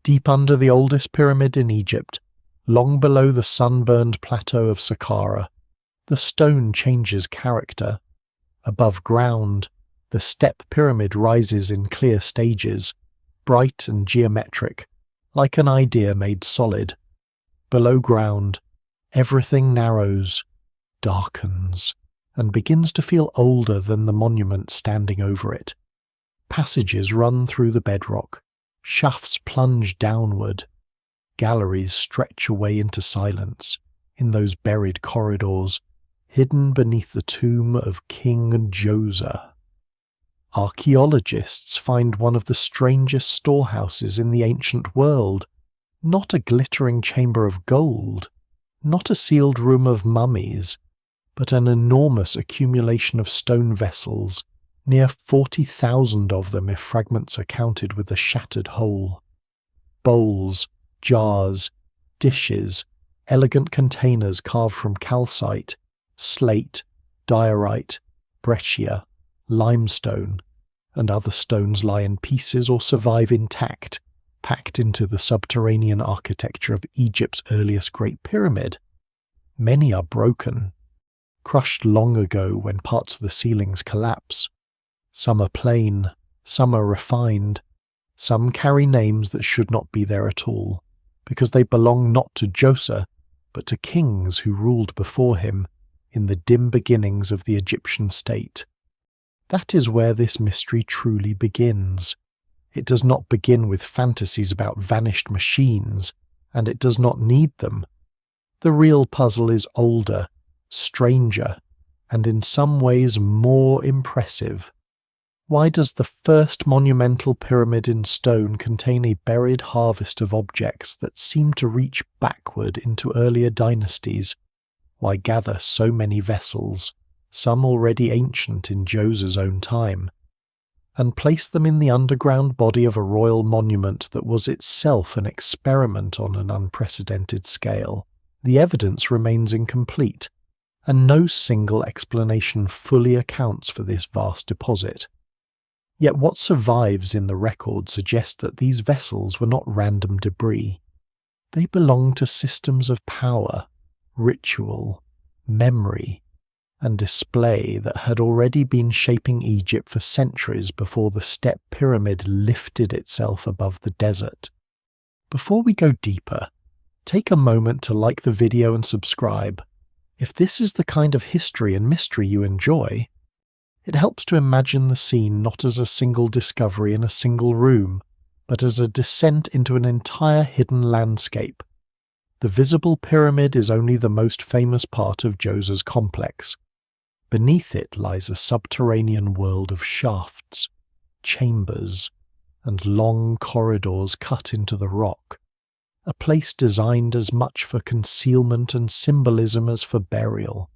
Deep under the oldest pyramid in Egypt, long below the sunburned plateau of Saqqara, the stone changes character. Above ground, the step pyramid rises in clear stages, bright and geometric, like an idea made solid. Below ground, everything narrows, darkens, and begins to feel older than the monument standing over it. Passages run through the bedrock, shafts plunge downward, galleries stretch away into silence in those buried corridors, hidden beneath the tomb of King Djoser. Archaeologists find one of the strangest storehouses in the ancient world, not a glittering chamber of gold, not a sealed room of mummies, but an enormous accumulation of stone vessels, near 40,000 of them if fragments are counted with the shattered whole. Bowls, jars, dishes, elegant containers carved from calcite, slate, diorite, breccia, limestone, and other stones lie in pieces or survive intact, packed into the subterranean architecture of Egypt's earliest Great Pyramid. Many are broken, crushed long ago when parts of the ceilings collapse. Some are plain, some are refined, some carry names that should not be there at all, because they belong not to Djoser, but to kings who ruled before him in the dim beginnings of the Egyptian state. That is where this mystery truly begins. It does not begin with fantasies about vanished machines, and it does not need them. The real puzzle is older, stranger, and in some ways more impressive. Why does the first monumental pyramid in stone contain a buried harvest of objects that seem to reach backward into earlier dynasties? Why gather so many vessels, some already ancient in Djoser's own time, and place them in the underground body of a royal monument that was itself an experiment on an unprecedented scale? The evidence remains incomplete, and no single explanation fully accounts for this vast deposit. Yet what survives in the record suggests that these vessels were not random debris. They belong to systems of power, ritual, memory, and display that had already been shaping Egypt for centuries before the step pyramid lifted itself above the desert. Before we go deeper, take a moment to like the video and subscribe. If this is the kind of history and mystery you enjoy, it helps to imagine the scene not as a single discovery in a single room, but as a descent into an entire hidden landscape. The visible pyramid is only the most famous part of Djoser's complex. Beneath it lies a subterranean world of shafts, chambers, and long corridors cut into the rock, a place designed as much for concealment and symbolism as for burial.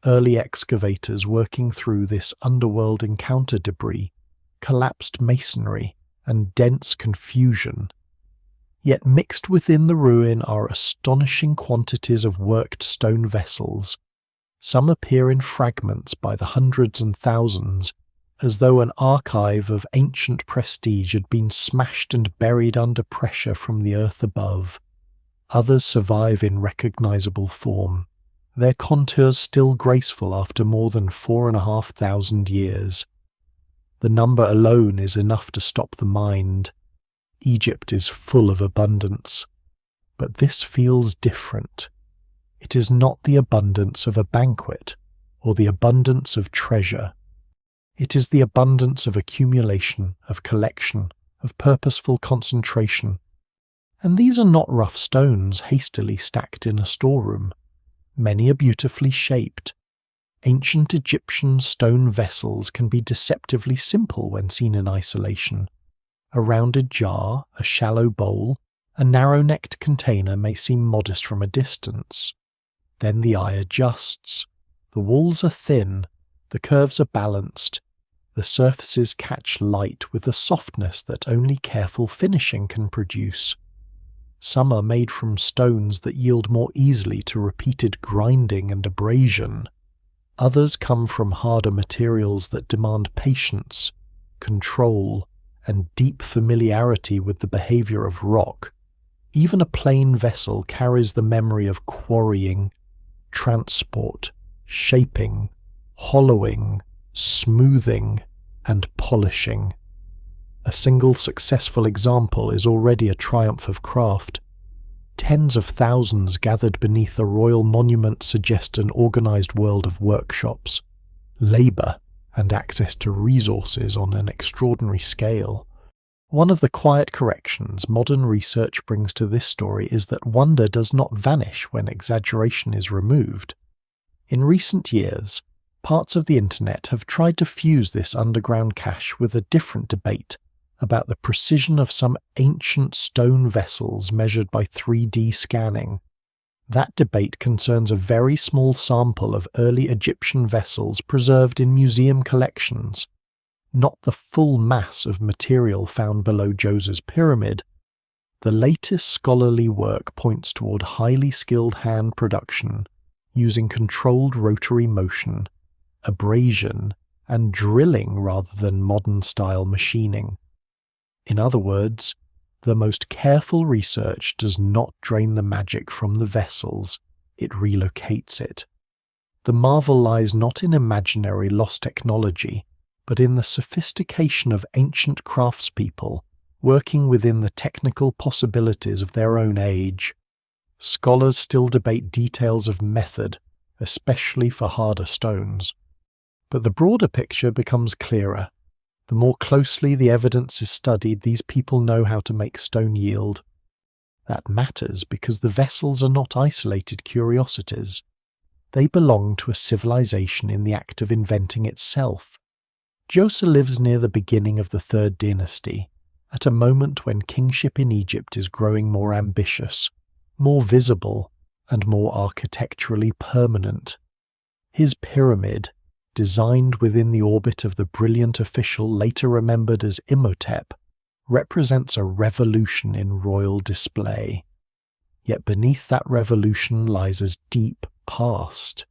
Early excavators working through this underworld encounter debris, collapsed masonry, and dense confusion. Yet mixed within the ruin are astonishing quantities of worked stone vessels. Some appear in fragments by the hundreds and thousands, as though an archive of ancient prestige had been smashed and buried under pressure from the earth above. Others survive in recognizable form, their contours still graceful after more than 4,500 years. The number alone is enough to stop the mind. Egypt is full of abundance, but this feels different. It is not the abundance of a banquet or the abundance of treasure. It is the abundance of accumulation, of collection, of purposeful concentration. And these are not rough stones hastily stacked in a storeroom. Many are beautifully shaped. Ancient Egyptian stone vessels can be deceptively simple when seen in isolation. A rounded jar, a shallow bowl, a narrow-necked container may seem modest from a distance. Then the eye adjusts. The walls are thin, the curves are balanced, the surfaces catch light with a softness that only careful finishing can produce. Some are made from stones that yield more easily to repeated grinding and abrasion. Others come from harder materials that demand patience, control, and deep familiarity with the behavior of rock, even a plain vessel carries the memory of quarrying, transport, shaping, hollowing, smoothing, and polishing. A single successful example is already a triumph of craft. Tens of thousands gathered beneath a royal monument suggest an organized world of workshops, labor, and access to resources on an extraordinary scale. One of the quiet corrections modern research brings to this story is that wonder does not vanish when exaggeration is removed. In recent years, parts of the internet have tried to fuse this underground cache with a different debate about the precision of some ancient stone vessels measured by 3D scanning. That debate concerns a very small sample of early Egyptian vessels preserved in museum collections, not the full mass of material found below Djoser's pyramid. The latest scholarly work points toward highly skilled hand production using controlled rotary motion, abrasion, and drilling rather than modern-style machining. In other words, the most careful research does not drain the magic from the vessels, it relocates it. The marvel lies not in imaginary lost technology, but in the sophistication of ancient craftspeople working within the technical possibilities of their own age. Scholars still debate details of method, especially for harder stones. But the broader picture becomes clearer. The more closely the evidence is studied, these people know how to make stone yield. That matters because the vessels are not isolated curiosities. They belong to a civilization in the act of inventing itself. Djoser lives near the beginning of the Third Dynasty, at a moment when kingship in Egypt is growing more ambitious, more visible, and more architecturally permanent. His pyramid, designed within the orbit of the brilliant official later remembered as Imhotep, represents a revolution in royal display. Yet beneath that revolution lies a deep past.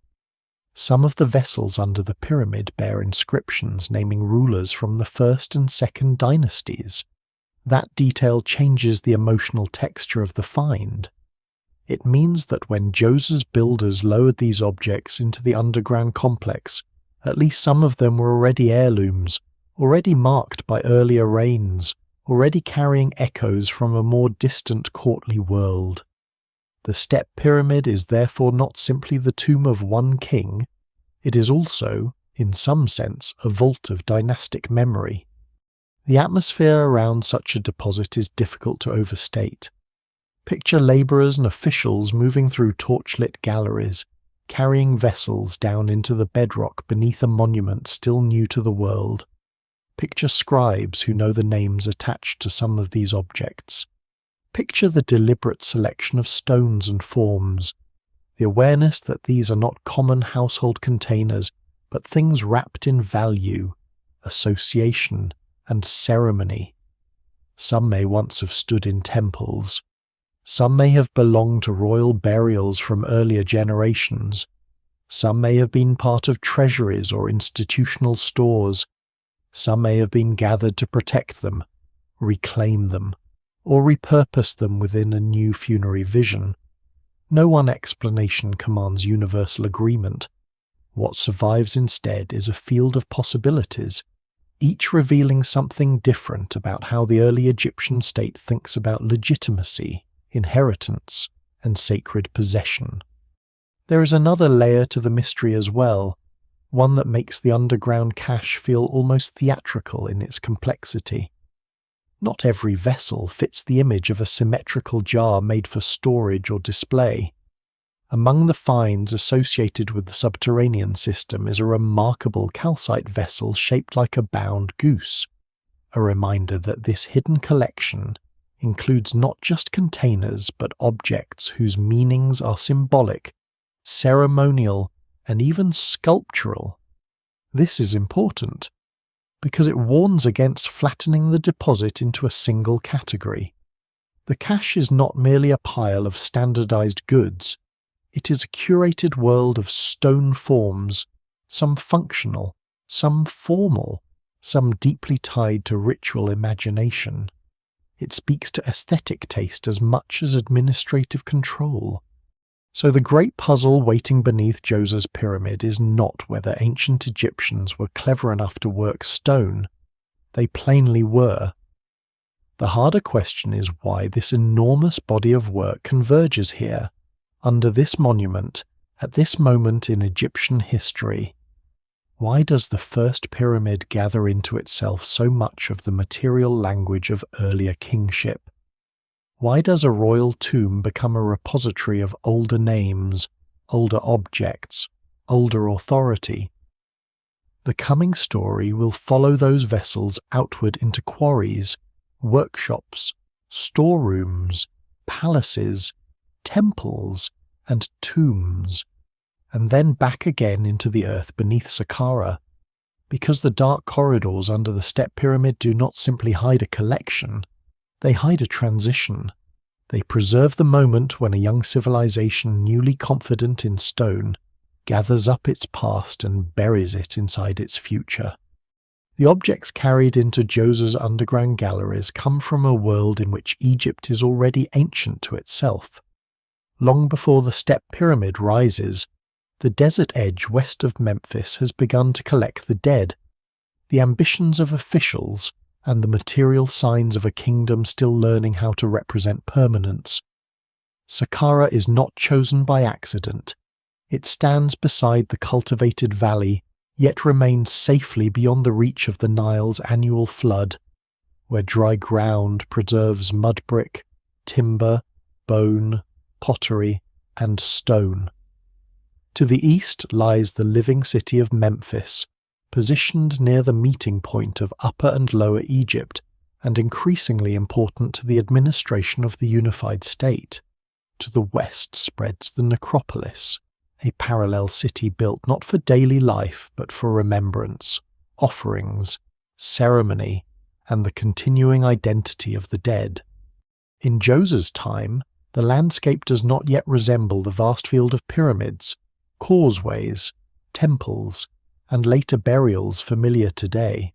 Some of the vessels under the pyramid bear inscriptions naming rulers from the First and Second Dynasties. That detail changes the emotional texture of the find. It means that when Djoser's builders lowered these objects into the underground complex, at least some of them were already heirlooms, already marked by earlier reigns, already carrying echoes from a more distant courtly world. The step pyramid is therefore not simply the tomb of one king, it is also, in some sense, a vault of dynastic memory. The atmosphere around such a deposit is difficult to overstate. Picture labourers and officials moving through torchlit galleries, carrying vessels down into the bedrock beneath a monument still new to the world. Picture scribes who know the names attached to some of these objects. Picture the deliberate selection of stones and forms, the awareness that these are not common household containers, but things wrapped in value, association, and ceremony. Some may once have stood in temples. Some may have belonged to royal burials from earlier generations. Some may have been part of treasuries or institutional stores. Some may have been gathered to protect them, reclaim them, or repurpose them within a new funerary vision. No one explanation commands universal agreement. What survives instead is a field of possibilities, each revealing something different about how the early Egyptian state thinks about legitimacy, inheritance, and sacred possession. There is another layer to the mystery as well, one that makes the underground cache feel almost theatrical in its complexity. Not every vessel fits the image of a symmetrical jar made for storage or display. Among the finds associated with the subterranean system is a remarkable calcite vessel shaped like a bound goose, a reminder that this hidden collection includes not just containers but objects whose meanings are symbolic, ceremonial, and even sculptural. This is important, because it warns against flattening the deposit into a single category. The cache is not merely a pile of standardized goods, it is a curated world of stone forms, some functional, some formal, some deeply tied to ritual imagination. It speaks to aesthetic taste as much as administrative control. So the great puzzle waiting beneath Djoser's pyramid is not whether ancient Egyptians were clever enough to work stone. They plainly were. The harder question is why this enormous body of work converges here, under this monument, at this moment in Egyptian history. Why does the first pyramid gather into itself so much of the material language of earlier kingship? Why does a royal tomb become a repository of older names, older objects, older authority? The coming story will follow those vessels outward into quarries, workshops, storerooms, palaces, temples, and tombs, and then back again into the earth beneath Saqqara, because the dark corridors under the step pyramid do not simply hide a collection, they hide a transition. They preserve the moment when a young civilization newly confident in stone gathers up its past and buries it inside its future. The objects carried into Djoser's underground galleries come from a world in which Egypt is already ancient to itself. Long before the step pyramid rises, the desert edge west of Memphis has begun to collect the dead, the ambitions of officials, and the material signs of a kingdom still learning how to represent permanence. Saqqara is not chosen by accident. It stands beside the cultivated valley, yet remains safely beyond the reach of the Nile's annual flood, where dry ground preserves mud brick, timber, bone, pottery, and stone. To the east lies the living city of Memphis, positioned near the meeting point of Upper and Lower Egypt, and increasingly important to the administration of the unified state. To the west spreads the necropolis, a parallel city built not for daily life but for remembrance, offerings, ceremony, and the continuing identity of the dead. In Djoser's time, the landscape does not yet resemble the vast field of pyramids, causeways, temples, and later burials familiar today.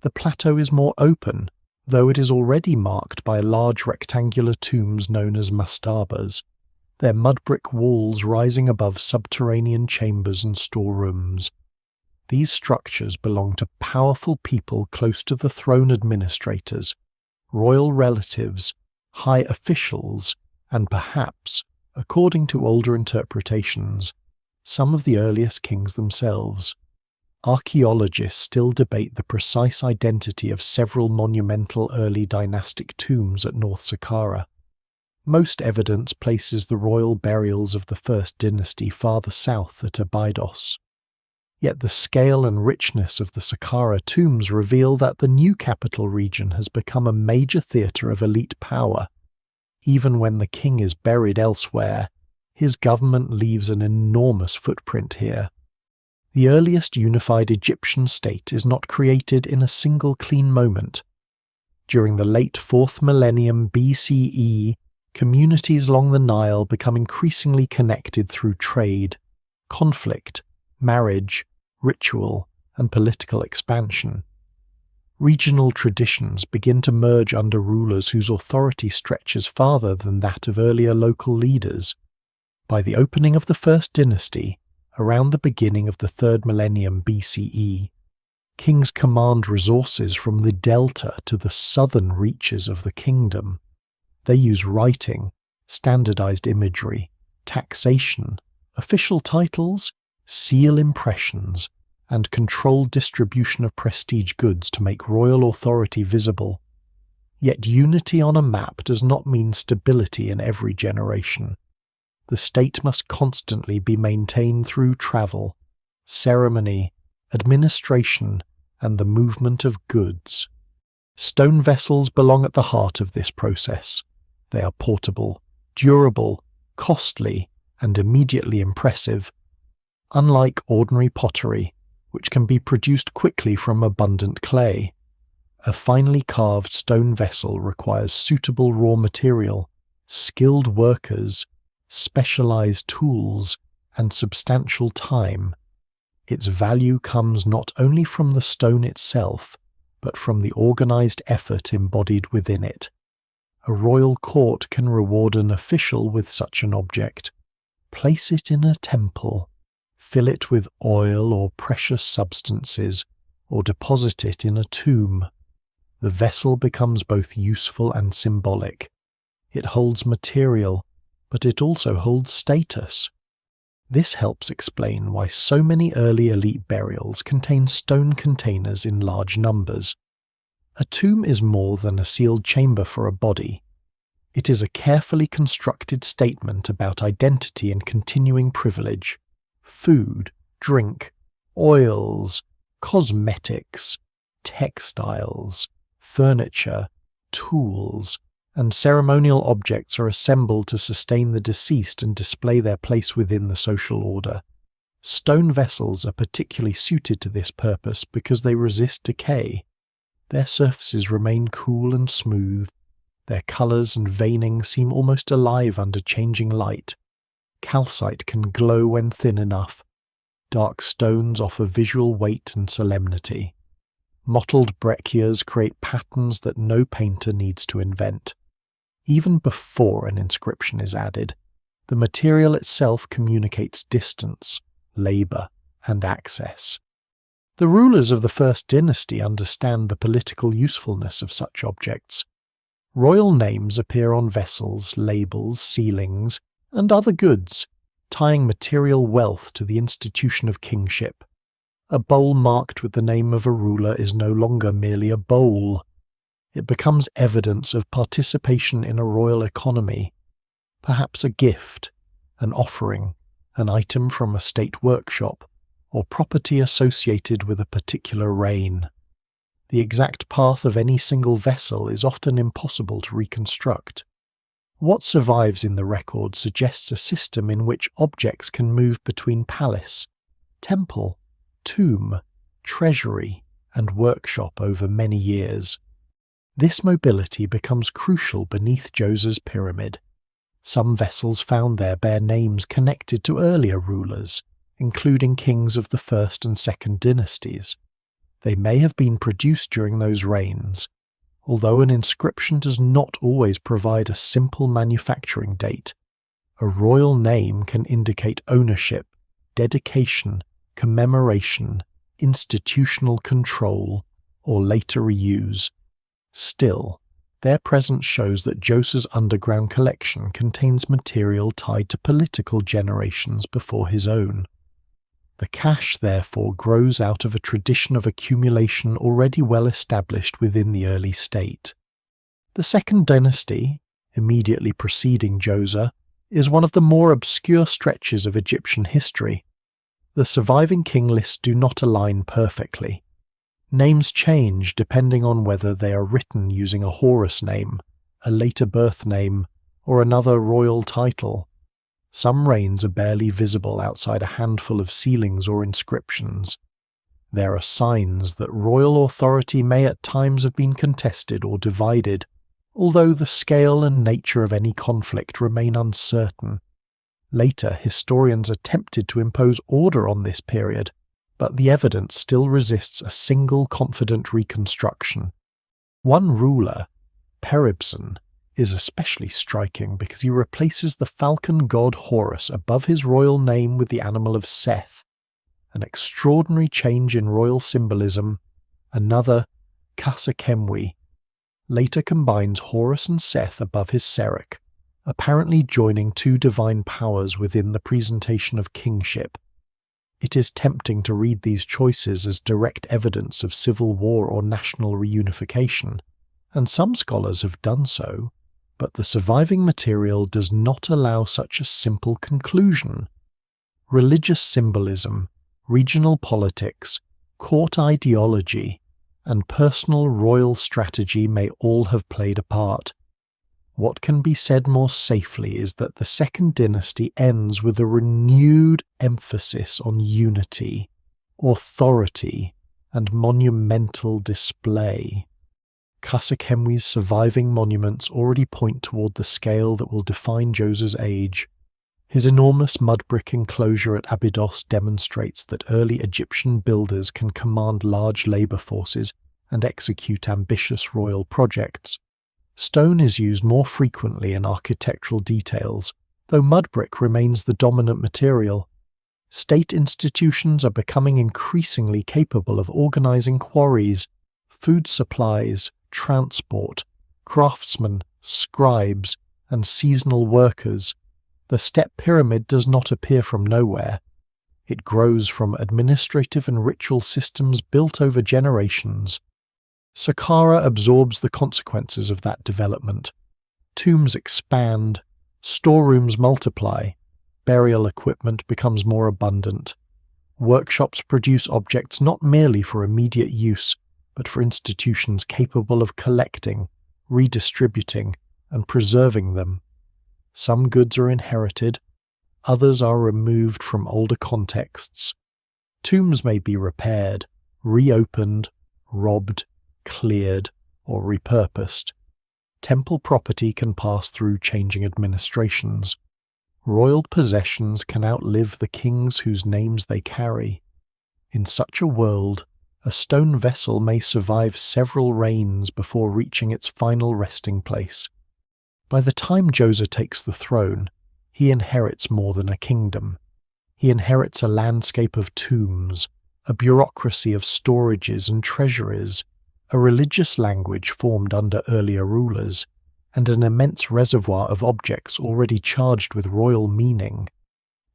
The plateau is more open, though it is already marked by large rectangular tombs known as mastabas, their mud brick walls rising above subterranean chambers and storerooms. These structures belong to powerful people close to the throne administrators, royal relatives, high officials, and perhaps, according to older interpretations, some of the earliest kings themselves. Archaeologists still debate the precise identity of several monumental early dynastic tombs at North Saqqara. Most evidence places the royal burials of the first dynasty farther south at Abydos. Yet the scale and richness of the Saqqara tombs reveal that the new capital region has become a major theatre of elite power. Even when the king is buried elsewhere, his government leaves an enormous footprint here. The earliest unified Egyptian state is not created in a single clean moment. During the late 4th millennium BCE, communities along the Nile become increasingly connected through trade, conflict, marriage, ritual, and political expansion. Regional traditions begin to merge under rulers whose authority stretches farther than that of earlier local leaders. By the opening of the first dynasty, around the beginning of the 3rd millennium BCE, kings command resources from the delta to the southern reaches of the kingdom. They use writing, standardized imagery, taxation, official titles, seal impressions, and controlled distribution of prestige goods to make royal authority visible. Yet unity on a map does not mean stability in every generation. The state must constantly be maintained through travel, ceremony, administration, and the movement of goods. Stone vessels belong at the heart of this process. They are portable, durable, costly, and immediately impressive. Unlike ordinary pottery, which can be produced quickly from abundant clay, a finely carved stone vessel requires suitable raw material, skilled workers, specialized tools, and substantial time. Its value comes not only from the stone itself, but from the organized effort embodied within it. A royal court can reward an official with such an object, place it in a temple, fill it with oil or precious substances, or deposit it in a tomb. The vessel becomes both useful and symbolic. It holds material, but it also holds status. This helps explain why so many early elite burials contain stone containers in large numbers. A tomb is more than a sealed chamber for a body. It is a carefully constructed statement about identity and continuing privilege. Food, drink, oils, cosmetics, textiles, furniture, tools, and ceremonial objects are assembled to sustain the deceased and display their place within the social order. Stone vessels are particularly suited to this purpose because they resist decay. Their surfaces remain cool and smooth. Their colours and veining seem almost alive under changing light. Calcite can glow when thin enough. Dark stones offer visual weight and solemnity. Mottled breccias create patterns that no painter needs to invent. Even before an inscription is added, the material itself communicates distance, labour, and access. The rulers of the first dynasty understand the political usefulness of such objects. Royal names appear on vessels, labels, sealings, and other goods, tying material wealth to the institution of kingship. A bowl marked with the name of a ruler is no longer merely a bowl. It becomes evidence of participation in a royal economy, perhaps a gift, an offering, an item from a state workshop, or property associated with a particular reign. The exact path of any single vessel is often impossible to reconstruct. What survives in the record suggests a system in which objects can move between palace, temple, tomb, treasury, and workshop over many years. This mobility becomes crucial beneath Djoser's pyramid. Some vessels found there bear names connected to earlier rulers, including kings of the first and second dynasties. They may have been produced during those reigns, although an inscription does not always provide a simple manufacturing date. A royal name can indicate ownership, dedication, commemoration, institutional control, or later reuse. Still, their presence shows that Djoser's underground collection contains material tied to political generations before his own. The cache, therefore, grows out of a tradition of accumulation already well established within the early state. The second dynasty, immediately preceding Djoser, is one of the more obscure stretches of Egyptian history. The surviving king lists do not align perfectly. Names change depending on whether they are written using a Horus name, a later birth name, or another royal title. Some reigns are barely visible outside a handful of sealings or inscriptions. There are signs that royal authority may at times have been contested or divided, although the scale and nature of any conflict remain uncertain. Later, historians attempted to impose order on this period, but the evidence still resists a single confident reconstruction. One ruler, Peribsen, is especially striking because he replaces the falcon god Horus above his royal name with the animal of Seth, an extraordinary change in royal symbolism. Another, Khafre, later combines Horus and Seth above his Serach, apparently joining two divine powers within the presentation of kingship. It is tempting to read these choices as direct evidence of civil war or national reunification, and some scholars have done so, but the surviving material does not allow such a simple conclusion. Religious symbolism, regional politics, court ideology, and personal royal strategy may all have played a part. What can be said more safely is that the second dynasty ends with a renewed emphasis on unity, authority, and monumental display. Khafre's surviving monuments already point toward the scale that will define Djoser's age. His enormous mud brick enclosure at Abydos demonstrates that early Egyptian builders can command large labour forces and execute ambitious royal projects. Stone is used more frequently in architectural details, though mud brick remains the dominant material. State institutions are becoming increasingly capable of organising quarries, food supplies, transport, craftsmen, scribes, and seasonal workers. The step pyramid does not appear from nowhere. It grows from administrative and ritual systems built over generations. Saqqara absorbs the consequences of that development. Tombs expand, storerooms multiply, burial equipment becomes more abundant. Workshops produce objects not merely for immediate use, but for institutions capable of collecting, redistributing, and preserving them. Some goods are inherited, others are removed from older contexts. Tombs may be repaired, reopened, robbed, cleared, or repurposed. Temple property can pass through changing administrations. Royal possessions can outlive the kings whose names they carry. In such a world, a stone vessel may survive several reigns before reaching its final resting place. By the time Djoser takes the throne, he inherits more than a kingdom. He inherits a landscape of tombs, a bureaucracy of storages and treasuries, a religious language formed under earlier rulers, and an immense reservoir of objects already charged with royal meaning.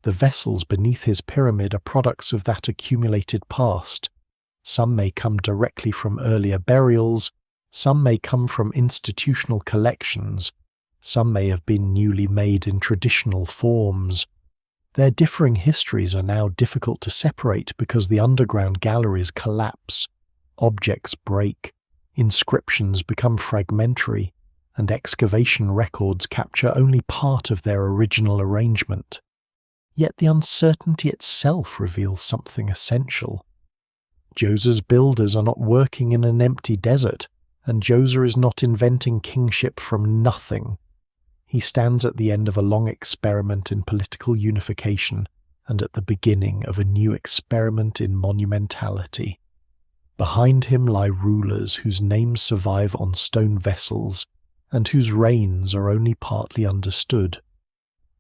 The vessels beneath his pyramid are products of that accumulated past. Some may come directly from earlier burials, some may come from institutional collections, some may have been newly made in traditional forms. Their differing histories are now difficult to separate because the underground galleries collapse, objects break, inscriptions become fragmentary, and excavation records capture only part of their original arrangement. Yet the uncertainty itself reveals something essential. Djoser's builders are not working in an empty desert, and Djoser is not inventing kingship from nothing. He stands at the end of a long experiment in political unification and at the beginning of a new experiment in monumentality. Behind him lie rulers whose names survive on stone vessels and whose reigns are only partly understood.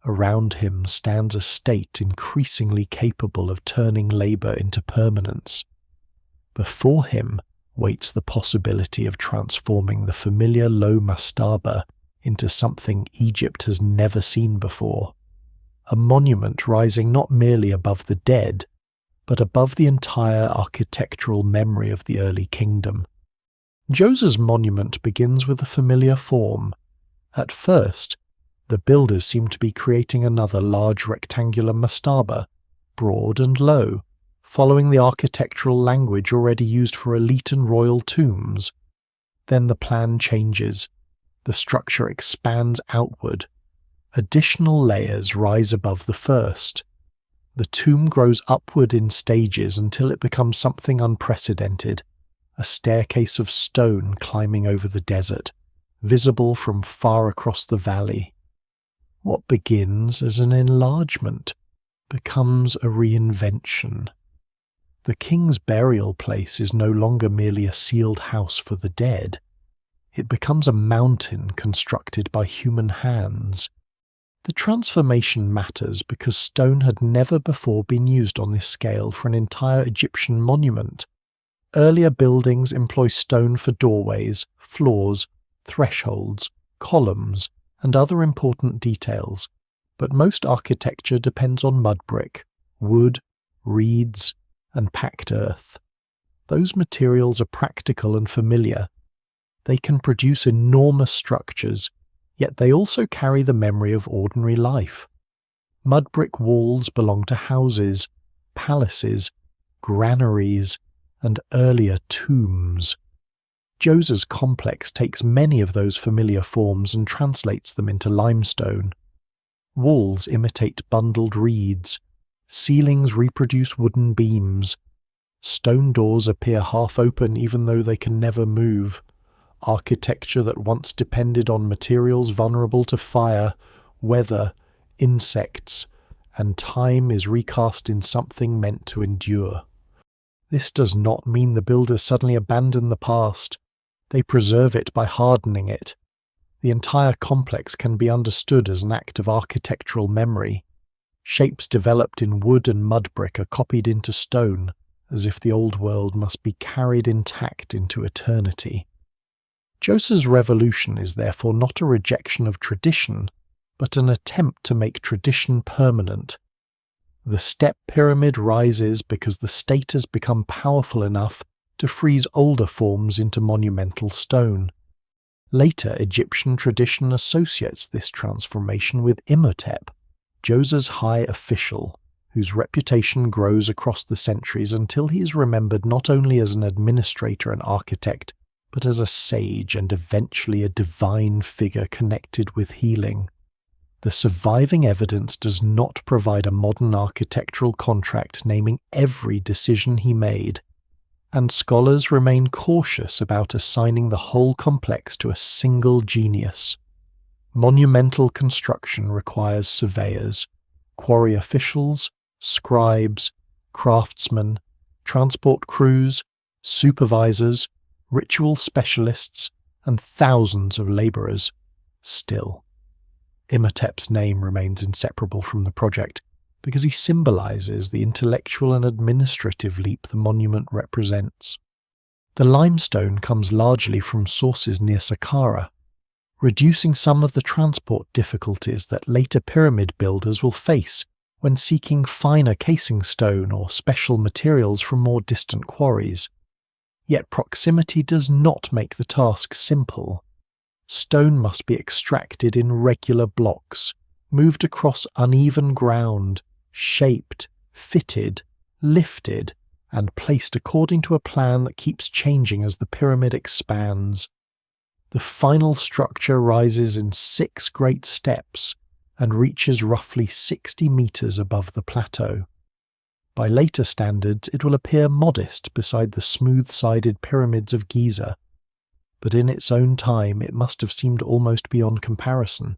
Around him stands a state increasingly capable of turning labour into permanence. Before him waits the possibility of transforming the familiar low mastaba into something Egypt has never seen before, a monument rising not merely above the dead, but above the entire architectural memory of the early kingdom. Djoser's monument begins with a familiar form. At first, the builders seem to be creating another large rectangular mastaba, broad and low, following the architectural language already used for elite and royal tombs. Then the plan changes. The structure expands outward. Additional layers rise above the first. The tomb grows upward in stages until it becomes something unprecedented, a staircase of stone climbing over the desert, visible from far across the valley. What begins as an enlargement becomes a reinvention. The king's burial place is no longer merely a sealed house for the dead. It becomes a mountain constructed by human hands. The transformation matters because stone had never before been used on this scale for an entire Egyptian monument. Earlier buildings employ stone for doorways, floors, thresholds, columns, and other important details, but most architecture depends on mud brick, wood, reeds, and packed earth. Those materials are practical and familiar. They can produce enormous structures, yet they also carry the memory of ordinary life. Mud brick walls belong to houses, palaces, granaries, and earlier tombs. Djoser's complex takes many of those familiar forms and translates them into limestone. Walls imitate bundled reeds, ceilings reproduce wooden beams, stone doors appear half open even though they can never move. Architecture that once depended on materials vulnerable to fire, weather, insects, and time is recast in something meant to endure. This does not mean the builders suddenly abandon the past. They preserve it by hardening it. The entire complex can be understood as an act of architectural memory. Shapes developed in wood and mud brick are copied into stone, as if the old world must be carried intact into eternity. Djoser's revolution is therefore not a rejection of tradition, but an attempt to make tradition permanent. The step pyramid rises because the state has become powerful enough to freeze older forms into monumental stone. Later Egyptian tradition associates this transformation with Imhotep, Djoser's high official, whose reputation grows across the centuries until he is remembered not only as an administrator and architect, but as a sage and eventually a divine figure connected with healing. The surviving evidence does not provide a modern architectural contract naming every decision he made, and scholars remain cautious about assigning the whole complex to a single genius. Monumental construction requires surveyors, quarry officials, scribes, craftsmen, transport crews, supervisors, ritual specialists, and thousands of labourers. Still, Imhotep's name remains inseparable from the project because he symbolises the intellectual and administrative leap the monument represents. The limestone comes largely from sources near Saqqara, reducing some of the transport difficulties that later pyramid builders will face when seeking finer casing stone or special materials from more distant quarries. Yet proximity does not make the task simple. Stone must be extracted in regular blocks, moved across uneven ground, shaped, fitted, lifted, and placed according to a plan that keeps changing as the pyramid expands. The final structure rises in 6 great steps and reaches roughly 60 meters above the plateau. By later standards, it will appear modest beside the smooth-sided pyramids of Giza, but in its own time it must have seemed almost beyond comparison.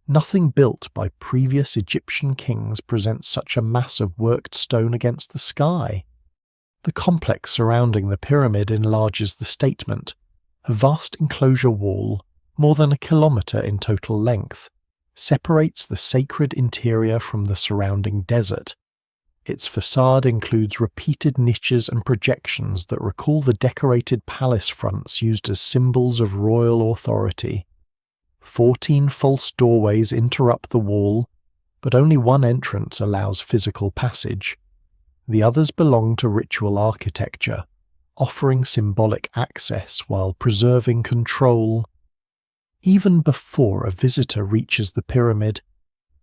Nothing built by previous Egyptian kings presents such a mass of worked stone against the sky. The complex surrounding the pyramid enlarges the statement. A vast enclosure wall, more than 1 kilometre in total length, separates the sacred interior from the surrounding desert. Its facade includes repeated niches and projections that recall the decorated palace fronts used as symbols of royal authority. 14 false doorways interrupt the wall, but only one entrance allows physical passage. The others belong to ritual architecture, offering symbolic access while preserving control. Even before a visitor reaches the pyramid,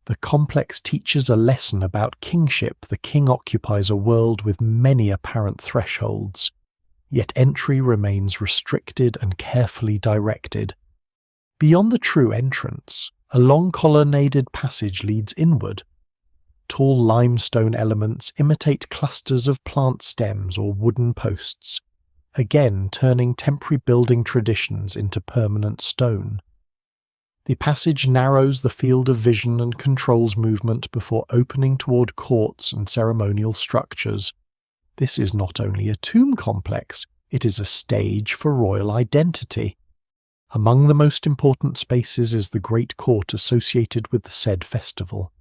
the complex teaches a lesson about kingship. The king occupies a world with many apparent thresholds, yet entry remains restricted and carefully directed. Beyond the true entrance, a long colonnaded passage leads inward. Tall limestone elements imitate clusters of plant stems or wooden posts, again turning temporary building traditions into permanent stone. The passage narrows the field of vision and controls movement before opening toward courts and ceremonial structures. This is not only a tomb complex, it is a stage for royal identity. Among the most important spaces is the great court associated with the said festival,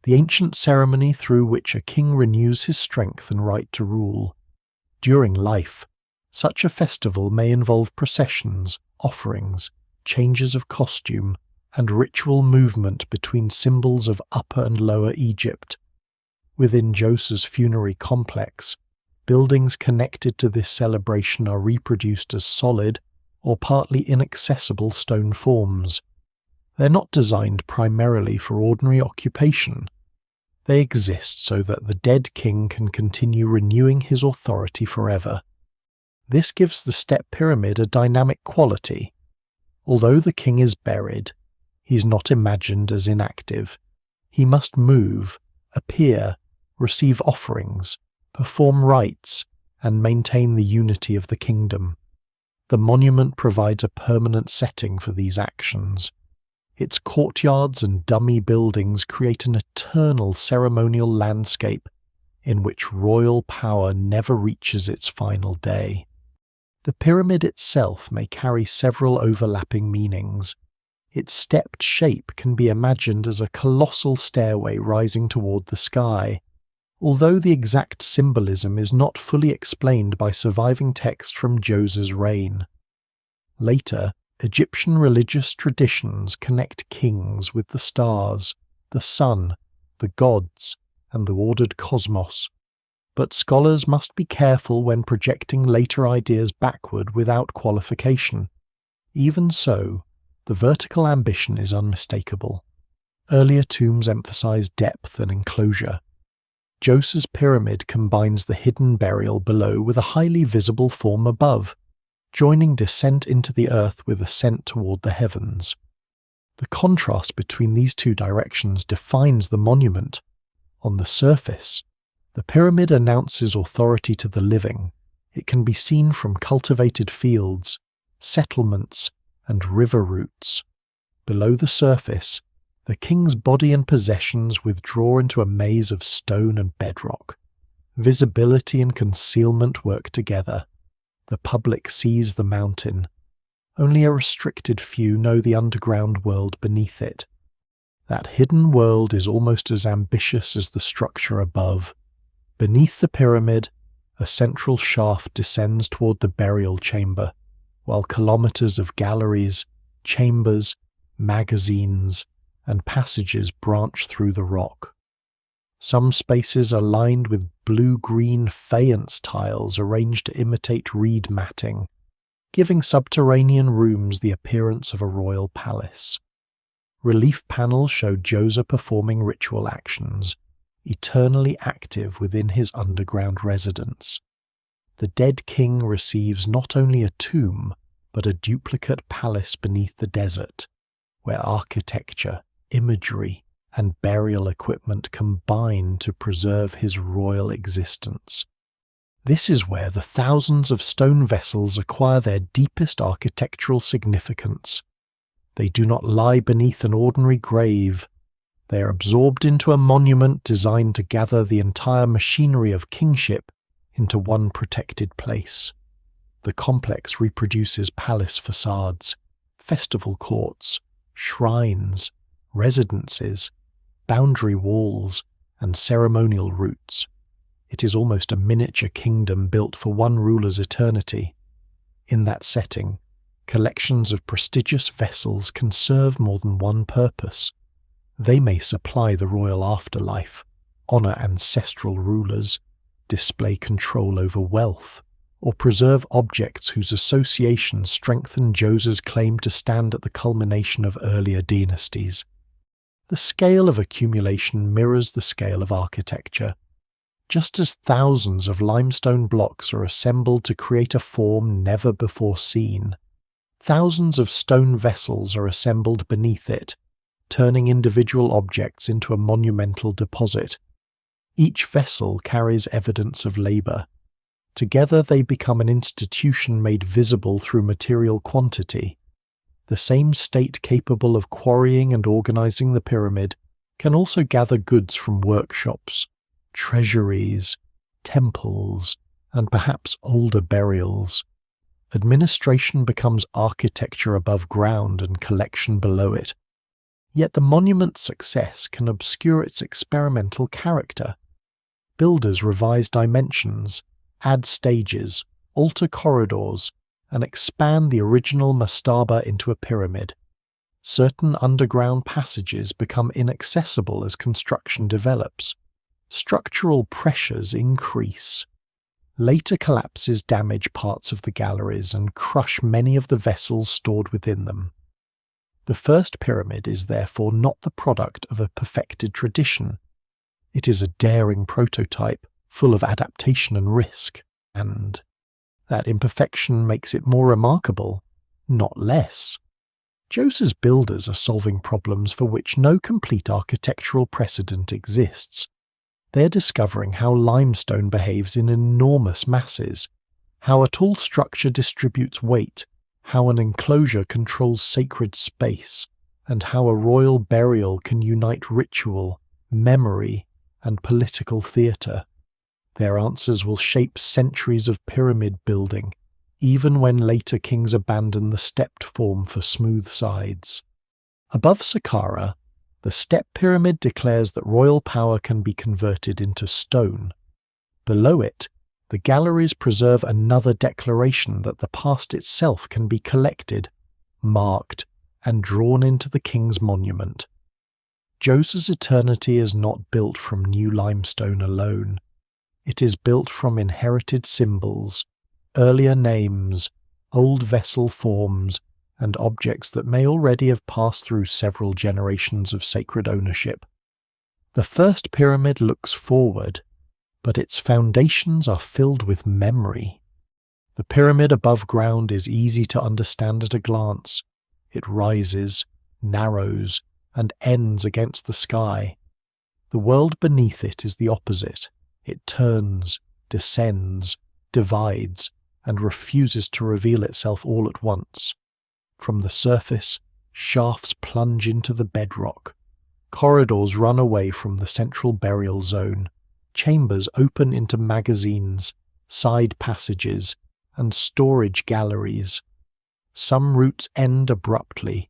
the ancient ceremony through which a king renews his strength and right to rule. During life, such a festival may involve processions, offerings, changes of costume, and ritual movement between symbols of Upper and Lower Egypt. Within Djoser's funerary complex, buildings connected to this celebration are reproduced as solid or partly inaccessible stone forms. They're not designed primarily for ordinary occupation. They exist so that the dead king can continue renewing his authority forever. This gives the step pyramid a dynamic quality. Although the king is buried, he is not imagined as inactive. He must move, appear, receive offerings, perform rites, and maintain the unity of the kingdom. The monument provides a permanent setting for these actions. Its courtyards and dummy buildings create an eternal ceremonial landscape in which royal power never reaches its final day. The pyramid itself may carry several overlapping meanings. Its stepped shape can be imagined as a colossal stairway rising toward the sky, although the exact symbolism is not fully explained by surviving text from Djoser's reign. Later, Egyptian religious traditions connect kings with the stars, the sun, the gods, and the ordered cosmos, but scholars must be careful when projecting later ideas backward without qualification. Even so, the vertical ambition is unmistakable. Earlier tombs emphasize depth and enclosure. Djoser's pyramid combines the hidden burial below with a highly visible form above, joining descent into the earth with ascent toward the heavens. The contrast between these two directions defines the monument. On the surface, the pyramid announces authority to the living. It can be seen from cultivated fields, settlements, and river routes. Below the surface, the king's body and possessions withdraw into a maze of stone and bedrock. Visibility and concealment work together. The public sees the mountain. Only a restricted few know the underground world beneath it. That hidden world is almost as ambitious as the structure above. Beneath the pyramid, a central shaft descends toward the burial chamber, while kilometers of galleries, chambers, magazines, and passages branch through the rock. Some spaces are lined with blue-green faience tiles arranged to imitate reed matting, giving subterranean rooms the appearance of a royal palace. Relief panels show Djoser performing ritual actions, eternally active within his underground residence. The dead king receives not only a tomb, but a duplicate palace beneath the desert, where architecture, imagery, and burial equipment combine to preserve his royal existence. This is where the thousands of stone vessels acquire their deepest architectural significance. They do not lie beneath an ordinary grave. They are absorbed into a monument designed to gather the entire machinery of kingship into one protected place. The complex reproduces palace facades, festival courts, shrines, residences, boundary walls, and ceremonial routes. It is almost a miniature kingdom built for one ruler's eternity. In that setting, collections of prestigious vessels can serve more than one purpose. They may supply the royal afterlife, honour ancestral rulers, display control over wealth, or preserve objects whose association strengthen Djoser's claim to stand at the culmination of earlier dynasties. The scale of accumulation mirrors the scale of architecture. Just as thousands of limestone blocks are assembled to create a form never before seen, thousands of stone vessels are assembled beneath it, turning individual objects into a monumental deposit. Each vessel carries evidence of labour. Together they become an institution made visible through material quantity. The same state capable of quarrying and organising the pyramid can also gather goods from workshops, treasuries, temples, and perhaps older burials. Administration becomes architecture above ground and collection below it. Yet the monument's success can obscure its experimental character. Builders revise dimensions, add stages, alter corridors, and expand the original mastaba into a pyramid. Certain underground passages become inaccessible as construction develops. Structural pressures increase. Later collapses damage parts of the galleries and crush many of the vessels stored within them. The first pyramid is therefore not the product of a perfected tradition. It is a daring prototype, full of adaptation and risk, and that imperfection makes it more remarkable, not less. Djoser's builders are solving problems for which no complete architectural precedent exists. They are discovering how limestone behaves in enormous masses, how a tall structure distributes weight, how an enclosure controls sacred space, and how a royal burial can unite ritual, memory, and political theatre. Their answers will shape centuries of pyramid building, even when later kings abandon the stepped form for smooth sides. Above Saqqara, the step pyramid declares that royal power can be converted into stone. Below it, the galleries preserve another declaration that the past itself can be collected, marked, and drawn into the king's monument. Djoser's eternity is not built from new limestone alone. It is built from inherited symbols, earlier names, old vessel forms, and objects that may already have passed through several generations of sacred ownership. The first pyramid looks forward, but its foundations are filled with memory. The pyramid above ground is easy to understand at a glance. It rises, narrows, and ends against the sky. The world beneath it is the opposite. It turns, descends, divides, and refuses to reveal itself all at once. From the surface, shafts plunge into the bedrock. Corridors run away from the central burial zone. Chambers open into magazines, side passages, and storage galleries. Some routes end abruptly.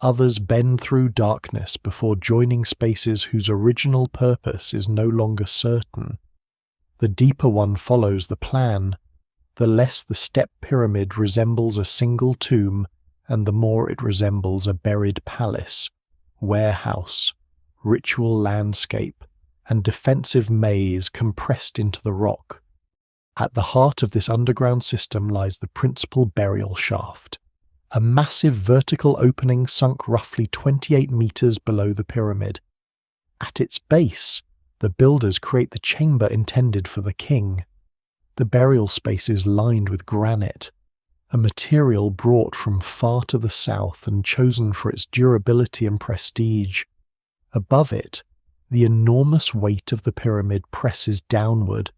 Others bend through darkness before joining spaces whose original purpose is no longer certain. The deeper one follows the plan. The less the step pyramid resembles a single tomb, and the more it resembles a buried palace, warehouse, ritual landscape, and defensive maze compressed into the rock. At the heart of this underground system lies the principal burial shaft, a massive vertical opening sunk roughly 28 meters below the pyramid. At its base, the builders create the chamber intended for the king. The burial space is lined with granite, a material brought from far to the south and chosen for its durability and prestige. Above it, the enormous weight of the pyramid presses downward.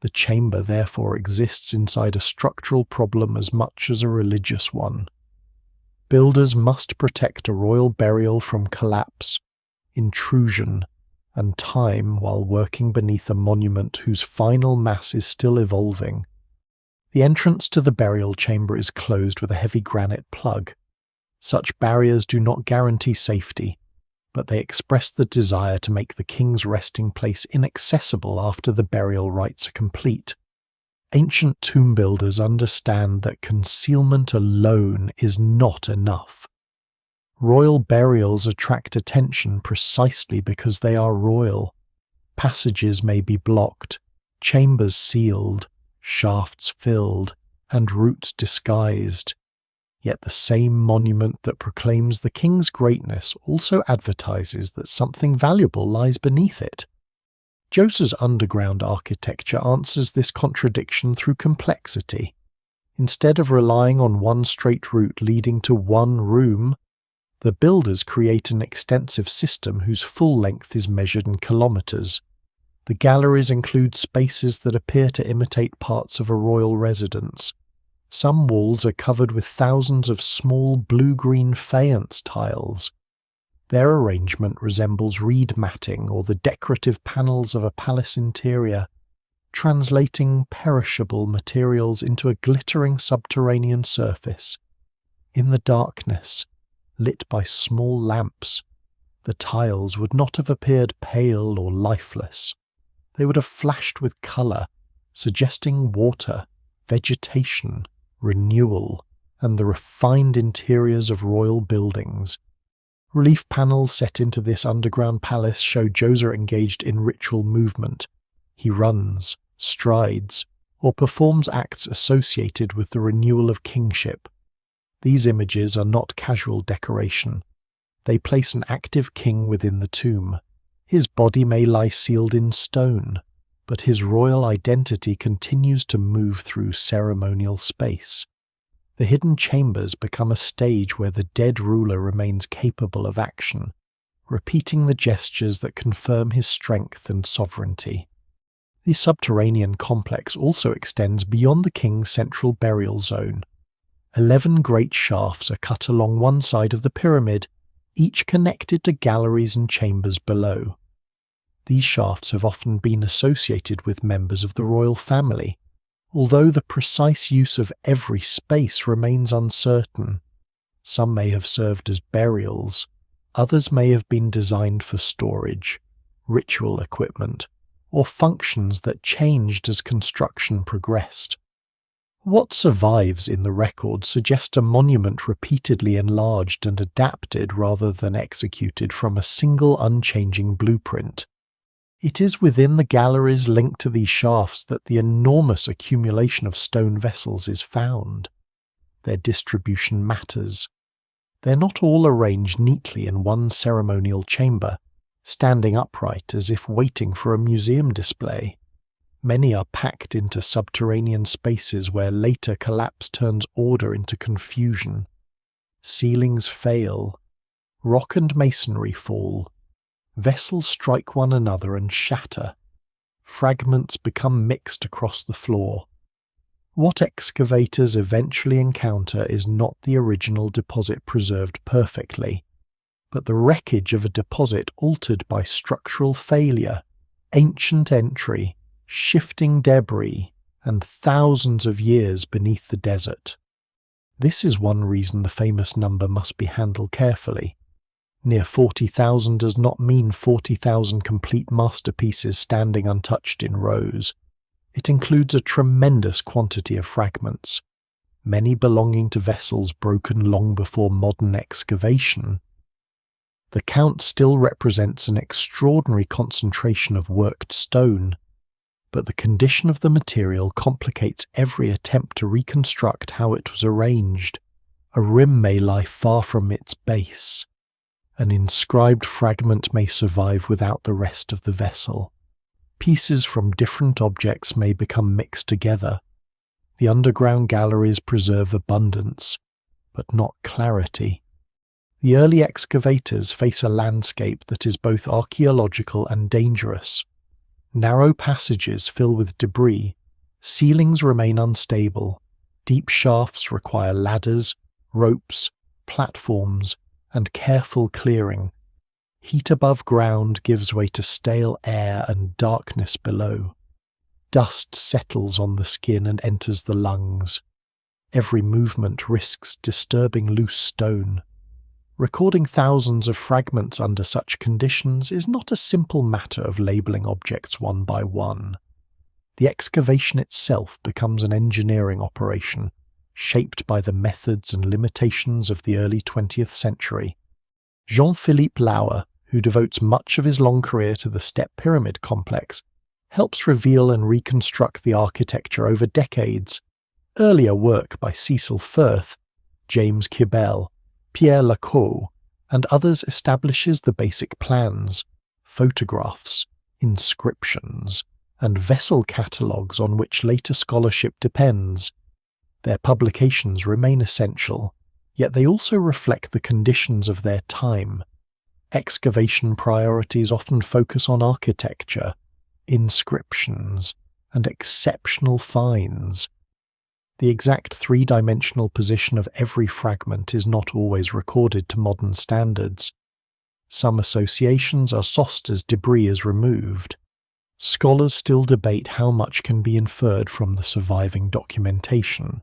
The chamber therefore exists inside a structural problem as much as a religious one. Builders must protect a royal burial from collapse, intrusion, and time while working beneath a monument whose final mass is still evolving. The entrance to the burial chamber is closed with a heavy granite plug. Such barriers do not guarantee safety, but they express the desire to make the king's resting place inaccessible after the burial rites are complete. Ancient tomb builders understand that concealment alone is not enough. Royal burials attract attention precisely because they are royal. Passages may be blocked, chambers sealed, shafts filled, and routes disguised. Yet the same monument that proclaims the king's greatness also advertises that something valuable lies beneath it. Djoser's underground architecture answers this contradiction through complexity. Instead of relying on one straight route leading to one room, the builders create an extensive system whose full length is measured in kilometers. The galleries include spaces that appear to imitate parts of a royal residence. Some walls are covered with thousands of small blue-green faience tiles. Their arrangement resembles reed matting or the decorative panels of a palace interior, translating perishable materials into a glittering subterranean surface. In the darkness, lit by small lamps, the tiles would not have appeared pale or lifeless. They would have flashed with colour, suggesting water, vegetation, renewal, and the refined interiors of royal buildings. Relief panels set into this underground palace show Djoser engaged in ritual movement. He runs, strides, or performs acts associated with the renewal of kingship. These images are not casual decoration. They place an active king within the tomb. His body may lie sealed in stone, but his royal identity continues to move through ceremonial space. The hidden chambers become a stage where the dead ruler remains capable of action, repeating the gestures that confirm his strength and sovereignty. The subterranean complex also extends beyond the king's central burial zone. 11 great shafts are cut along one side of the pyramid, each connected to galleries and chambers below. These shafts have often been associated with members of the royal family, although the precise use of every space remains uncertain. Some may have served as burials, others may have been designed for storage, ritual equipment, or functions that changed as construction progressed. What survives in the record suggests a monument repeatedly enlarged and adapted rather than executed from a single unchanging blueprint. It is within the galleries linked to these shafts that the enormous accumulation of stone vessels is found. Their distribution matters. They're not all arranged neatly in one ceremonial chamber, standing upright as if waiting for a museum display. Many are packed into subterranean spaces where later collapse turns order into confusion. Ceilings fail. Rock and masonry fall. Vessels strike one another and shatter. Fragments become mixed across the floor. What excavators eventually encounter is not the original deposit preserved perfectly, but the wreckage of a deposit altered by structural failure, ancient entry, shifting debris, and thousands of years beneath the desert. This is one reason the famous number must be handled carefully. Near 40,000 does not mean 40,000 complete masterpieces standing untouched in rows. It includes a tremendous quantity of fragments, many belonging to vessels broken long before modern excavation. The count still represents an extraordinary concentration of worked stone, but the condition of the material complicates every attempt to reconstruct how it was arranged. A rim may lie far from its base. An inscribed fragment may survive without the rest of the vessel. Pieces from different objects may become mixed together. The underground galleries preserve abundance, but not clarity. The early excavators face a landscape that is both archaeological and dangerous. Narrow passages fill with debris, ceilings remain unstable, deep shafts require ladders, ropes, platforms, and careful clearing. Heat above ground gives way to stale air and darkness below. Dust settles on the skin and enters the lungs. Every movement risks disturbing loose stone. Recording thousands of fragments under such conditions is not a simple matter of labeling objects one by one. The excavation itself becomes an engineering operation, shaped by the methods and limitations of the early 20th century. Jean-Philippe Lauer, who devotes much of his long career to the Step Pyramid complex, helps reveal and reconstruct the architecture over decades. Earlier work by Cecil Firth, James Kibel, Pierre Lacaux, and others establishes the basic plans, photographs, inscriptions, and vessel catalogues on which later scholarship depends. Their publications remain essential, yet they also reflect the conditions of their time. Excavation priorities often focus on architecture, inscriptions, and exceptional finds. The exact three-dimensional position of every fragment is not always recorded to modern standards. Some associations are lost as debris is removed. Scholars still debate how much can be inferred from the surviving documentation.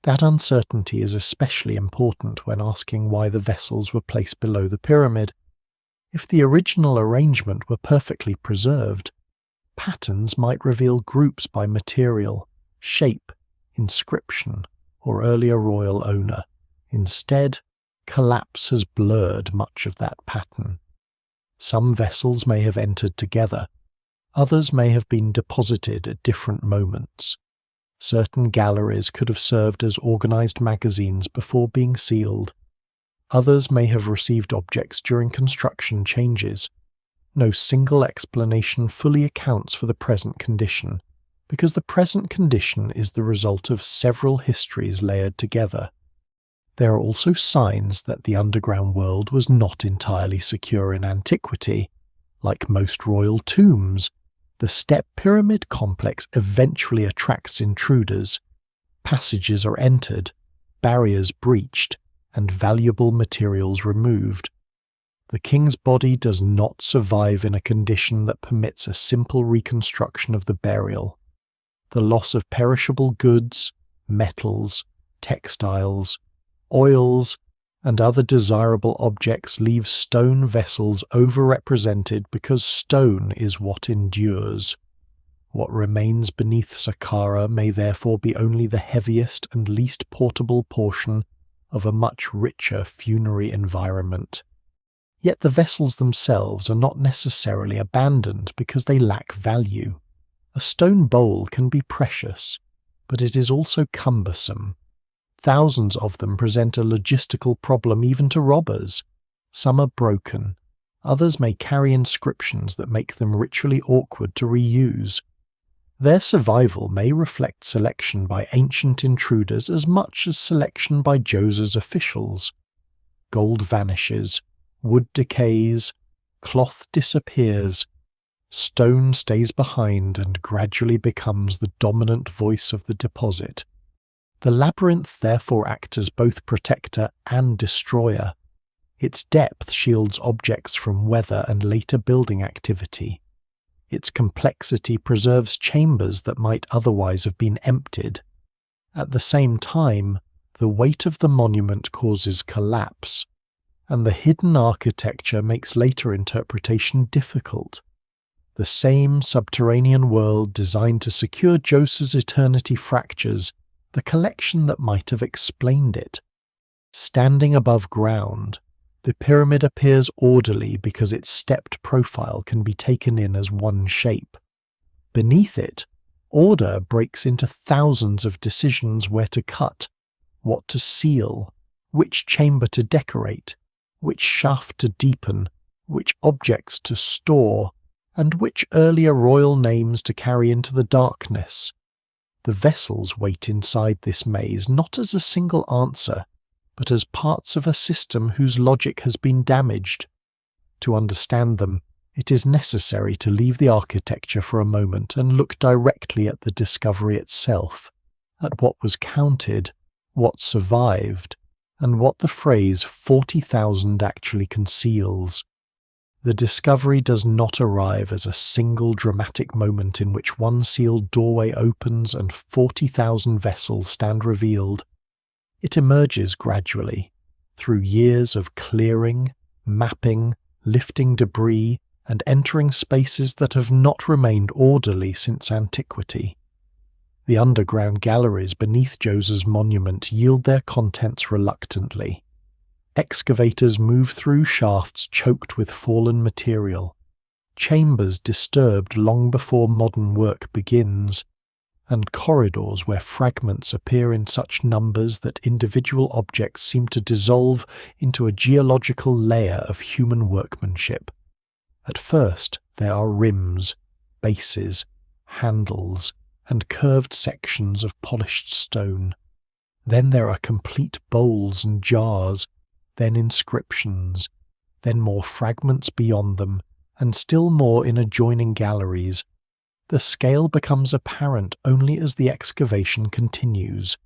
That uncertainty is especially important when asking why the vessels were placed below the pyramid. If the original arrangement were perfectly preserved, patterns might reveal groups by material, shape, inscription, or earlier royal owner. Instead, collapse has blurred much of that pattern. Some vessels may have entered together, others may have been deposited at different moments. Certain galleries could have served as organized magazines before being sealed. Others may have received objects during construction changes. No single explanation fully accounts for the present condition, because the present condition is the result of several histories layered together. There are also signs that the underground world was not entirely secure in antiquity. Like most royal tombs, the Step Pyramid complex eventually attracts intruders. Passages are entered, barriers breached, and valuable materials removed, the king's body does not survive in a condition that permits a simple reconstruction of the burial. The loss of perishable goods, metals, textiles, oils, and other desirable objects leaves stone vessels overrepresented because stone is what endures. What remains beneath Saqqara may therefore be only the heaviest and least portable portion of a much richer funerary environment. Yet the vessels themselves are not necessarily abandoned because they lack value. A stone bowl can be precious, but it is also cumbersome. Thousands of them present a logistical problem even to robbers. Some are broken. Others may carry inscriptions that make them ritually awkward to reuse. Their survival may reflect selection by ancient intruders as much as selection by Djoser's officials. Gold vanishes, wood decays, cloth disappears, stone stays behind and gradually becomes the dominant voice of the deposit. The labyrinth therefore acts as both protector and destroyer. Its depth shields objects from weather and later building activity. Its complexity preserves chambers that might otherwise have been emptied. At the same time, the weight of the monument causes collapse, and the hidden architecture makes later interpretation difficult. The same subterranean world designed to secure Djoser's eternity fractures the collection that might have explained it. Standing above ground, the pyramid appears orderly because its stepped profile can be taken in as one shape. Beneath it, order breaks into thousands of decisions where to cut, what to seal, which chamber to decorate, which shaft to deepen, which objects to store, and which earlier royal names to carry into the darkness. The vessels wait inside this maze not as a single answer, but as parts of a system whose logic has been damaged. To understand them, it is necessary to leave the architecture for a moment and look directly at the discovery itself, at what was counted, what survived, and what the phrase 40,000 actually conceals. The discovery does not arrive as a single dramatic moment in which one sealed doorway opens and 40,000 vessels stand revealed. It emerges gradually, through years of clearing, mapping, lifting debris, and entering spaces that have not remained orderly since antiquity. The underground galleries beneath Djoser's monument yield their contents reluctantly. Excavators move through shafts choked with fallen material, chambers disturbed long before modern work begins, and corridors where fragments appear in such numbers that individual objects seem to dissolve into a geological layer of human workmanship. At first, there are rims, bases, handles, and curved sections of polished stone. Then there are complete bowls and jars, then inscriptions, then more fragments beyond them, and still more in adjoining galleries. The scale becomes apparent only as the excavation continues.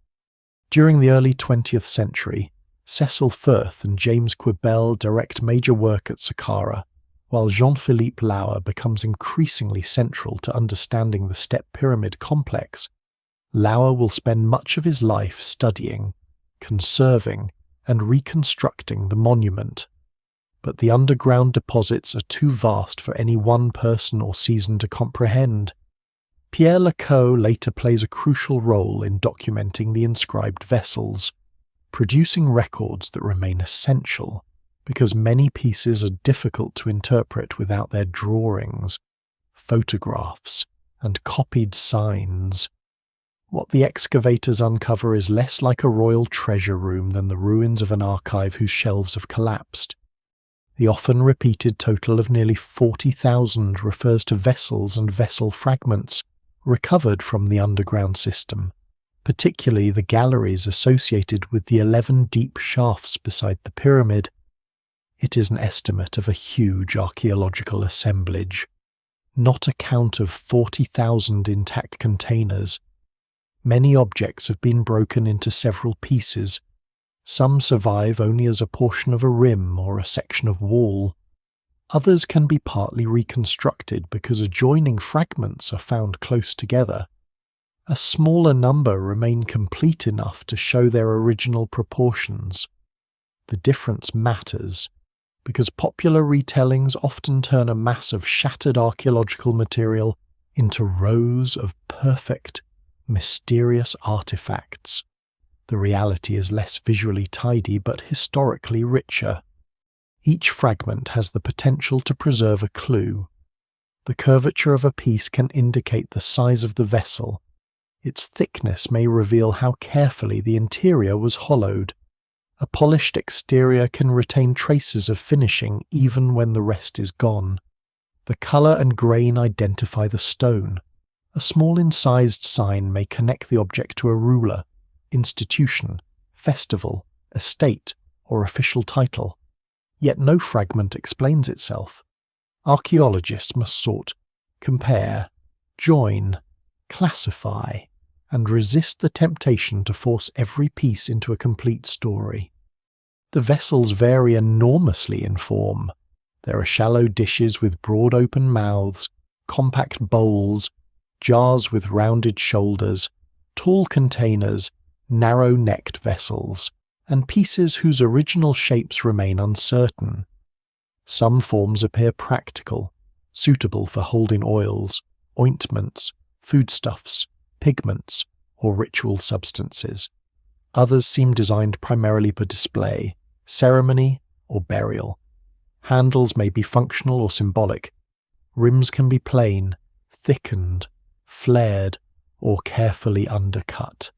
During the early 20th century, Cecil Firth and James Quibell direct major work at Saqqara, while Jean-Philippe Lauer becomes increasingly central to understanding the step pyramid complex. Lauer will spend much of his life studying, conserving, and reconstructing the monument. But the underground deposits are too vast for any one person or season to comprehend. Pierre Lecoq later plays a crucial role in documenting the inscribed vessels, producing records that remain essential because many pieces are difficult to interpret without their drawings, photographs, and copied signs. What the excavators uncover is less like a royal treasure room than the ruins of an archive whose shelves have collapsed. The often repeated total of nearly 40,000 refers to vessels and vessel fragments recovered from the underground system, particularly the galleries associated with the 11 deep shafts beside the pyramid. It is an estimate of a huge archaeological assemblage, not a count of 40,000 intact containers. Many objects have been broken into several pieces, Some survive only as a portion of a rim or a section of wall. Others can be partly reconstructed because adjoining fragments are found close together. A smaller number remain complete enough to show their original proportions. The difference matters, because popular retellings often turn a mass of shattered archaeological material into rows of perfect, mysterious artifacts. The reality is less visually tidy but historically richer. Each fragment has the potential to preserve a clue. The curvature of a piece can indicate the size of the vessel. Its thickness may reveal how carefully the interior was hollowed. A polished exterior can retain traces of finishing even when the rest is gone. The colour and grain identify the stone. A small incised sign may connect the object to a ruler, institution, festival, estate, or official title. Yet no fragment explains itself. Archaeologists must sort, compare, join, classify, and resist the temptation to force every piece into a complete story. The vessels vary enormously in form. There are shallow dishes with broad open mouths, compact bowls, jars with rounded shoulders, tall containers, narrow-necked vessels, and pieces whose original shapes remain uncertain. Some forms appear practical, suitable for holding oils, ointments, foodstuffs, pigments, or ritual substances. Others seem designed primarily for display, ceremony, or burial. Handles may be functional or symbolic. Rims can be plain, thickened, flared, or carefully undercut.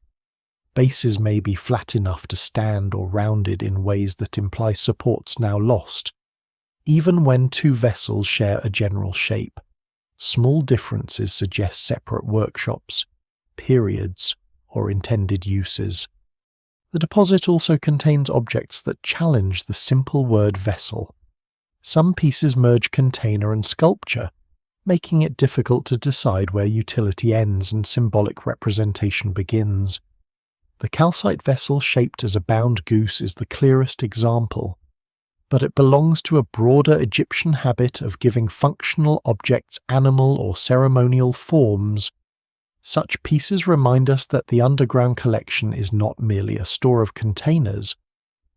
Bases may be flat enough to stand or rounded in ways that imply supports now lost. Even when two vessels share a general shape, small differences suggest separate workshops, periods, or intended uses. The deposit also contains objects that challenge the simple word vessel. Some pieces merge container and sculpture, making it difficult to decide where utility ends and symbolic representation begins. The calcite vessel shaped as a bound goose is the clearest example, but it belongs to a broader Egyptian habit of giving functional objects animal or ceremonial forms. Such pieces remind us that the underground collection is not merely a store of containers.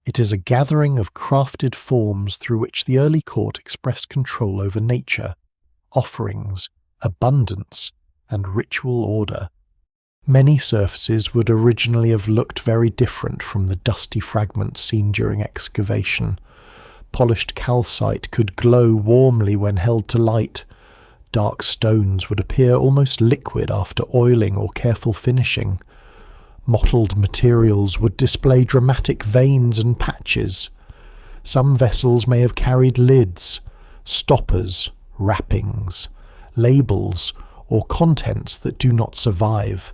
It is a gathering of crafted forms through which the early court expressed control over nature, offerings, abundance, and ritual order. Many surfaces would originally have looked very different from the dusty fragments seen during excavation. Polished calcite could glow warmly when held to light. Dark stones would appear almost liquid after oiling or careful finishing. Mottled materials would display dramatic veins and patches. Some vessels may have carried lids, stoppers, wrappings, labels, or contents that do not survive.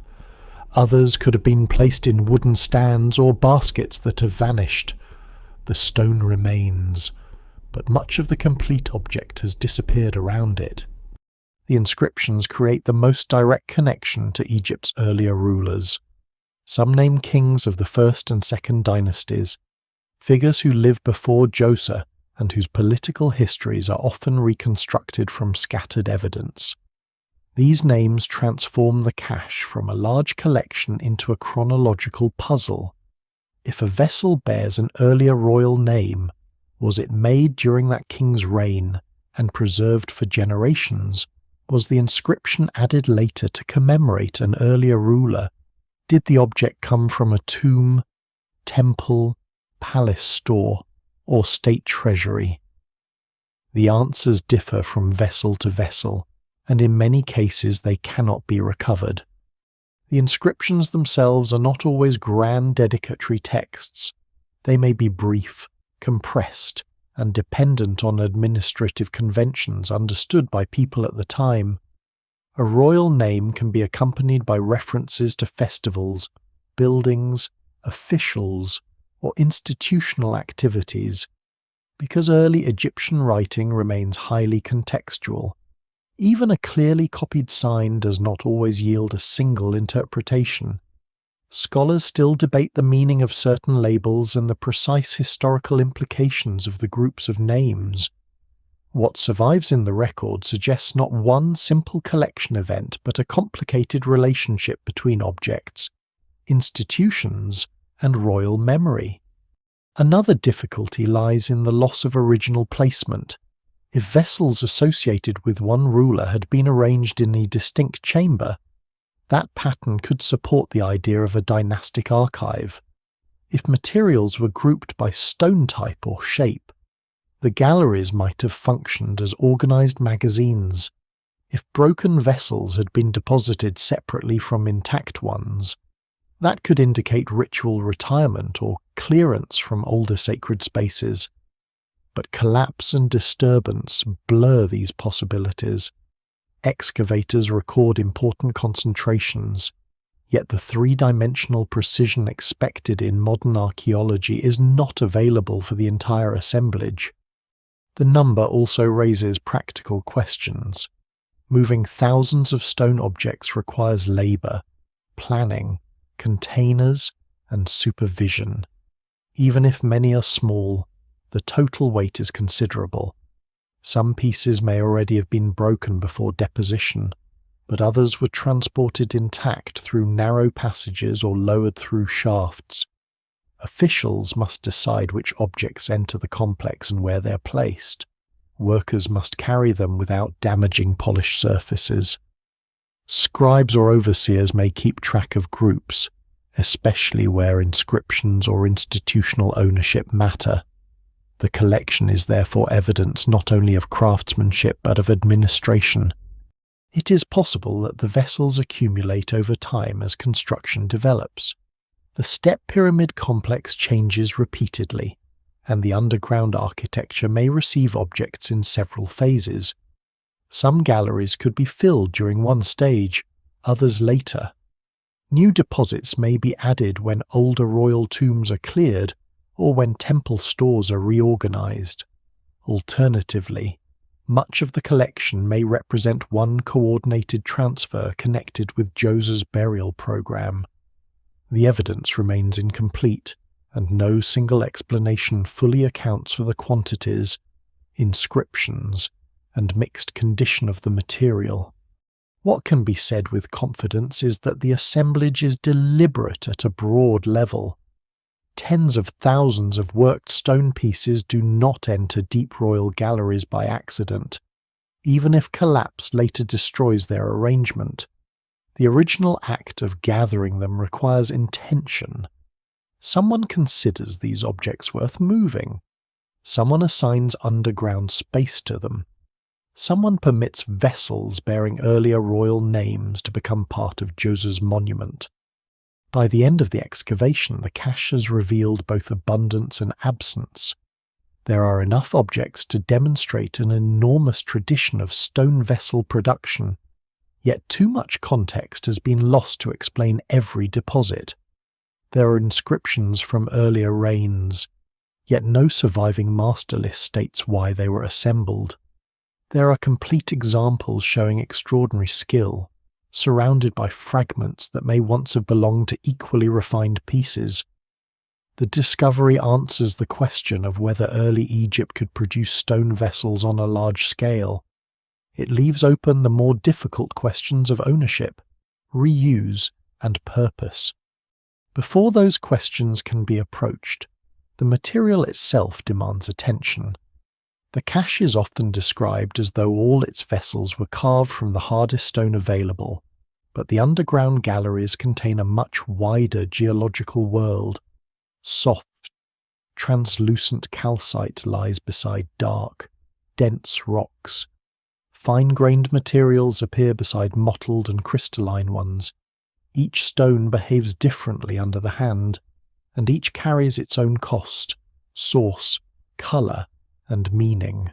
Others could have been placed in wooden stands or baskets that have vanished. The stone remains, but much of the complete object has disappeared around it. The inscriptions create the most direct connection to Egypt's earlier rulers. Some name kings of the first and second dynasties, figures who lived before Djoser and whose political histories are often reconstructed from scattered evidence. These names transform the cache from a large collection into a chronological puzzle. If a vessel bears an earlier royal name, was it made during that king's reign and preserved for generations? Was the inscription added later to commemorate an earlier ruler? Did the object come from a tomb, temple, palace store, or state treasury? The answers differ from vessel to vessel, and in many cases they cannot be recovered. The inscriptions themselves are not always grand dedicatory texts. They may be brief, compressed, and dependent on administrative conventions understood by people at the time. A royal name can be accompanied by references to festivals, buildings, officials, or institutional activities. Because early Egyptian writing remains highly contextual, even a clearly copied sign does not always yield a single interpretation. Scholars still debate the meaning of certain labels and the precise historical implications of the groups of names. What survives in the record suggests not one simple collection event but a complicated relationship between objects, institutions, and royal memory. Another difficulty lies in the loss of original placement. If vessels associated with one ruler had been arranged in a distinct chamber, that pattern could support the idea of a dynastic archive. If materials were grouped by stone type or shape, the galleries might have functioned as organized magazines. If broken vessels had been deposited separately from intact ones, that could indicate ritual retirement or clearance from older sacred spaces. But collapse and disturbance blur these possibilities. Excavators record important concentrations, yet the three-dimensional precision expected in modern archaeology is not available for the entire assemblage. The number also raises practical questions. Moving thousands of stone objects requires labor, planning, containers, and supervision. Even if many are small, the total weight is considerable. Some pieces may already have been broken before deposition, but others were transported intact through narrow passages or lowered through shafts. Officials must decide which objects enter the complex and where they're placed. Workers must carry them without damaging polished surfaces. Scribes or overseers may keep track of groups, especially where inscriptions or institutional ownership matter. The collection is therefore evidence not only of craftsmanship but of administration. It is possible that the vessels accumulate over time as construction develops. The step pyramid complex changes repeatedly, and the underground architecture may receive objects in several phases. Some galleries could be filled during one stage, others later. New deposits may be added when older royal tombs are cleared, or when temple stores are reorganized. Alternatively, much of the collection may represent one coordinated transfer connected with Djoser's burial program. The evidence remains incomplete, and no single explanation fully accounts for the quantities, inscriptions, and mixed condition of the material. What can be said with confidence is that the assemblage is deliberate at a broad level. Tens of thousands of worked stone pieces do not enter deep royal galleries by accident, even if collapse later destroys their arrangement. The original act of gathering them requires intention. Someone considers these objects worth moving. Someone assigns underground space to them. Someone permits vessels bearing earlier royal names to become part of Djoser's monument. By the end of the excavation, the cache has revealed both abundance and absence. There are enough objects to demonstrate an enormous tradition of stone vessel production, yet too much context has been lost to explain every deposit. There are inscriptions from earlier reigns, yet no surviving master list states why they were assembled. There are complete examples showing extraordinary skill, surrounded by fragments that may once have belonged to equally refined pieces. The discovery answers the question of whether early Egypt could produce stone vessels on a large scale. It leaves open the more difficult questions of ownership, reuse, and purpose. Before those questions can be approached, the material itself demands attention. The cache is often described as though all its vessels were carved from the hardest stone available, but the underground galleries contain a much wider geological world. Soft, translucent calcite lies beside dark, dense rocks. Fine-grained materials appear beside mottled and crystalline ones. Each stone behaves differently under the hand, and each carries its own cost, source, colour, and meaning.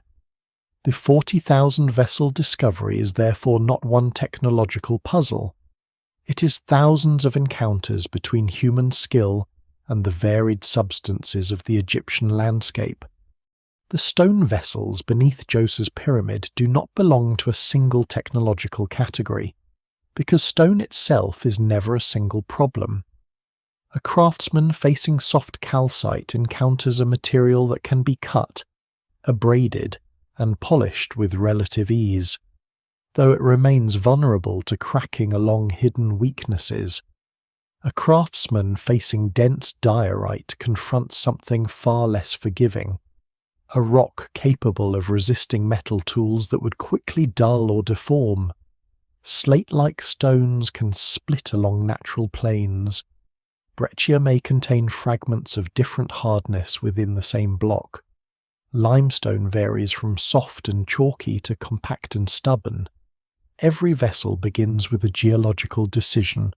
The 40,000 vessel discovery is therefore not one technological puzzle. It is thousands of encounters between human skill and the varied substances of the Egyptian landscape. The stone vessels beneath Djoser's pyramid do not belong to a single technological category, because stone itself is never a single problem. A craftsman facing soft calcite encounters a material that can be cut, abraded, and polished with relative ease, though it remains vulnerable to cracking along hidden weaknesses. A craftsman facing dense diorite confronts something far less forgiving, a rock capable of resisting metal tools that would quickly dull or deform. Slate-like stones can split along natural planes. Breccia may contain fragments of different hardness within the same block. Limestone varies from soft and chalky to compact and stubborn. Every vessel begins with a geological decision,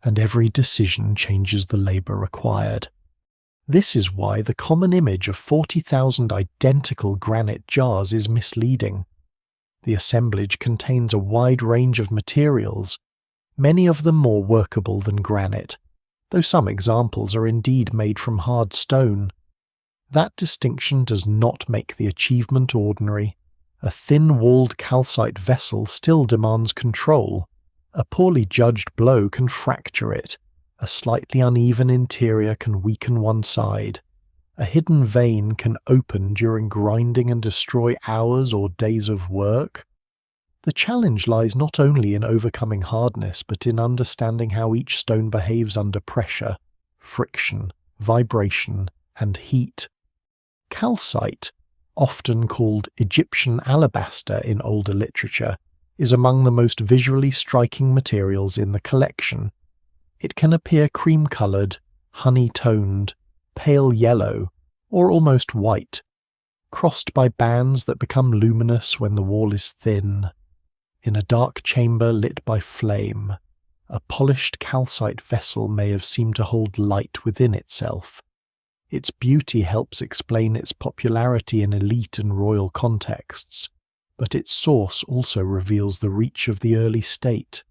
and every decision changes the labour required. This is why the common image of 40,000 identical granite jars is misleading. The assemblage contains a wide range of materials, many of them more workable than granite, though some examples are indeed made from hard stone. That distinction does not make the achievement ordinary. A thin-walled calcite vessel still demands control. A poorly judged blow can fracture it. A slightly uneven interior can weaken one side. A hidden vein can open during grinding and destroy hours or days of work. The challenge lies not only in overcoming hardness, but in understanding how each stone behaves under pressure, friction, vibration, and heat. Calcite, often called Egyptian alabaster in older literature, is among the most visually striking materials in the collection. It can appear cream-coloured, honey-toned, pale yellow, or almost white, crossed by bands that become luminous when the wall is thin. In a dark chamber lit by flame, a polished calcite vessel may have seemed to hold light within itself. Its beauty helps explain its popularity in elite and royal contexts, but its source also reveals the reach of the early state.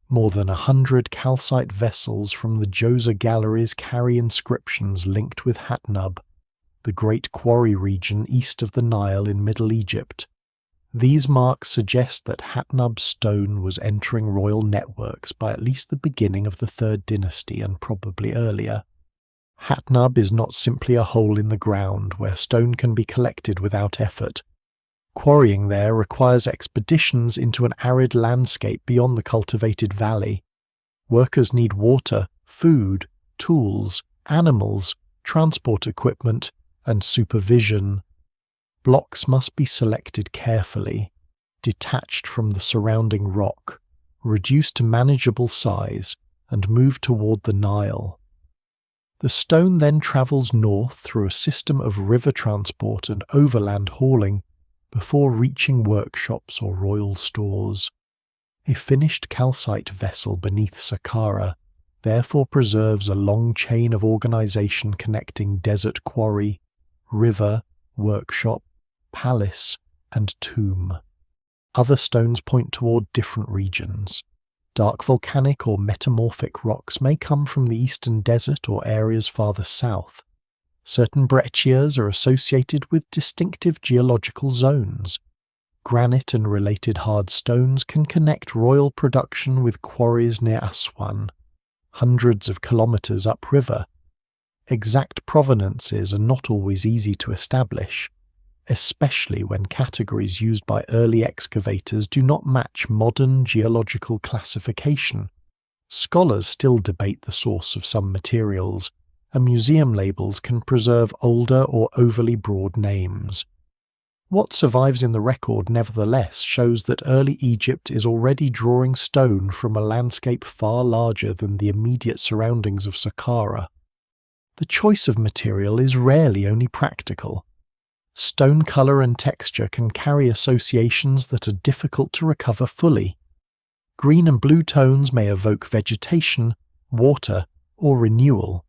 More than 100 calcite vessels from the Djoser galleries carry inscriptions linked with Hatnub, the great quarry region east of the Nile in Middle Egypt. These marks suggest that Hatnub's stone was entering royal networks by at least the beginning of the Third Dynasty and probably earlier. Hatnub is not simply a hole in the ground where stone can be collected without effort. Quarrying there requires expeditions into an arid landscape beyond the cultivated valley. Workers need water, food, tools, animals, transport equipment, and supervision. Blocks must be selected carefully, detached from the surrounding rock, reduced to manageable size, and moved toward the Nile. The stone then travels north through a system of river transport and overland hauling before reaching workshops or royal stores. A finished calcite vessel beneath Saqqara therefore preserves a long chain of organization connecting desert quarry, river, workshop, palace, and tomb. Other stones point toward different regions. Dark volcanic or metamorphic rocks may come from the eastern desert or areas farther south. Certain breccias are associated with distinctive geological zones. Granite and related hard stones can connect royal production with quarries near Aswan, hundreds of kilometers upriver. Exact provenances are not always easy to establish, especially when categories used by early excavators do not match modern geological classification. Scholars still debate the source of some materials, and museum labels can preserve older or overly broad names. What survives in the record nevertheless shows that early Egypt is already drawing stone from a landscape far larger than the immediate surroundings of Saqqara. The choice of material is rarely only practical. Stone colour and texture can carry associations that are difficult to recover fully. Green and blue tones may evoke vegetation, water, or renewal.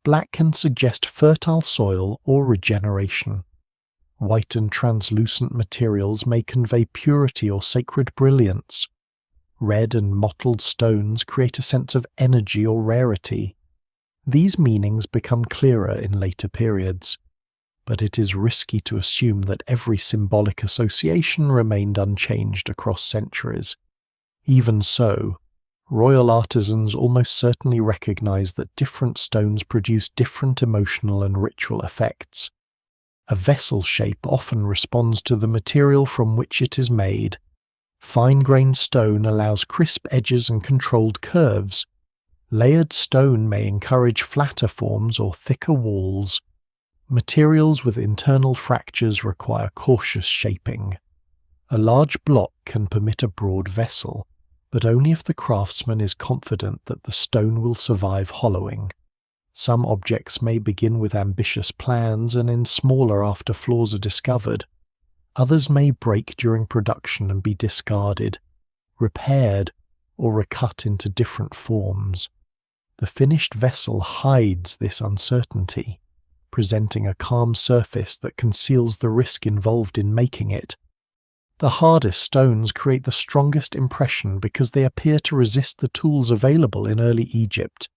Black can suggest fertile soil or regeneration. White and translucent materials may convey purity or sacred brilliance. Red and mottled stones create a sense of energy or rarity. These meanings become clearer in later periods, but it is risky to assume that every symbolic association remained unchanged across centuries. Even so, royal artisans almost certainly recognize that different stones produce different emotional and ritual effects. A vessel shape often responds to the material from which it is made. Fine-grained stone allows crisp edges and controlled curves. Layered stone may encourage flatter forms or thicker walls. Materials with internal fractures require cautious shaping. A large block can permit a broad vessel, but only if the craftsman is confident that the stone will survive hollowing. Some objects may begin with ambitious plans and end smaller after flaws are discovered. Others may break during production and be discarded, repaired, or recut into different forms. The finished vessel hides this uncertainty, presenting a calm surface that conceals the risk involved in making it. The hardest stones create the strongest impression because they appear to resist the tools available in early Egypt.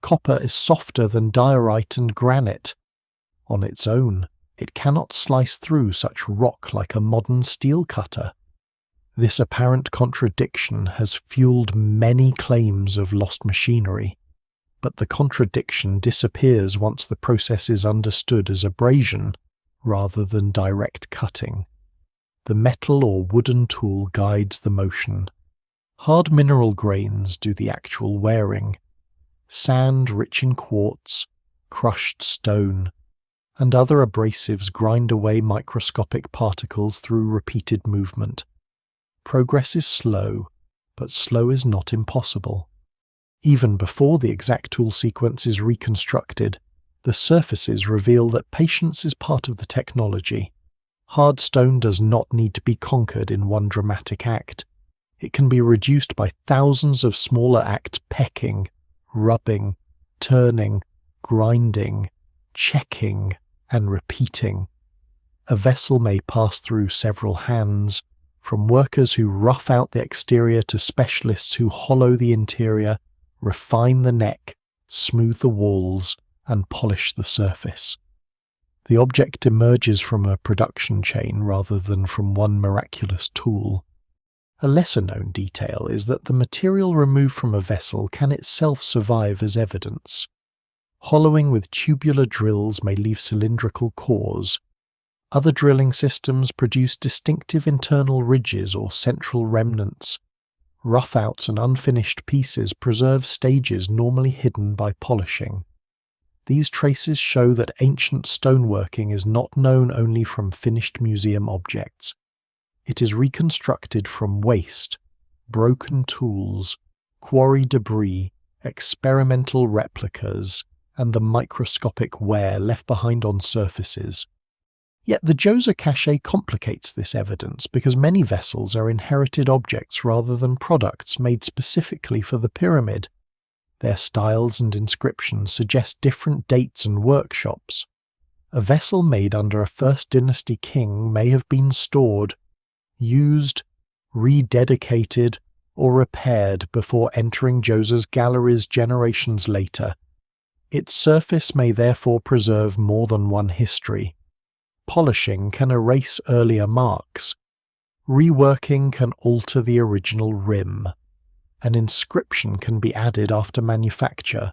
Copper is softer than diorite and granite. On its own, it cannot slice through such rock like a modern steel cutter. This apparent contradiction has fueled many claims of lost machinery, but the contradiction disappears once the process is understood as abrasion rather than direct cutting. The metal or wooden tool guides the motion. Hard mineral grains do the actual wearing. Sand rich in quartz, crushed stone, and other abrasives grind away microscopic particles through repeated movement. Progress is slow, but slow is not impossible. Even before the exact tool sequence is reconstructed, the surfaces reveal that patience is part of the technology. Hard stone does not need to be conquered in one dramatic act. It can be reduced by thousands of smaller acts pecking, rubbing, turning, grinding, checking, and repeating. A vessel may pass through several hands, from workers who rough out the exterior to specialists who hollow the interior, refine the neck, smooth the walls, and polish the surface. The object emerges from a production chain rather than from one miraculous tool. A lesser-known detail is that the material removed from a vessel can itself survive as evidence. Hollowing with tubular drills may leave cylindrical cores. Other drilling systems produce distinctive internal ridges or central remnants. Rough-outs and unfinished pieces preserve stages normally hidden by polishing. These traces show that ancient stoneworking is not known only from finished museum objects. It is reconstructed from waste, broken tools, quarry debris, experimental replicas, and the microscopic wear left behind on surfaces. Yet the Djoser cache complicates this evidence because many vessels are inherited objects rather than products made specifically for the pyramid. Their styles and inscriptions suggest different dates and workshops. A vessel made under a First Dynasty king may have been stored, used, rededicated, or repaired before entering Djoser's galleries generations later. Its surface may therefore preserve more than one history. Polishing can erase earlier marks. Reworking can alter the original rim. An inscription can be added after manufacture.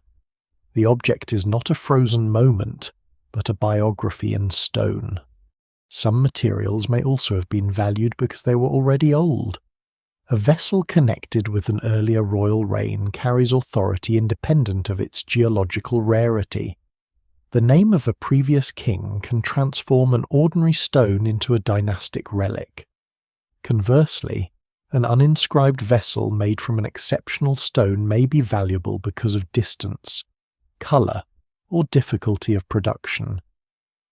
The object is not a frozen moment, but a biography in stone. Some materials may also have been valued because they were already old. A vessel connected with an earlier royal reign carries authority independent of its geological rarity. The name of a previous king can transform an ordinary stone into a dynastic relic. Conversely, an uninscribed vessel made from an exceptional stone may be valuable because of distance, colour, or difficulty of production.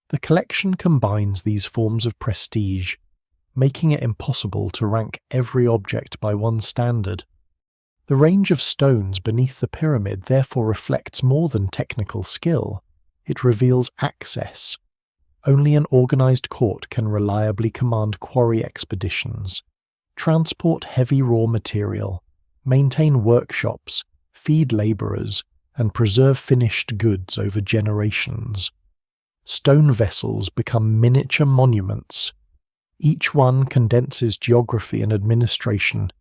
The collection combines these forms of prestige, making it impossible to rank every object by one standard. The range of stones beneath the pyramid therefore reflects more than technical skill. It reveals access. Only an organised court can reliably command quarry expeditions, transport heavy raw material, maintain workshops, feed labourers, and preserve finished goods over generations. Stone vessels become miniature monuments. Each one condenses geography and administration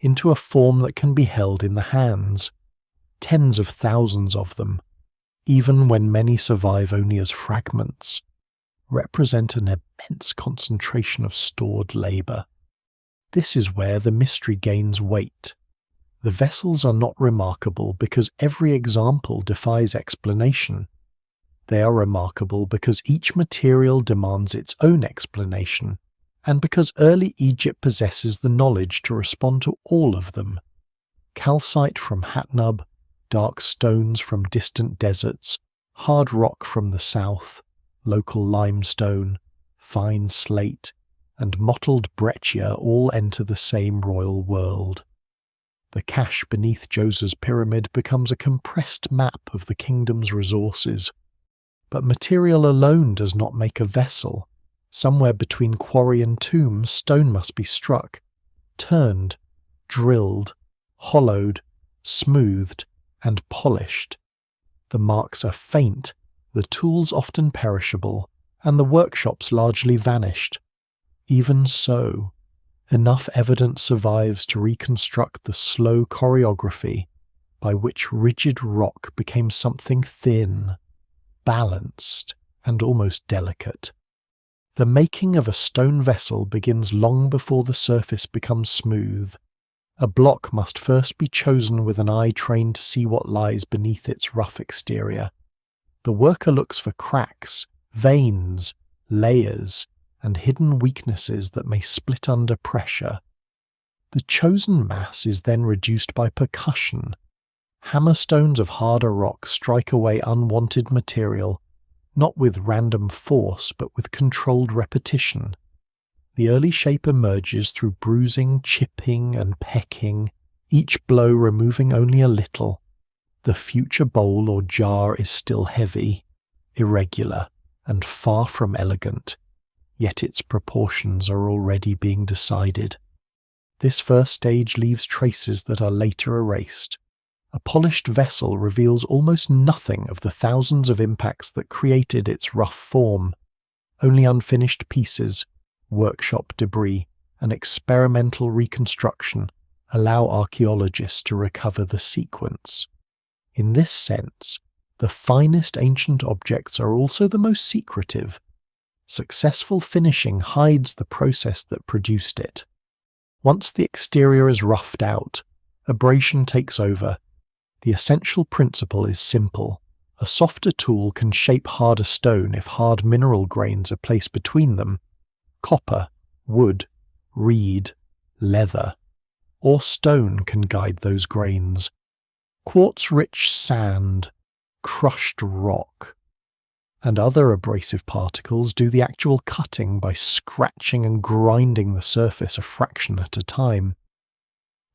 into a form that can be held in the hands. Tens of thousands of them, even when many survive only as fragments, represent an immense concentration of stored labour. This is where the mystery gains weight. The vessels are not remarkable because every example defies explanation. They are remarkable because each material demands its own explanation, and because early Egypt possesses the knowledge to respond to all of them. Calcite from Hatnub, dark stones from distant deserts, hard rock from the south, local limestone, fine slate, and mottled breccia all enter the same royal world. The cache beneath Djoser's pyramid becomes a compressed map of the kingdom's resources. But material alone does not make a vessel. Somewhere between quarry and tomb, stone must be struck, turned, drilled, hollowed, smoothed, and polished. The marks are faint, the tools often perishable, and the workshops largely vanished. Even so, enough evidence survives to reconstruct the slow choreography by which rigid rock became something thin, balanced, and almost delicate. The making of a stone vessel begins long before the surface becomes smooth. A block must first be chosen with an eye trained to see what lies beneath its rough exterior. The worker looks for cracks, veins, layers, and hidden weaknesses that may split under pressure. The chosen mass is then reduced by percussion. Hammerstones of harder rock strike away unwanted material, not with random force but with controlled repetition. The early shape emerges through bruising, chipping, and pecking, each blow removing only a little. The future bowl or jar is still heavy, irregular, and far from elegant, yet its proportions are already being decided. This first stage leaves traces that are later erased. A polished vessel reveals almost nothing of the thousands of impacts that created its rough form. Only unfinished pieces, workshop debris, and experimental reconstruction allow archaeologists to recover the sequence. In this sense, the finest ancient objects are also the most secretive. Successful finishing hides the process that produced it. Once the exterior is roughed out, abrasion takes over. The essential principle is simple. A softer tool can shape harder stone if hard mineral grains are placed between them. Copper, wood, reed, leather, or stone can guide those grains. Quartz-rich sand, crushed rock, and other abrasive particles do the actual cutting by scratching and grinding the surface a fraction at a time.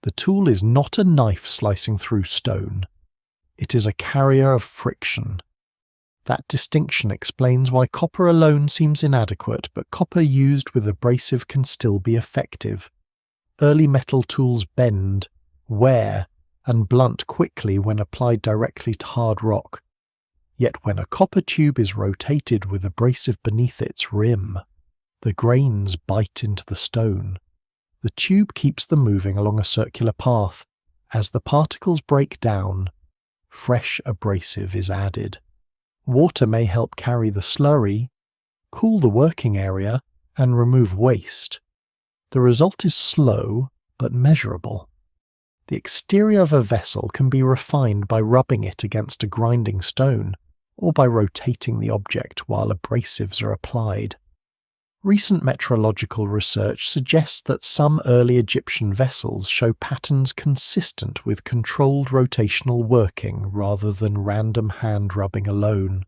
The tool is not a knife slicing through stone. It is a carrier of friction. That distinction explains why copper alone seems inadequate, but copper used with abrasive can still be effective. Early metal tools bend, wear, and blunt quickly when applied directly to hard rock. Yet when a copper tube is rotated with abrasive beneath its rim, the grains bite into the stone. The tube keeps them moving along a circular path. As the particles break down, fresh abrasive is added. Water may help carry the slurry, cool the working area, and remove waste. The result is slow but measurable. The exterior of a vessel can be refined by rubbing it against a grinding stone, or by rotating the object while abrasives are applied. Recent metrological research suggests that some early Egyptian vessels show patterns consistent with controlled rotational working rather than random hand rubbing alone.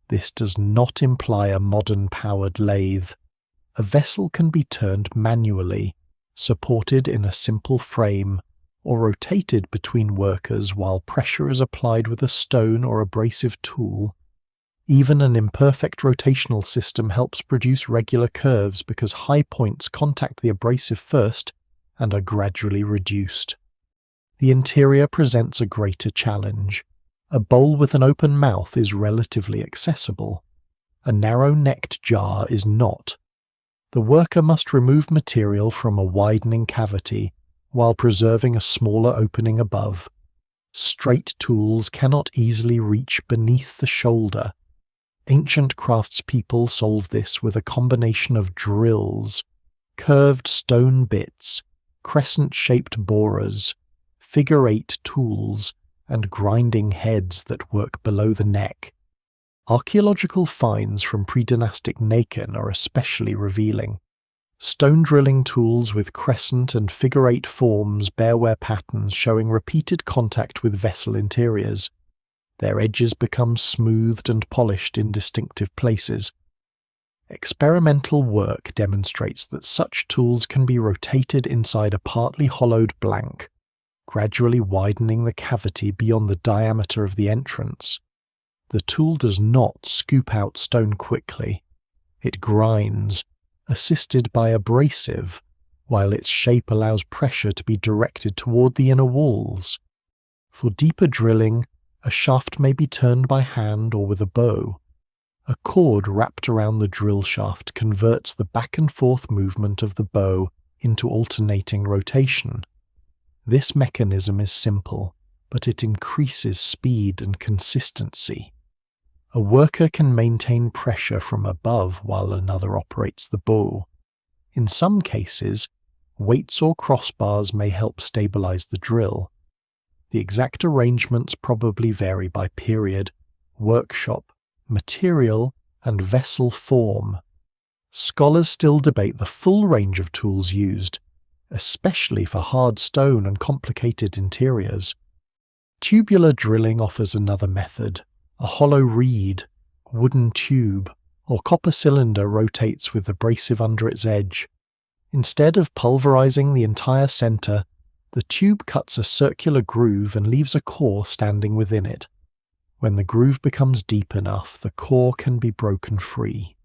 This does not imply a modern powered lathe. A vessel can be turned manually, supported in a simple frame, or rotated between workers while pressure is applied with a stone or abrasive tool. Even an imperfect rotational system helps produce regular curves because high points contact the abrasive first and are gradually reduced. The interior presents a greater challenge. A bowl with an open mouth is relatively accessible. A narrow-necked jar is not. The worker must remove material from a widening cavity, while preserving a smaller opening above. Straight tools cannot easily reach beneath the shoulder. Ancient craftspeople solved this with a combination of drills, curved stone bits, crescent-shaped borers, figure-8 tools, and grinding heads that work below the neck. Archaeological finds from pre-dynastic Nakan are especially revealing. Stone drilling tools with crescent and figure-8 forms bear wear patterns showing repeated contact with vessel interiors. Their edges become smoothed and polished in distinctive places. Experimental work demonstrates that such tools can be rotated inside a partly hollowed blank, gradually widening the cavity beyond the diameter of the entrance. The tool does not scoop out stone quickly. It grinds, assisted by abrasive, while its shape allows pressure to be directed toward the inner walls. For deeper drilling, a shaft may be turned by hand or with a bow. A cord wrapped around the drill shaft converts the back and forth movement of the bow into alternating rotation. This mechanism is simple, but it increases speed and consistency. A worker can maintain pressure from above while another operates the bow. In some cases, weights or crossbars may help stabilize the drill. The exact arrangements probably vary by period, workshop, material, and vessel form. Scholars still debate the full range of tools used, especially for hard stone and complicated interiors. Tubular drilling offers another method. A hollow reed, wooden tube, or copper cylinder rotates with abrasive under its edge. Instead of pulverizing the entire center, the tube cuts a circular groove and leaves a core standing within it. When the groove becomes deep enough, the core can be broken free.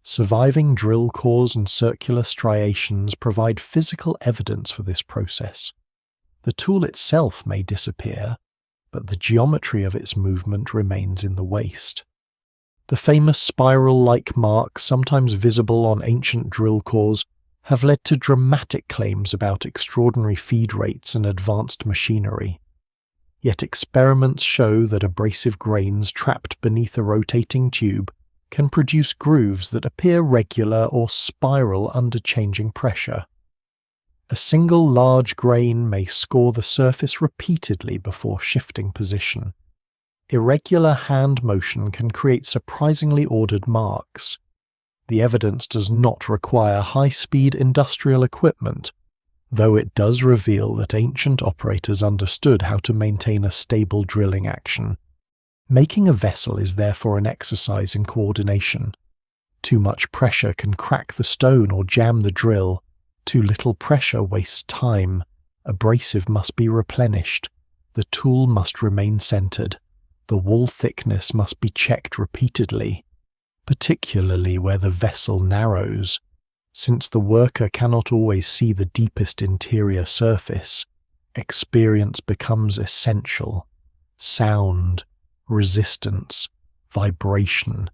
Surviving drill cores and circular striations provide physical evidence for this process. The tool itself may disappear, but the geometry of its movement remains in the waste. The famous spiral-like marks, sometimes visible on ancient drill cores, have led to dramatic claims about extraordinary feed rates and advanced machinery. Yet experiments show that abrasive grains trapped beneath a rotating tube can produce grooves that appear regular or spiral under changing pressure. A single large grain may score the surface repeatedly before shifting position. Irregular hand motion can create surprisingly ordered marks. The evidence does not require high-speed industrial equipment, though it does reveal that ancient operators understood how to maintain a stable drilling action. Making a vessel is therefore an exercise in coordination. Too much pressure can crack the stone or jam the drill. Too little pressure wastes time. Abrasive must be replenished. The tool must remain centered. The wall thickness must be checked repeatedly, particularly where the vessel narrows. Since the worker cannot always see the deepest interior surface, experience becomes essential. Sound, resistance, vibration,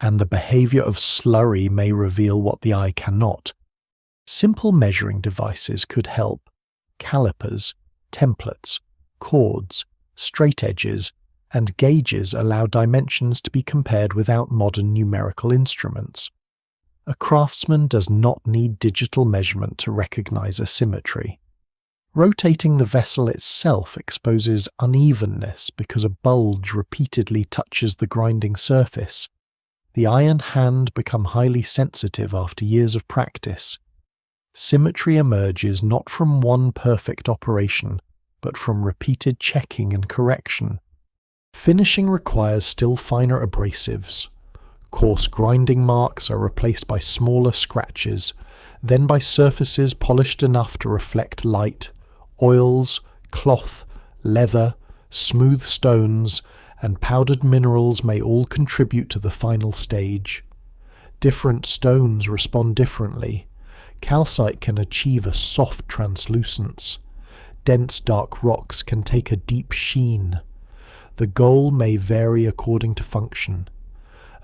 and the behavior of slurry may reveal what the eye cannot. Simple measuring devices could help. Calipers, templates, chords, straight edges, and gauges allow dimensions to be compared without modern numerical instruments. A craftsman does not need digital measurement to recognize asymmetry. Rotating the vessel itself exposes unevenness because a bulge repeatedly touches the grinding surface. The eye and hand become highly sensitive after years of practice. Symmetry emerges not from one perfect operation, but from repeated checking and correction. Finishing requires still finer abrasives. Coarse grinding marks are replaced by smaller scratches, then by surfaces polished enough to reflect light. Oils, cloth, leather, smooth stones, and powdered minerals may all contribute to the final stage. Different stones respond differently. Calcite can achieve a soft translucence. Dense dark rocks can take a deep sheen. The goal may vary according to function.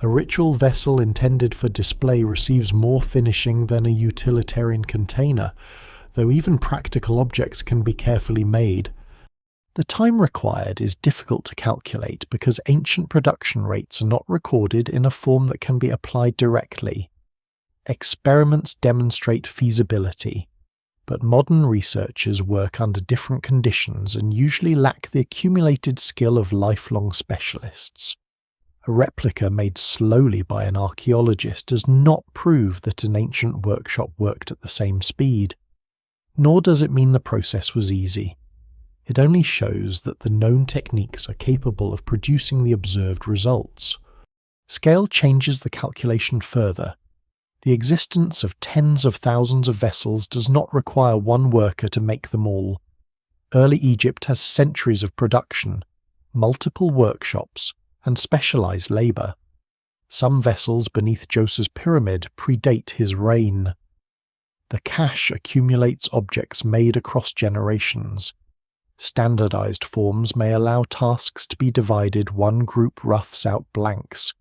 A ritual vessel intended for display receives more finishing than a utilitarian container, though even practical objects can be carefully made. The time required is difficult to calculate because ancient production rates are not recorded in a form that can be applied directly. Experiments demonstrate feasibility, but modern researchers work under different conditions and usually lack the accumulated skill of lifelong specialists. A replica made slowly by an archaeologist does not prove that an ancient workshop worked at the same speed, nor does it mean the process was easy. It only shows that the known techniques are capable of producing the observed results. Scale changes the calculation further. The existence of tens of thousands of vessels does not require one worker to make them all. Early Egypt has centuries of production, multiple workshops, and specialized labor. Some vessels beneath Djoser's pyramid predate his reign. The cache accumulates objects made across generations. Standardized forms may allow tasks to be divided. One group roughs out blanks,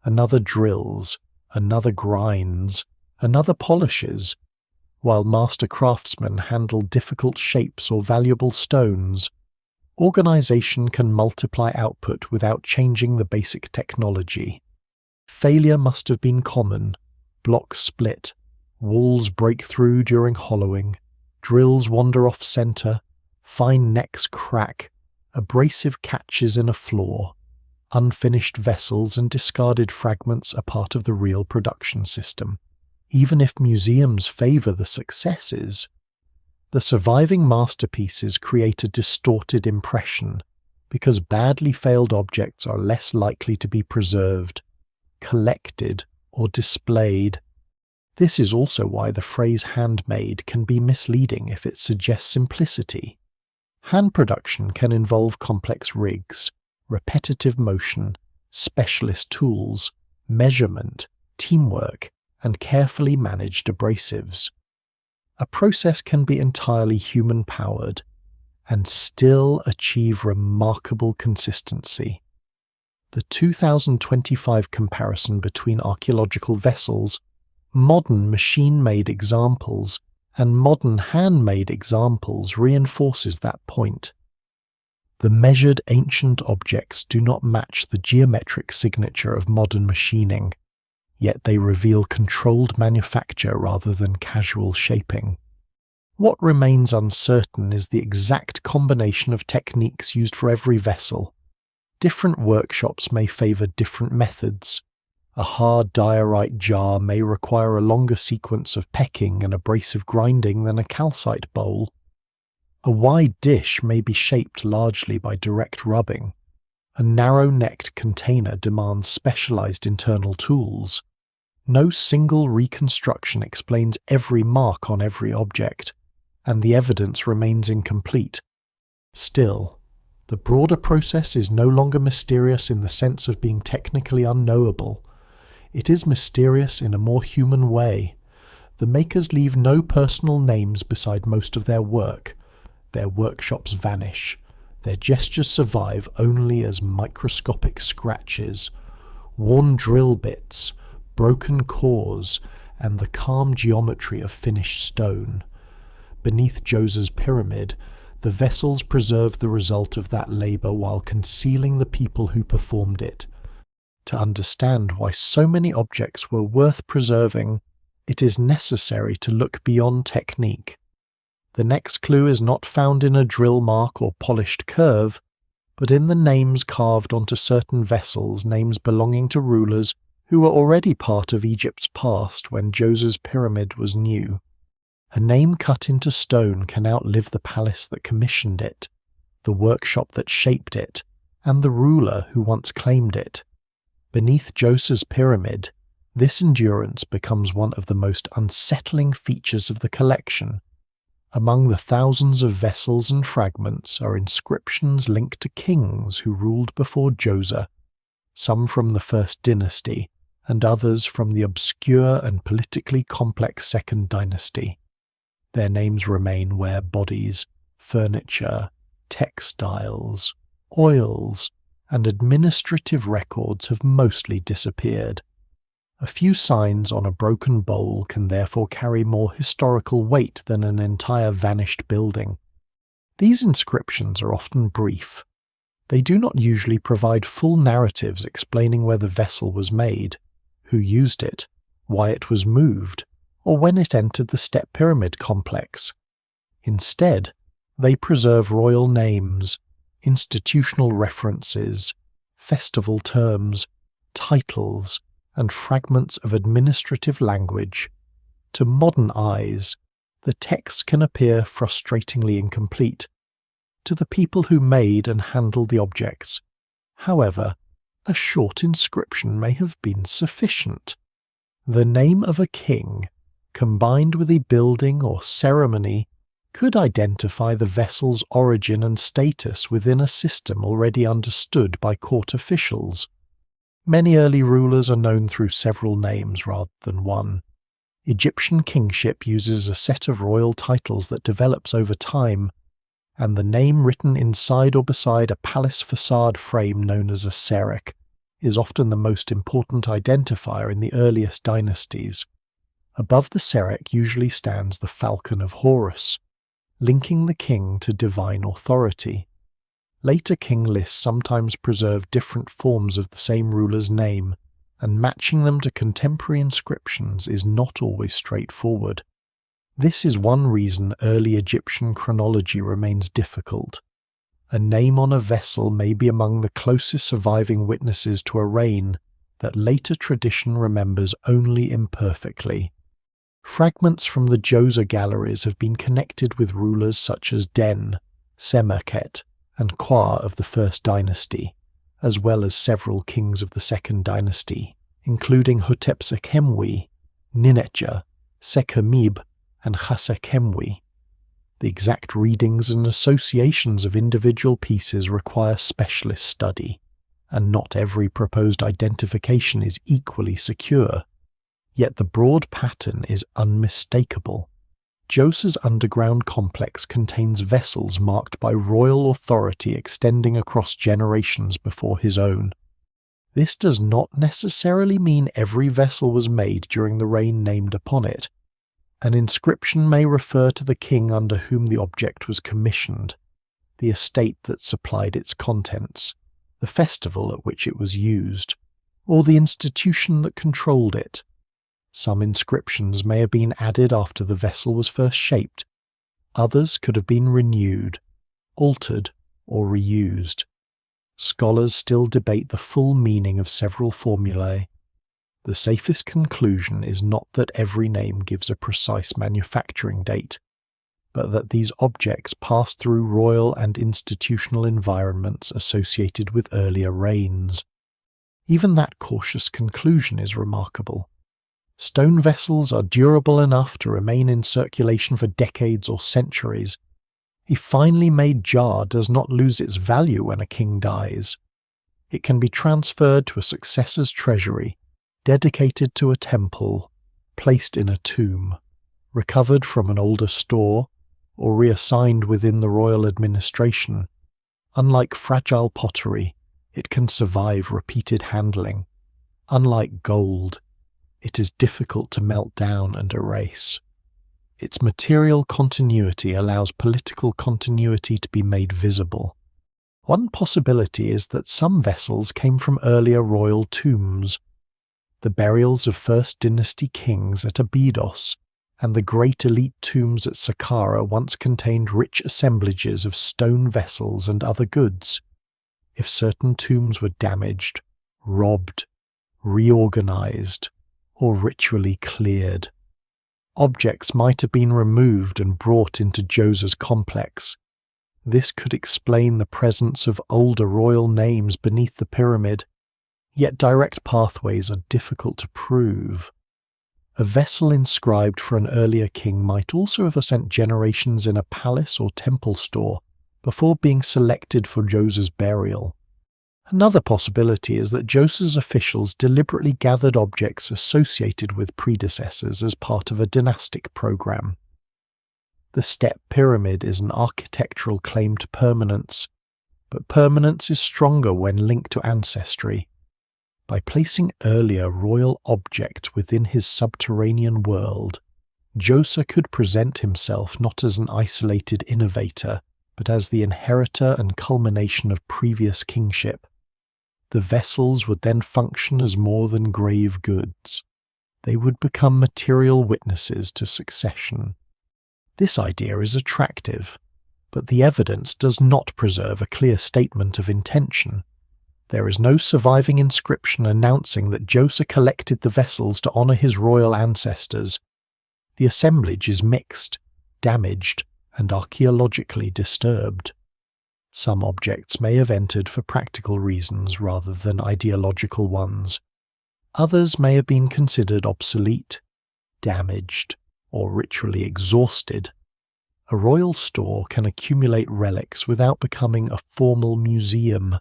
another drills, another grinds, another polishes, while master craftsmen handle difficult shapes or valuable stones. Organization can multiply output without changing the basic technology. Failure must have been common. Blocks split, walls break through during hollowing, drills wander off center, fine necks crack, abrasive catches in a floor. Unfinished vessels and discarded fragments are part of the real production system, even if museums favor the successes. The surviving masterpieces create a distorted impression because badly failed objects are less likely to be preserved, collected, or displayed. This is also why the phrase handmade can be misleading if it suggests simplicity. Hand production can involve complex rigs, repetitive motion, specialist tools, measurement, teamwork, and carefully managed abrasives. A process can be entirely human-powered and still achieve remarkable consistency. The 2025 comparison between archaeological vessels, modern machine-made examples, and modern handmade examples reinforces that point. The measured ancient objects do not match the geometric signature of modern machining, yet they reveal controlled manufacture rather than casual shaping. What remains uncertain is the exact combination of techniques used for every vessel. Different workshops may favor different methods. A hard diorite jar may require a longer sequence of pecking and abrasive grinding than a calcite bowl. A wide dish may be shaped largely by direct rubbing. A narrow-necked container demands specialized internal tools. No single reconstruction explains every mark on every object, and the evidence remains incomplete. Still, the broader process is no longer mysterious in the sense of being technically unknowable. It is mysterious in a more human way. The makers leave no personal names beside most of their work. Their workshops vanish. Their gestures survive only as microscopic scratches, worn drill bits, broken cores, and the calm geometry of finished stone. Beneath Djoser's pyramid, the vessels preserve the result of that labor while concealing the people who performed it. To understand why so many objects were worth preserving, it is necessary to look beyond technique. The next clue is not found in a drill mark or polished curve, but in the names carved onto certain vessels, names belonging to rulers who were already part of Egypt's past when Djoser's pyramid was new. A name cut into stone can outlive the palace that commissioned it, the workshop that shaped it, and the ruler who once claimed it. Beneath Djoser's pyramid, this endurance becomes one of the most unsettling features of the collection. Among the thousands of vessels and fragments are inscriptions linked to kings who ruled before Djoser, some from the First Dynasty, and others from the obscure and politically complex Second Dynasty. Their names remain where bodies, furniture, textiles, oils, and administrative records have mostly disappeared. A few signs on a broken bowl can therefore carry more historical weight than an entire vanished building. These inscriptions are often brief. They do not usually provide full narratives explaining where the vessel was made, who used it, why it was moved, or when it entered the step pyramid complex. Instead, they preserve royal names, institutional references, festival terms, titles, and fragments of administrative language. To modern eyes, the text can appear frustratingly incomplete. To the people who made and handled the objects, however, a short inscription may have been sufficient. The name of a king, combined with a building or ceremony, could identify the vessel's origin and status within a system already understood by court officials. Many early rulers are known through several names rather than one. Egyptian kingship uses a set of royal titles that develops over time, and the name written inside or beside a palace facade frame known as a serek is often the most important identifier in the earliest dynasties. Above the serek usually stands the falcon of Horus, linking the king to divine authority. Later king lists sometimes preserve different forms of the same ruler's name, and matching them to contemporary inscriptions is not always straightforward. This is one reason early Egyptian chronology remains difficult. A name on a vessel may be among the closest surviving witnesses to a reign that later tradition remembers only imperfectly. Fragments from the Djoser galleries have been connected with rulers such as Den, Semerkhet, and Qua of the First Dynasty, as well as several kings of the Second Dynasty, including Hotepsekhemwi, Ninetja, Sekhemib, and Khasekhemwi. The exact readings and associations of individual pieces require specialist study, and not every proposed identification is equally secure. Yet the broad pattern is unmistakable. Djoser's underground complex contains vessels marked by royal authority extending across generations before his own. This does not necessarily mean every vessel was made during the reign named upon it. An inscription may refer to the king under whom the object was commissioned, the estate that supplied its contents, the festival at which it was used, or the institution that controlled it. Some inscriptions may have been added after the vessel was first shaped. Others could have been renewed, altered, or reused. Scholars still debate the full meaning of several formulae. The safest conclusion is not that every name gives a precise manufacturing date, but that these objects passed through royal and institutional environments associated with earlier reigns. Even that cautious conclusion is remarkable. Stone vessels are durable enough to remain in circulation for decades or centuries. A finely made jar does not lose its value when a king dies. It can be transferred to a successor's treasury, dedicated to a temple, placed in a tomb, recovered from an older store, or reassigned within the royal administration. Unlike fragile pottery, it can survive repeated handling. Unlike gold, it is difficult to melt down and erase. Its material continuity allows political continuity to be made visible. One possibility is that some vessels came from earlier royal tombs. The burials of First Dynasty kings at Abydos and the great elite tombs at Saqqara once contained rich assemblages of stone vessels and other goods. If certain tombs were damaged, robbed, reorganized, or ritually cleared, objects might have been removed and brought into Djoser's complex. This could explain the presence of older royal names beneath the pyramid, yet direct pathways are difficult to prove. A vessel inscribed for an earlier king might also have spent generations in a palace or temple store before being selected for Djoser's burial. Another possibility is that Djoser's officials deliberately gathered objects associated with predecessors as part of a dynastic program. The step pyramid is an architectural claim to permanence, but permanence is stronger when linked to ancestry. By placing earlier royal objects within his subterranean world, Djoser could present himself not as an isolated innovator, but as the inheritor and culmination of previous kingship. The vessels would then function as more than grave goods. They would become material witnesses to succession. This idea is attractive, but the evidence does not preserve a clear statement of intention. There is no surviving inscription announcing that Djoser collected the vessels to honour his royal ancestors. The assemblage is mixed, damaged, and archaeologically disturbed. Some objects may have entered for practical reasons rather than ideological ones. Others may have been considered obsolete, damaged, or ritually exhausted. A royal store can accumulate relics without becoming a formal museum.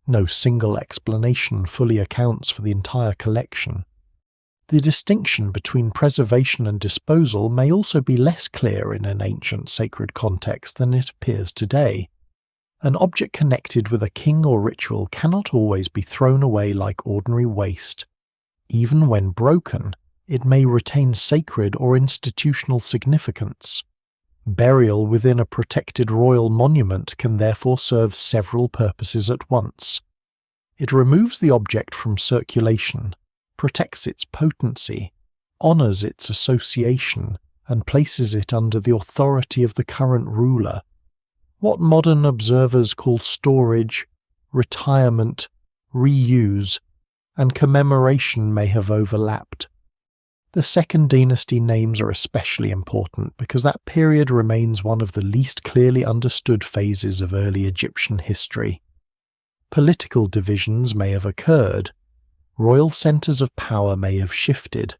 No single explanation fully accounts for the entire collection. The distinction between preservation and disposal may also be less clear in an ancient sacred context than it appears today. An object connected with a king or ritual cannot always be thrown away like ordinary waste. Even when broken, it may retain sacred or institutional significance. Burial within a protected royal monument can therefore serve several purposes at once. It removes the object from circulation, protects its potency, honours its association, and places it under the authority of the current ruler. What modern observers call storage, retirement, reuse, and commemoration may have overlapped. The Second Dynasty names are especially important because that period remains one of the least clearly understood phases of early Egyptian history. Political divisions may have occurred. Royal centres of power may have shifted.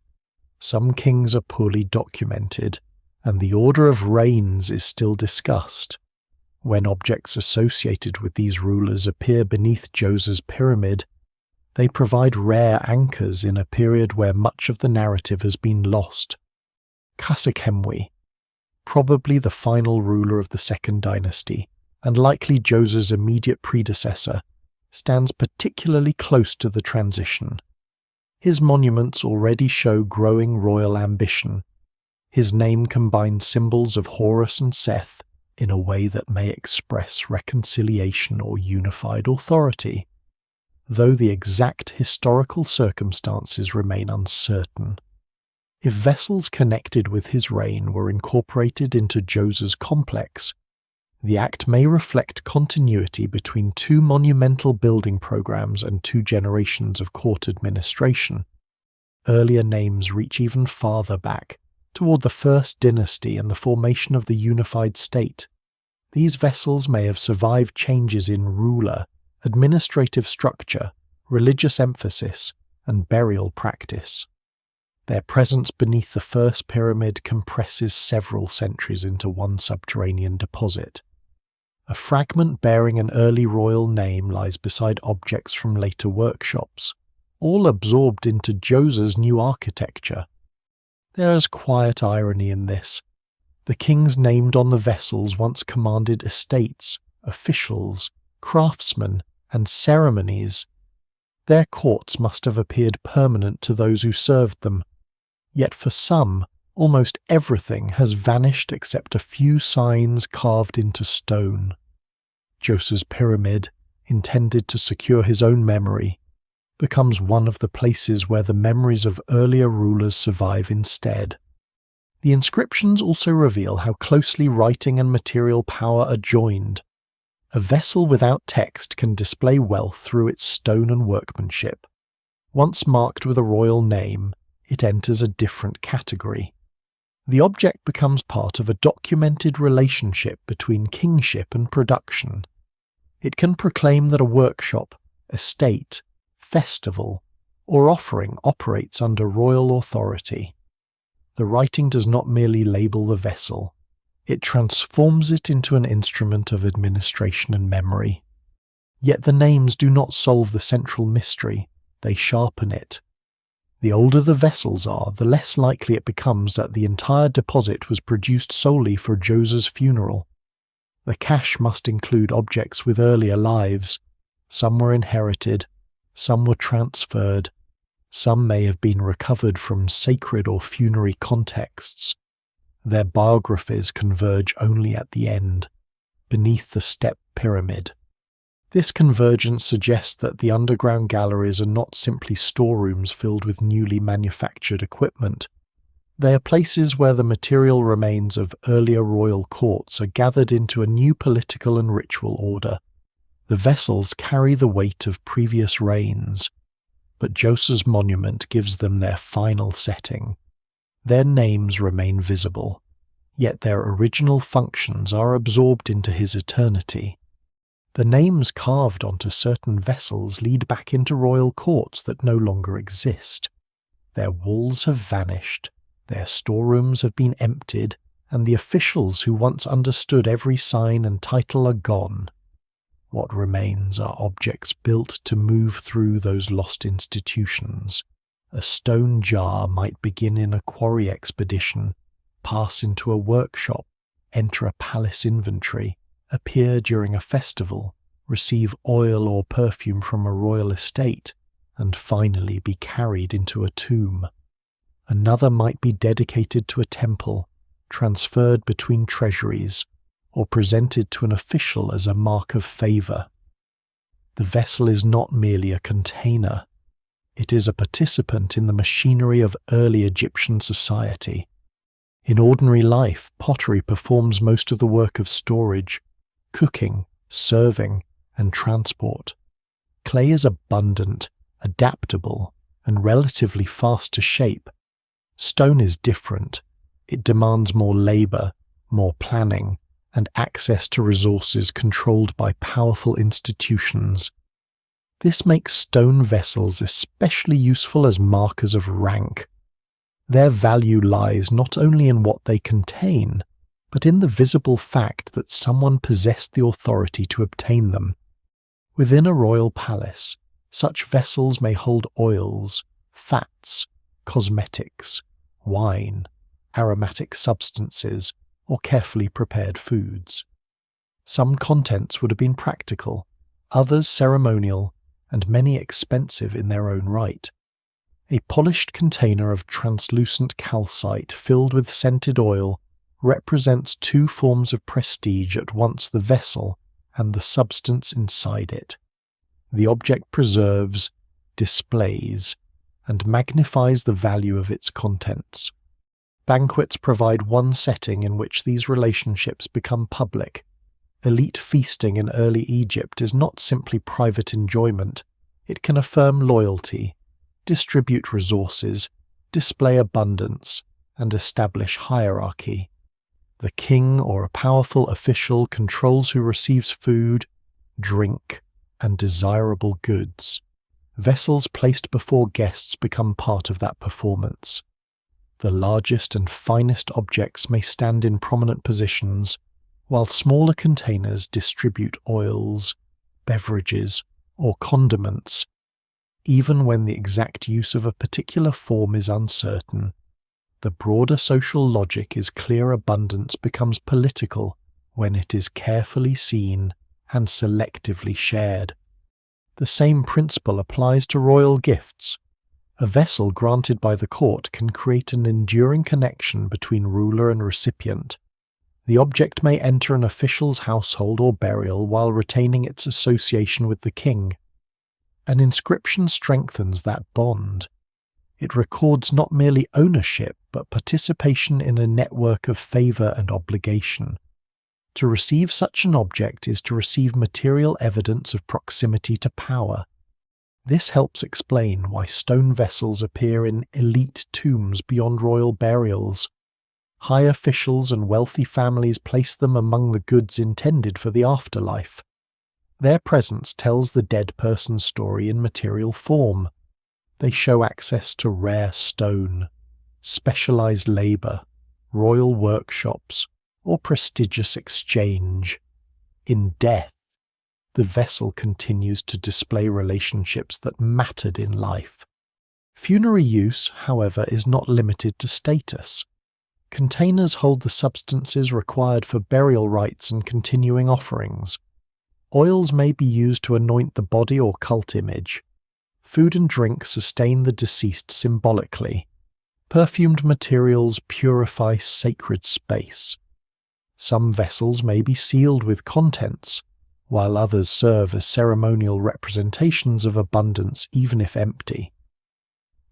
Some kings are poorly documented, and the order of reigns is still discussed. When objects associated with these rulers appear beneath Djoser's pyramid, they provide rare anchors in a period where much of the narrative has been lost. Khasikhemwy, probably the final ruler of the Second Dynasty, and likely Djoser's immediate predecessor, stands particularly close to the transition. His monuments already show growing royal ambition. His name combines symbols of Horus and Seth in a way that may express reconciliation or unified authority, though the exact historical circumstances remain uncertain. If vessels connected with his reign were incorporated into Djoser's complex, the act may reflect continuity between two monumental building programs and two generations of court administration. Earlier names reach even farther back, toward the First Dynasty and the formation of the unified state. These vessels may have survived changes in ruler, administrative structure, religious emphasis, and burial practice. Their presence beneath the first pyramid compresses several centuries into one subterranean deposit. A fragment bearing an early royal name lies beside objects from later workshops, all absorbed into Djoser's new architecture. There is quiet irony in this. The kings named on the vessels once commanded estates, officials, craftsmen, and ceremonies. Their courts must have appeared permanent to those who served them. Yet for some, almost everything has vanished except a few signs carved into stone. Djoser's pyramid, intended to secure his own memory, becomes one of the places where the memories of earlier rulers survive instead. The inscriptions also reveal how closely writing and material power are joined. A vessel without text can display wealth through its stone and workmanship. Once marked with a royal name, it enters a different category. The object becomes part of a documented relationship between kingship and production. It can proclaim that a workshop, estate, festival, or offering operates under royal authority. The writing does not merely label the vessel, it transforms it into an instrument of administration and memory. Yet the names do not solve the central mystery, they sharpen it. The older the vessels are, the less likely it becomes that the entire deposit was produced solely for Djoser's funeral. The cache must include objects with earlier lives. Some were inherited, Some were transferred. Some may have been recovered from sacred or funerary contexts. Their biographies converge only at the end, beneath the step pyramid. This convergence suggests that the underground galleries are not simply storerooms filled with newly manufactured equipment. They are places where the material remains of earlier royal courts are gathered into a new political and ritual order. The vessels carry the weight of previous reigns, but Djoser's monument gives them their final setting. Their names remain visible, yet their original functions are absorbed into his eternity. The names carved onto certain vessels lead back into royal courts that no longer exist. Their walls have vanished, their storerooms have been emptied, and the officials who once understood every sign and title are gone. What remains are objects built to move through those lost institutions. A stone jar might begin in a quarry expedition, pass into a workshop, enter a palace inventory, appear during a festival, receive oil or perfume from a royal estate, and finally be carried into a tomb. Another might be dedicated to a temple, transferred between treasuries, or presented to an official as a mark of favour. The vessel is not merely a container. It is a participant in the machinery of early Egyptian society. In ordinary life, pottery performs most of the work of storage, cooking, serving, and transport. Clay is abundant, adaptable, and relatively fast to shape. Stone is different. It demands more labour, more planning, and access to resources controlled by powerful institutions. This makes stone vessels especially useful as markers of rank. Their value lies not only in what they contain, but in the visible fact that someone possessed the authority to obtain them. Within a royal palace, such vessels may hold oils, fats, cosmetics, wine, aromatic substances, or carefully prepared foods. Some contents would have been practical, others ceremonial, and many expensive in their own right. A polished container of translucent calcite filled with scented oil represents two forms of prestige at once: the vessel and the substance inside it. The object preserves, displays, and magnifies the value of its contents. Banquets provide one setting in which these relationships become public. Elite feasting in early Egypt is not simply private enjoyment. It can affirm loyalty, distribute resources, display abundance, and establish hierarchy. The king or a powerful official controls who receives food, drink, and desirable goods. Vessels placed before guests become part of that performance. The largest and finest objects may stand in prominent positions, while smaller containers distribute oils, beverages, or condiments. Even when the exact use of a particular form is uncertain, the broader social logic is clear: abundance becomes political when it is carefully seen and selectively shared. The same principle applies to royal gifts. A vessel granted by the court can create an enduring connection between ruler and recipient. The object may enter an official's household or burial while retaining its association with the king. An inscription strengthens that bond. It records not merely ownership, but participation in a network of favour and obligation. To receive such an object is to receive material evidence of proximity to power. This helps explain why stone vessels appear in elite tombs beyond royal burials. High officials and wealthy families place them among the goods intended for the afterlife. Their presence tells the dead person's story in material form. They show access to rare stone, specialized labor, royal workshops, or prestigious exchange. In death, the vessel continues to display relationships that mattered in life. Funerary use, however, is not limited to status. Containers hold the substances required for burial rites and continuing offerings. Oils may be used to anoint the body or cult image. Food and drink sustain the deceased symbolically. Perfumed materials purify sacred space. Some vessels may be sealed with contents, while others serve as ceremonial representations of abundance even if empty.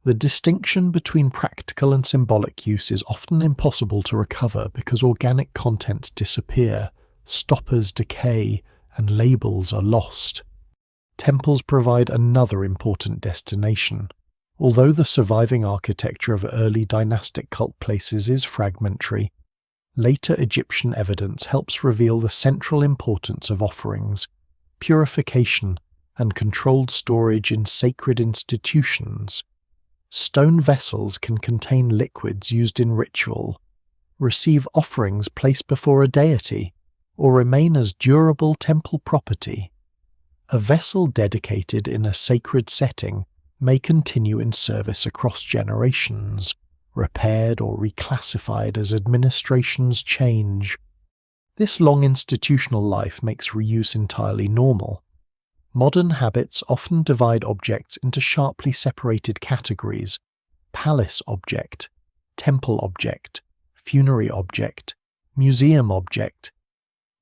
The distinction between practical and symbolic use is often impossible to recover because organic contents disappear, stoppers decay, and labels are lost. Temples provide another important destination. Although the surviving architecture of early dynastic cult places is fragmentary, later Egyptian evidence helps reveal the central importance of offerings, purification, and controlled storage in sacred institutions. Stone vessels can contain liquids used in ritual, receive offerings placed before a deity, or remain as durable temple property. A vessel dedicated in a sacred setting may continue in service across generations, repaired or reclassified as administrations change. This long institutional life makes reuse entirely normal. Modern habits often divide objects into sharply separated categories: palace object, temple object, funerary object, museum object.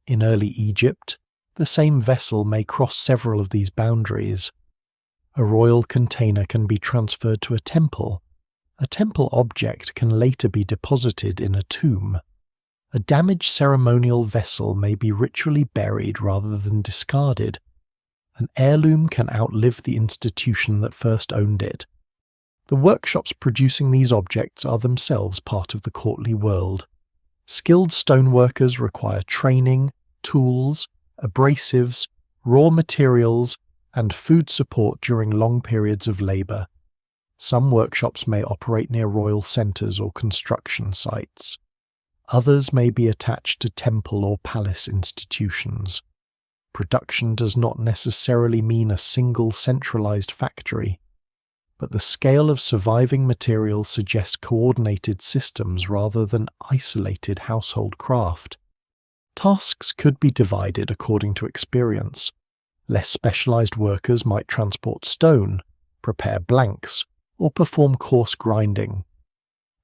In early Egypt, the same vessel may cross several of these boundaries. A royal container can be transferred to a temple. A temple object can later be deposited in a tomb. A damaged ceremonial vessel may be ritually buried rather than discarded. An heirloom can outlive the institution that first owned it. The workshops producing these objects are themselves part of the courtly world. Skilled stoneworkers require training, tools, abrasives, raw materials, and food support during long periods of labour. Some workshops may operate near royal centres or construction sites. Others may be attached to temple or palace institutions. Production does not necessarily mean a single centralised factory, but the scale of surviving materials suggests coordinated systems rather than isolated household craft. Tasks could be divided according to experience. Less specialised workers might transport stone, prepare blanks, or perform coarse grinding.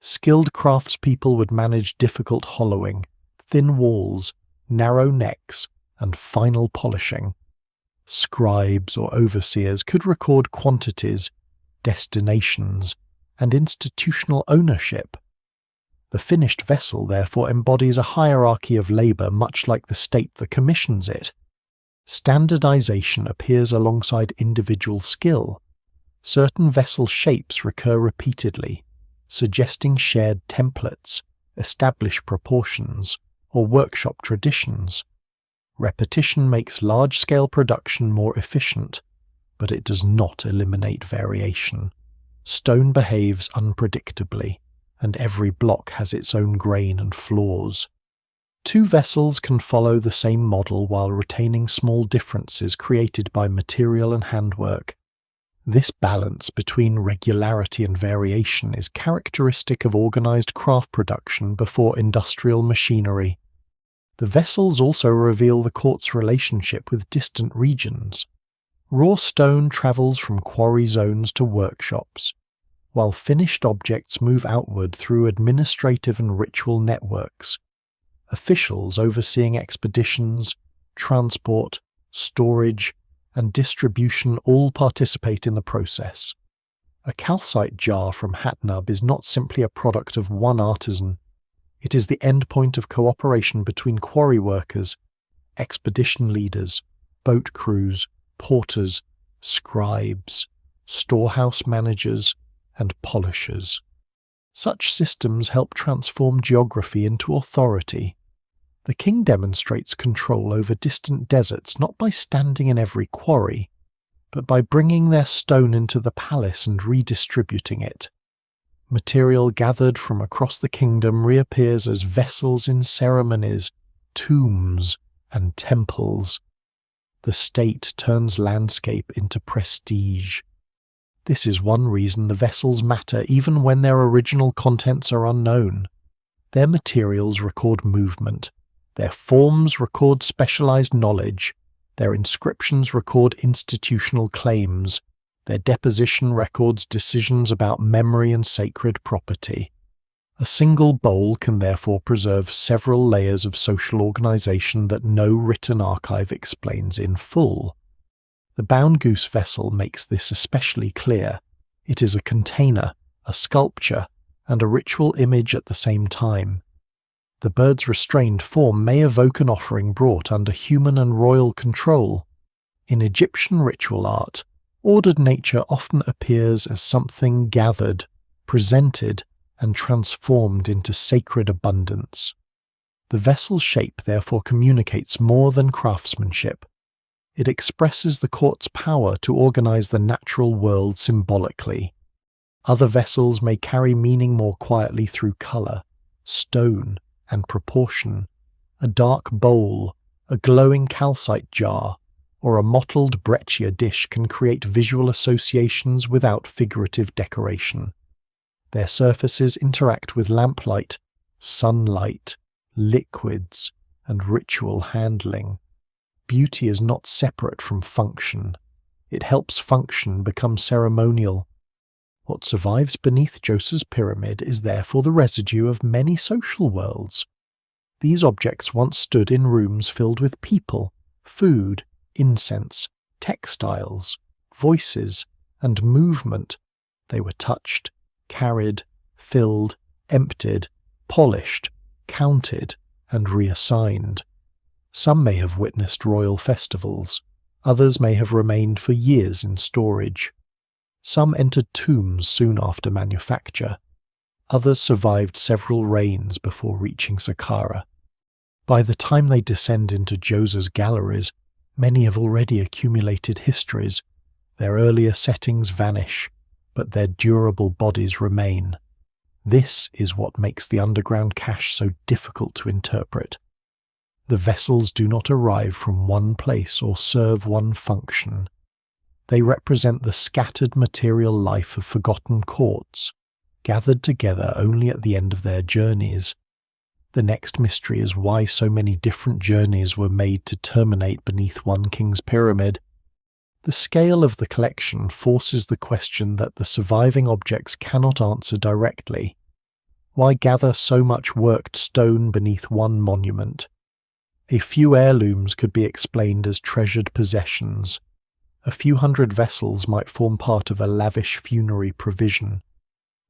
Skilled craftspeople would manage difficult hollowing, thin walls, narrow necks, and final polishing. Scribes or overseers could record quantities, destinations, and institutional ownership. The finished vessel therefore embodies a hierarchy of labour much like the state that commissions it. Standardization appears alongside individual skill. Certain vessel shapes recur repeatedly, suggesting shared templates, established proportions, or workshop traditions. Repetition makes large-scale production more efficient, but it does not eliminate variation. Stone behaves unpredictably, and every block has its own grain and flaws. Two vessels can follow the same model while retaining small differences created by material and handwork. This balance between regularity and variation is characteristic of organized craft production before industrial machinery. The vessels also reveal the court's relationship with distant regions. Raw stone travels from quarry zones to workshops, while finished objects move outward through administrative and ritual networks. Officials overseeing expeditions, transport, storage, and distribution all participate in the process. A calcite jar from Hatnub is not simply a product of one artisan. It is the endpoint of cooperation between quarry workers, expedition leaders, boat crews, porters, scribes, storehouse managers, and polishers. Such systems help transform geography into authority. The king demonstrates control over distant deserts not by standing in every quarry, but by bringing their stone into the palace and redistributing it. Material gathered from across the kingdom reappears as vessels in ceremonies, tombs, and temples. The state turns landscape into prestige. This is one reason the vessels matter even when their original contents are unknown. Their materials record movement, their forms record specialized knowledge, their inscriptions record institutional claims, Their deposition records decisions about memory and sacred property. A single bowl can therefore preserve several layers of social organization that no written archive explains in full. The bound goose vessel makes this especially clear. It is a container, a sculpture, and a ritual image at the same time. The bird's restrained form may evoke an offering brought under human and royal control. In Egyptian ritual art, ordered nature often appears as something gathered, presented, and transformed into sacred abundance. The vessel's shape therefore communicates more than craftsmanship. It expresses the court's power to organize the natural world symbolically. Other vessels may carry meaning more quietly through color, stone, and proportion. A dark bowl, a glowing calcite jar, or a mottled breccia dish can create visual associations without figurative decoration. Their surfaces interact with lamplight, sunlight, liquids, and ritual handling. Beauty is not separate from function. It helps function become ceremonial. What survives beneath Djoser's pyramid is therefore the residue of many social worlds. These objects once stood in rooms filled with people, food, incense, textiles, voices, and movement. They were touched, carried, filled, emptied, polished, counted, and reassigned. Some may have witnessed royal festivals, others may have remained for years in storage. Some entered tombs soon after manufacture, others survived several reigns before reaching Saqqara. By the time they descend into Djoser's galleries, many have already accumulated histories. Their earlier settings vanish, but their durable bodies remain. This is what makes the underground cache so difficult to interpret. The vessels do not arrive from one place or serve one function. They represent the scattered material life of forgotten courts, gathered together only at the end of their journeys. The next mystery is why so many different journeys were made to terminate beneath one king's pyramid. The scale of the collection forces the question that the surviving objects cannot answer directly. Why gather so much worked stone beneath one monument? A few heirlooms could be explained as treasured possessions. A few hundred vessels might form part of a lavish funerary provision.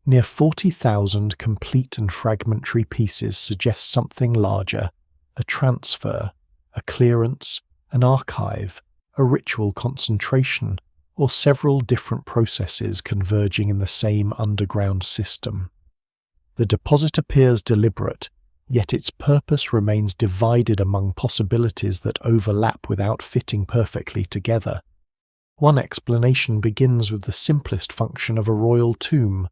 Near 40,000 complete and fragmentary pieces suggest something larger, a transfer, a clearance, an archive, a ritual concentration, or several different processes converging in the same underground system. The deposit appears deliberate, yet its purpose remains divided among possibilities that overlap without fitting perfectly together. One explanation begins with the simplest function of a royal tomb.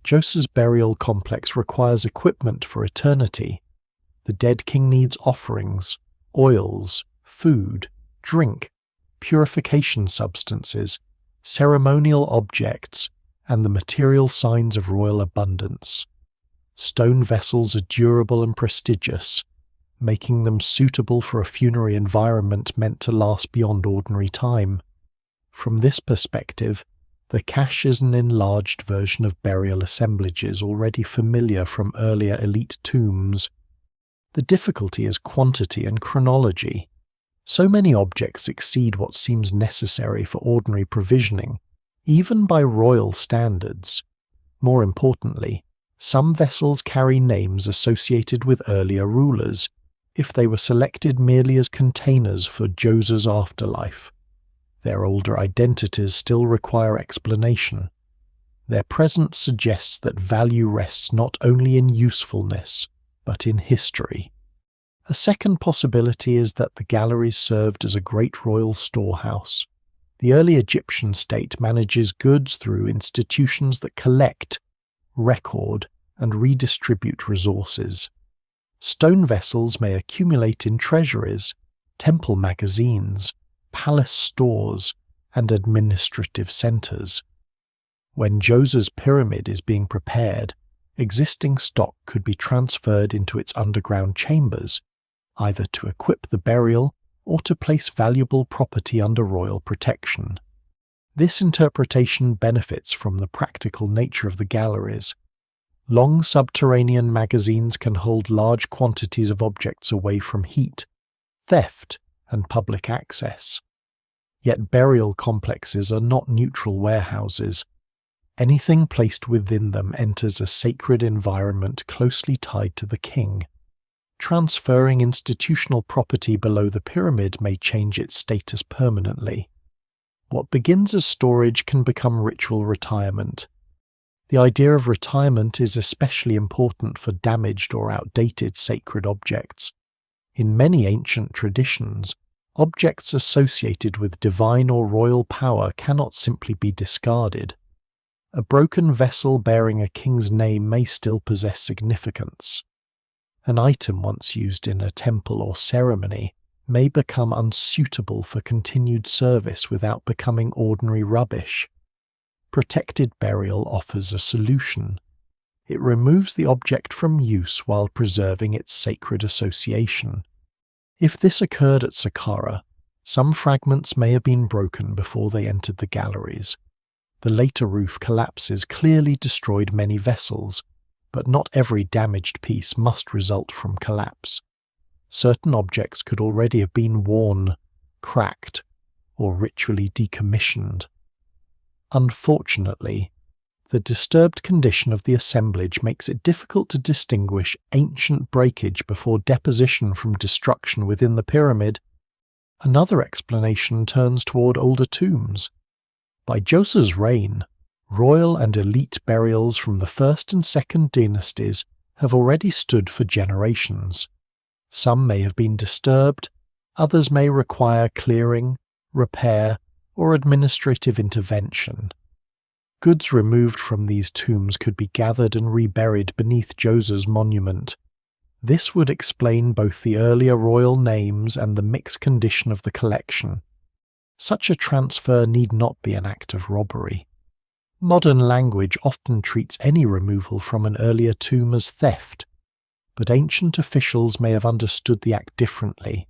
Djoser's burial complex requires equipment for eternity. The dead king needs offerings, oils, food, drink, purification substances, ceremonial objects, and the material signs of royal abundance. Stone vessels are durable and prestigious, making them suitable for a funerary environment meant to last beyond ordinary time. From this perspective, the cache is an enlarged version of burial assemblages already familiar from earlier elite tombs. The difficulty is quantity and chronology. So many objects exceed what seems necessary for ordinary provisioning, even by royal standards. More importantly, some vessels carry names associated with earlier rulers, if they were selected merely as containers for Djoser's afterlife. Their older identities still require explanation. Their presence suggests that value rests not only in usefulness, but in history. A second possibility is that the galleries served as a great royal storehouse. The early Egyptian state manages goods through institutions that collect, record, and redistribute resources. Stone vessels may accumulate in treasuries, temple magazines, palace stores, and administrative centers. When Djoser's pyramid is being prepared, existing stock could be transferred into its underground chambers, either to equip the burial or to place valuable property under royal protection. This interpretation benefits from the practical nature of the galleries. Long subterranean magazines can hold large quantities of objects away from heat, theft, and public access. Yet burial complexes are not neutral warehouses. Anything placed within them enters a sacred environment closely tied to the king. Transferring institutional property below the pyramid may change its status permanently. What begins as storage can become ritual retirement. The idea of retirement is especially important for damaged or outdated sacred objects. In many ancient traditions, objects associated with divine or royal power cannot simply be discarded. A broken vessel bearing a king's name may still possess significance. An item once used in a temple or ceremony may become unsuitable for continued service without becoming ordinary rubbish. Protected burial offers a solution. It removes the object from use while preserving its sacred association. If this occurred at Saqqara, some fragments may have been broken before they entered the galleries. The later roof collapses clearly destroyed many vessels, but not every damaged piece must result from collapse. Certain objects could already have been worn, cracked, or ritually decommissioned. Unfortunately, the disturbed condition of the assemblage makes it difficult to distinguish ancient breakage before deposition from destruction within the pyramid. Another explanation turns toward older tombs. By Djoser's reign, royal and elite burials from the 1st and 2nd dynasties have already stood for generations. Some may have been disturbed, others may require clearing, repair, or administrative intervention. Goods removed from these tombs could be gathered and reburied beneath Djoser's monument. This would explain both the earlier royal names and the mixed condition of the collection. Such a transfer need not be an act of robbery. Modern language often treats any removal from an earlier tomb as theft, but ancient officials may have understood the act differently.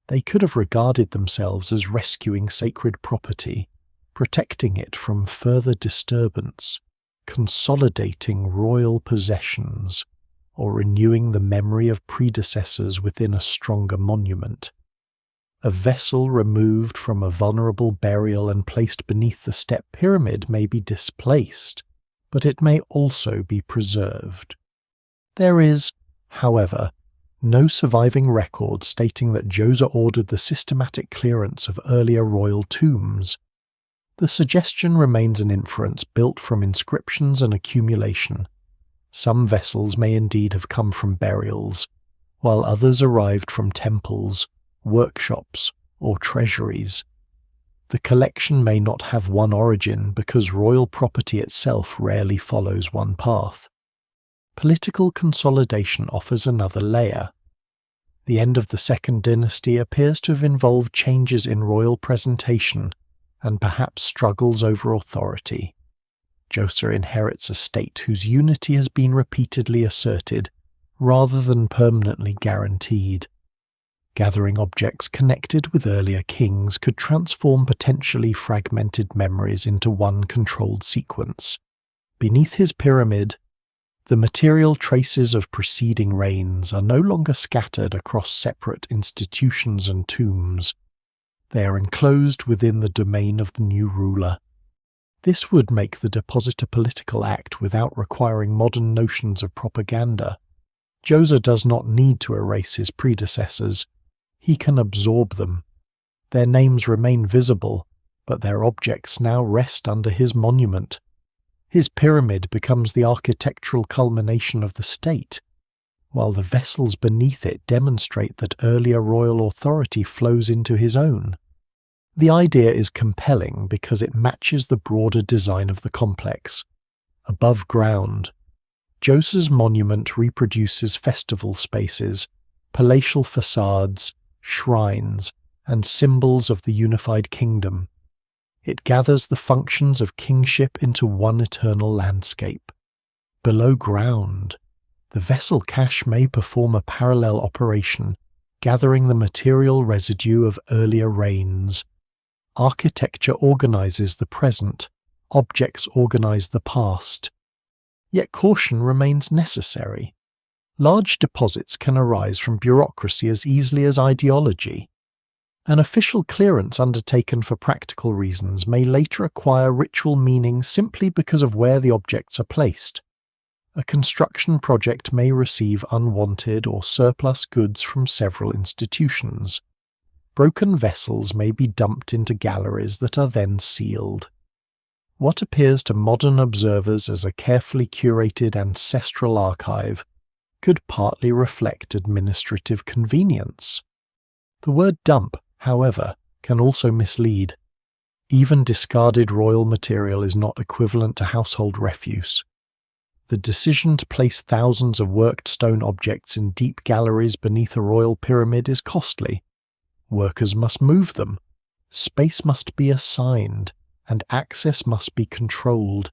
They could have regarded themselves as rescuing sacred property, protecting it from further disturbance, consolidating royal possessions, or renewing the memory of predecessors within a stronger monument. A vessel removed from a vulnerable burial and placed beneath the step pyramid may be displaced, but it may also be preserved. There is, however, no surviving record stating that Djoser ordered the systematic clearance of earlier royal tombs. The suggestion remains an inference built from inscriptions and accumulation. Some vessels may indeed have come from burials, while others arrived from temples, workshops, or treasuries. The collection may not have one origin because royal property itself rarely follows one path. Political consolidation offers another layer. The end of the 2nd dynasty appears to have involved changes in royal presentation and perhaps struggles over authority. Djoser inherits a state whose unity has been repeatedly asserted, rather than permanently guaranteed. Gathering objects connected with earlier kings could transform potentially fragmented memories into one controlled sequence. Beneath his pyramid, the material traces of preceding reigns are no longer scattered across separate institutions and tombs. They are enclosed within the domain of the new ruler. This would make the deposit a political act without requiring modern notions of propaganda. Djoser does not need to erase his predecessors. He can absorb them. Their names remain visible, but their objects now rest under his monument. His pyramid becomes the architectural culmination of the state, while the vessels beneath it demonstrate that earlier royal authority flows into his own. The idea is compelling because it matches the broader design of the complex. Above ground, Djoser's monument reproduces festival spaces, palatial facades, shrines, and symbols of the unified kingdom. It gathers the functions of kingship into one eternal landscape. Below ground, the vessel cache may perform a parallel operation, gathering the material residue of earlier reigns. Architecture organizes the present, objects organize the past. Yet caution remains necessary. Large deposits can arise from bureaucracy as easily as ideology. An official clearance undertaken for practical reasons may later acquire ritual meaning simply because of where the objects are placed. A construction project may receive unwanted or surplus goods from several institutions. Broken vessels may be dumped into galleries that are then sealed. What appears to modern observers as a carefully curated ancestral archive could partly reflect administrative convenience. The word dump, however, can also mislead. Even discarded royal material is not equivalent to household refuse. The decision to place thousands of worked stone objects in deep galleries beneath a royal pyramid is costly. Workers must move them. Space must be assigned, and access must be controlled.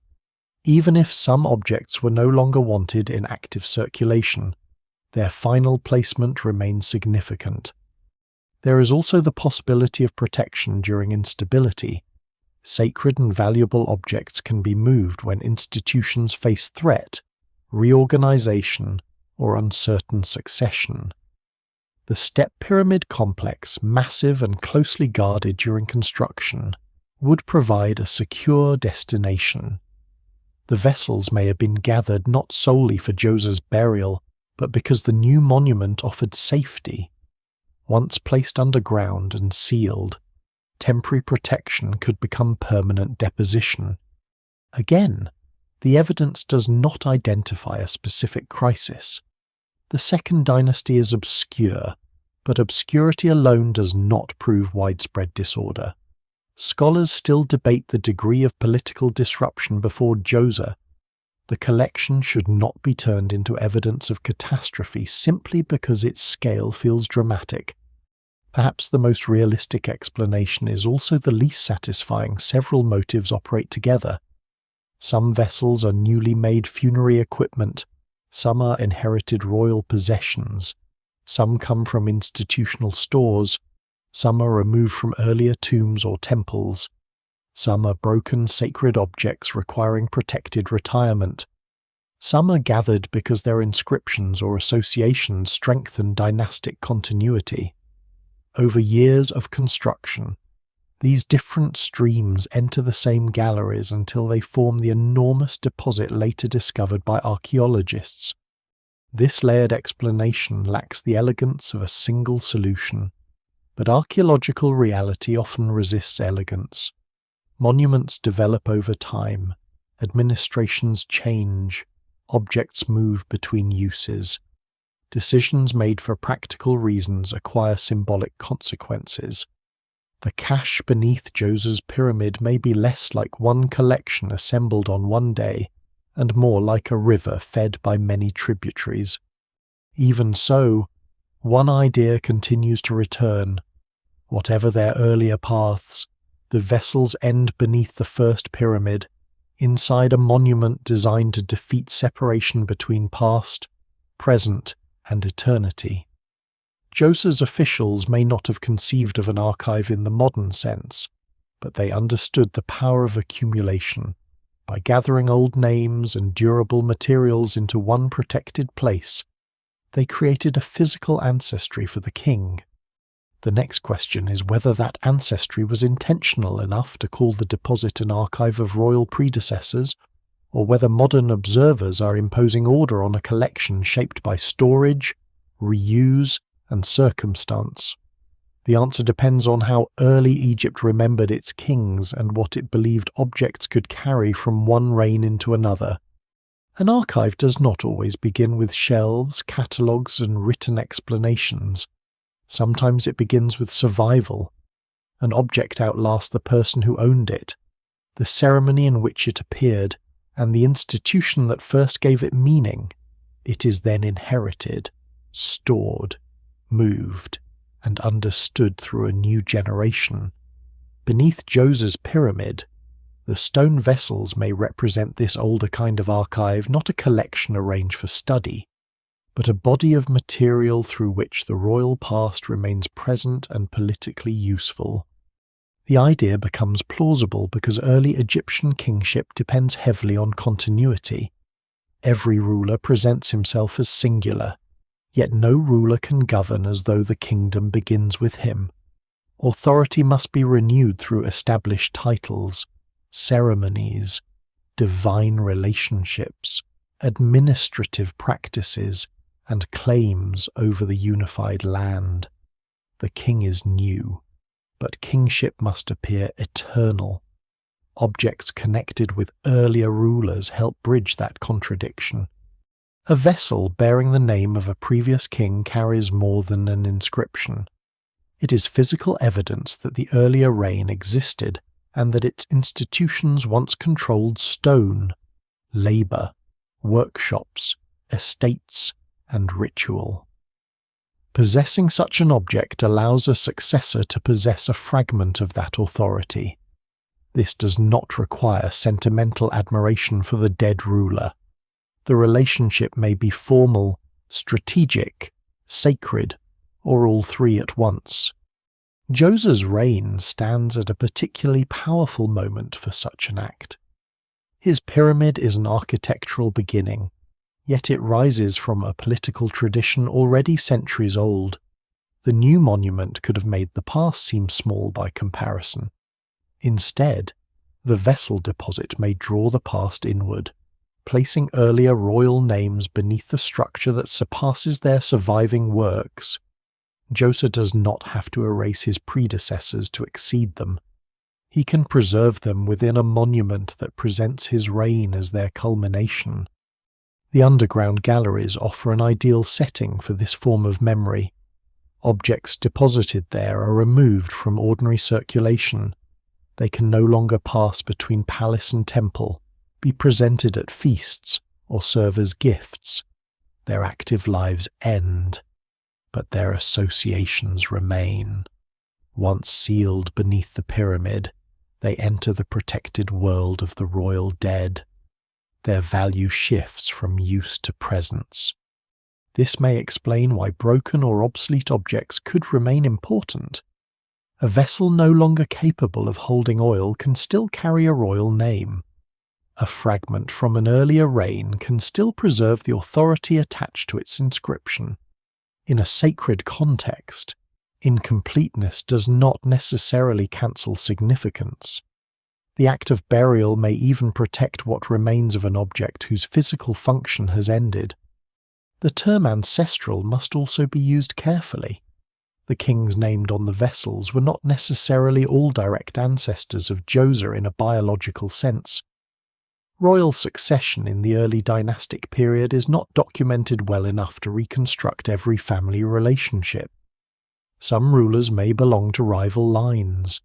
Even if some objects were no longer wanted in active circulation, their final placement remains significant. There is also the possibility of protection during instability. Sacred and valuable objects can be moved when institutions face threat, reorganization, or uncertain succession. The step pyramid complex, massive and closely guarded during construction, would provide a secure destination. The vessels may have been gathered not solely for Djoser's burial, but because the new monument offered safety. Once placed underground and sealed, temporary protection could become permanent deposition. Again, the evidence does not identify a specific crisis. The Second Dynasty is obscure, but obscurity alone does not prove widespread disorder. Scholars still debate the degree of political disruption before Djoser. The collection should not be turned into evidence of catastrophe simply because its scale feels dramatic. Perhaps the most realistic explanation is also the least satisfying. Several motives operate together. Some vessels are newly made funerary equipment, some are inherited royal possessions, some come from institutional stores, some are removed from earlier tombs or temples, some are broken sacred objects requiring protected retirement, some are gathered because their inscriptions or associations strengthen dynastic continuity. Over years of construction, these different streams enter the same galleries until they form the enormous deposit later discovered by archaeologists. This layered explanation lacks the elegance of a single solution, but archaeological reality often resists elegance. Monuments develop over time, administrations change, objects move between uses. Decisions made for practical reasons acquire symbolic consequences. The cache beneath Djoser's pyramid may be less like one collection assembled on one day, and more like a river fed by many tributaries. Even so, one idea continues to return. Whatever their earlier paths, the vessels end beneath the first pyramid, inside a monument designed to defeat separation between past, present, and eternity. Djoser's officials may not have conceived of an archive in the modern sense, but they understood the power of accumulation. By gathering old names and durable materials into one protected place, they created a physical ancestry for the king. The next question is whether that ancestry was intentional enough to call the deposit an archive of royal predecessors, or whether modern observers are imposing order on a collection shaped by storage, reuse, and circumstance. The answer depends on how early Egypt remembered its kings and what it believed objects could carry from one reign into another. An archive does not always begin with shelves, catalogues, and written explanations. Sometimes it begins with survival. An object outlasts the person who owned it, the ceremony in which it appeared, and the institution that first gave it meaning. It is then inherited, stored, moved, and understood through a new generation. Beneath Djoser's pyramid, the stone vessels may represent this older kind of archive, not a collection arranged for study, but a body of material through which the royal past remains present and politically useful. The idea becomes plausible because early Egyptian kingship depends heavily on continuity. Every ruler presents himself as singular, yet no ruler can govern as though the kingdom begins with him. Authority must be renewed through established titles, ceremonies, divine relationships, administrative practices, and claims over the unified land. The king is new, but kingship must appear eternal. Objects connected with earlier rulers help bridge that contradiction. A vessel bearing the name of a previous king carries more than an inscription. It is physical evidence that the earlier reign existed and that its institutions once controlled stone, labour, workshops, estates, and ritual. Possessing such an object allows a successor to possess a fragment of that authority. This does not require sentimental admiration for the dead ruler. The relationship may be formal, strategic, sacred, or all three at once. Djoser's reign stands at a particularly powerful moment for such an act. His pyramid is an architectural beginning, yet it rises from a political tradition already centuries old. The new monument could have made the past seem small by comparison. Instead, the vessel deposit may draw the past inward, placing earlier royal names beneath the structure that surpasses their surviving works. Djoser does not have to erase his predecessors to exceed them. He can preserve them within a monument that presents his reign as their culmination. The underground galleries offer an ideal setting for this form of memory. Objects deposited there are removed from ordinary circulation. They can no longer pass between palace and temple, be presented at feasts, or serve as gifts. Their active lives end, but their associations remain. Once sealed beneath the pyramid, they enter the protected world of the royal dead. Their value shifts from use to presence. This may explain why broken or obsolete objects could remain important. A vessel no longer capable of holding oil can still carry a royal name. A fragment from an earlier reign can still preserve the authority attached to its inscription. In a sacred context, incompleteness does not necessarily cancel significance. The act of burial may even protect what remains of an object whose physical function has ended. The term ancestral must also be used carefully. The kings named on the vessels were not necessarily all direct ancestors of Djoser in a biological sense. Royal succession in the early dynastic period is not documented well enough to reconstruct every family relationship. Some rulers may belong to rival lines,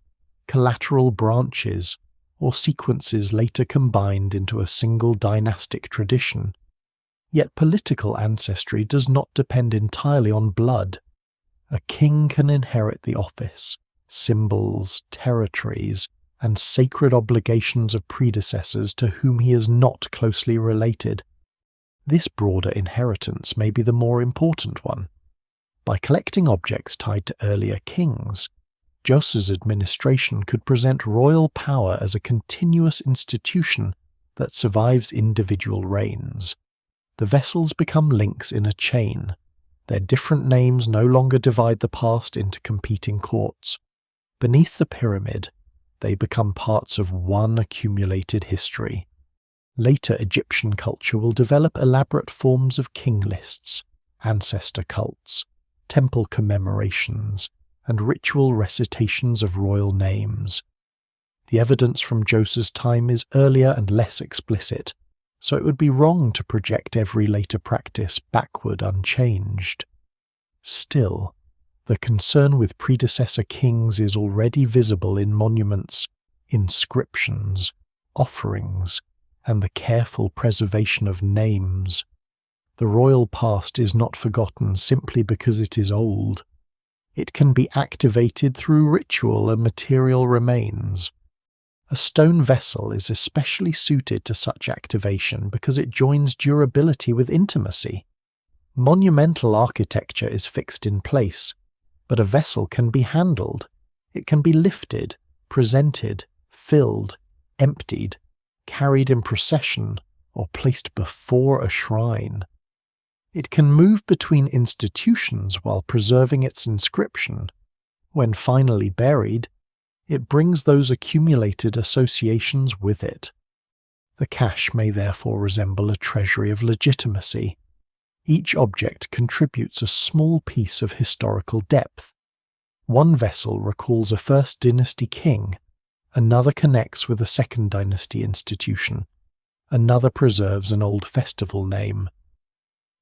collateral branches, or sequences later combined into a single dynastic tradition. Yet political ancestry does not depend entirely on blood. A king can inherit the office, symbols, territories, and sacred obligations of predecessors to whom he is not closely related. This broader inheritance may be the more important one. By collecting objects tied to earlier kings, Djoser's administration could present royal power as a continuous institution that survives individual reigns. The vessels become links in a chain. Their different names no longer divide the past into competing courts. Beneath the pyramid, they become parts of one accumulated history. Later Egyptian culture will develop elaborate forms of king lists, ancestor cults, temple commemorations, and ritual recitations of royal names. The evidence from Djoser's time is earlier and less explicit, so it would be wrong to project every later practice backward unchanged. Still, the concern with predecessor kings is already visible in monuments, inscriptions, offerings, and the careful preservation of names. The royal past is not forgotten simply because it is old. It can be activated through ritual and material remains. A stone vessel is especially suited to such activation because it joins durability with intimacy. Monumental architecture is fixed in place, but a vessel can be handled. It can be lifted, presented, filled, emptied, carried in procession, or placed before a shrine. It can move between institutions while preserving its inscription. When finally buried, it brings those accumulated associations with it. The cache may therefore resemble a treasury of legitimacy. Each object contributes a small piece of historical depth. One vessel recalls a First Dynasty king, another connects with a Second Dynasty institution, another preserves an old festival name.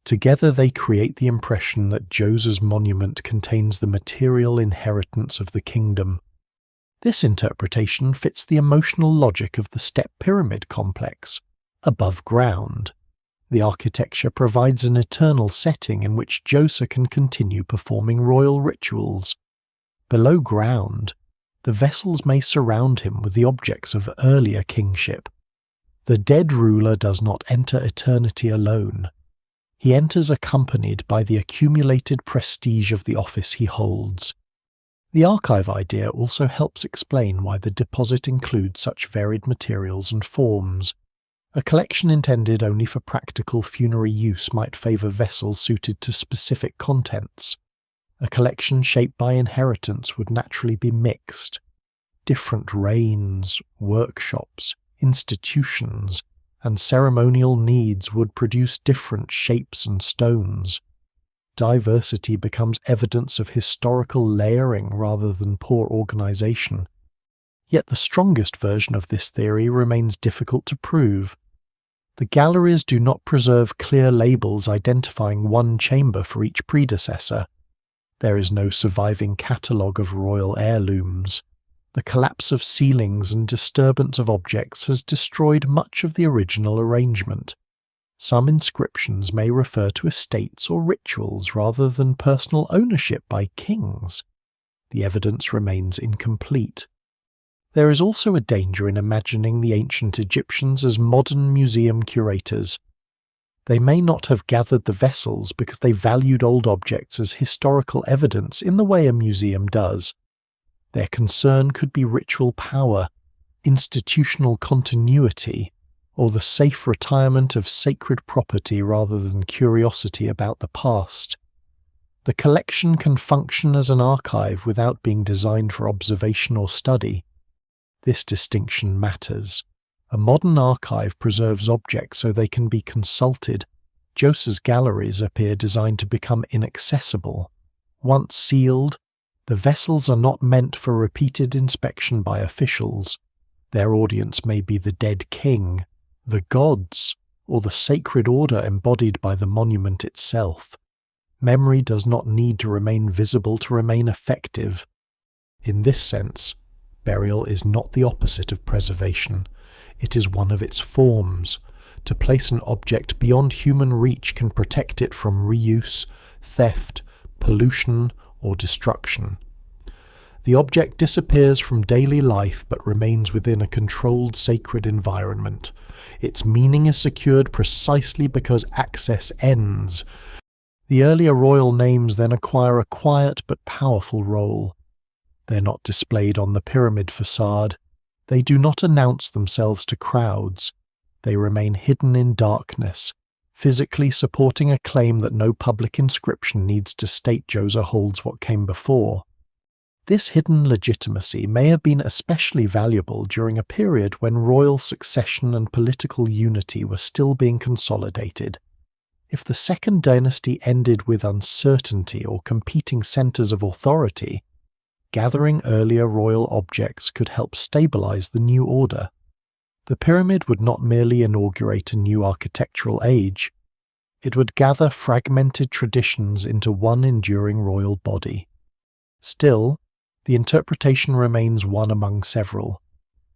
Together they create the impression that Djoser's monument contains the material inheritance of the kingdom. This interpretation fits the emotional logic of the step pyramid complex. Above ground, the architecture provides an eternal setting in which Djoser can continue performing royal rituals. Below ground, the vessels may surround him with the objects of earlier kingship. The dead ruler does not enter eternity alone. He enters accompanied by the accumulated prestige of the office he holds. The archive idea also helps explain why the deposit includes such varied materials and forms. A collection intended only for practical funerary use might favour vessels suited to specific contents. A collection shaped by inheritance would naturally be mixed. Different reigns, workshops, institutions, and ceremonial needs would produce different shapes and stones. Diversity becomes evidence of historical layering rather than poor organisation. Yet the strongest version of this theory remains difficult to prove. The galleries do not preserve clear labels identifying one chamber for each predecessor. There is no surviving catalogue of royal heirlooms. The collapse of ceilings and disturbance of objects has destroyed much of the original arrangement. Some inscriptions may refer to estates or rituals rather than personal ownership by kings. The evidence remains incomplete. There is also a danger in imagining the ancient Egyptians as modern museum curators. They may not have gathered the vessels because they valued old objects as historical evidence in the way a museum does. Their concern could be ritual power, institutional continuity, or the safe retirement of sacred property rather than curiosity about the past. The collection can function as an archive without being designed for observation or study. This distinction matters. A modern archive preserves objects so they can be consulted. Djoser's galleries appear designed to become inaccessible. Once sealed, the vessels are not meant for repeated inspection by officials. Their audience may be the dead king, the gods, or the sacred order embodied by the monument itself. Memory does not need to remain visible to remain effective. In this sense, burial is not the opposite of preservation. It is one of its forms. To place an object beyond human reach can protect it from reuse, theft, pollution, or destruction. The object disappears from daily life but remains within a controlled sacred environment. Its meaning is secured precisely because access ends. The earlier royal names then acquire a quiet but powerful role. They're not displayed on the pyramid facade. They do not announce themselves to crowds. They remain hidden in darkness, physically supporting a claim that no public inscription needs to state Djoser holds what came before. This hidden legitimacy may have been especially valuable during a period when royal succession and political unity were still being consolidated. If the Second Dynasty ended with uncertainty or competing centres of authority, gathering earlier royal objects could help stabilize the new order. The pyramid would not merely inaugurate a new architectural age, it would gather fragmented traditions into one enduring royal body. Still, the interpretation remains one among several.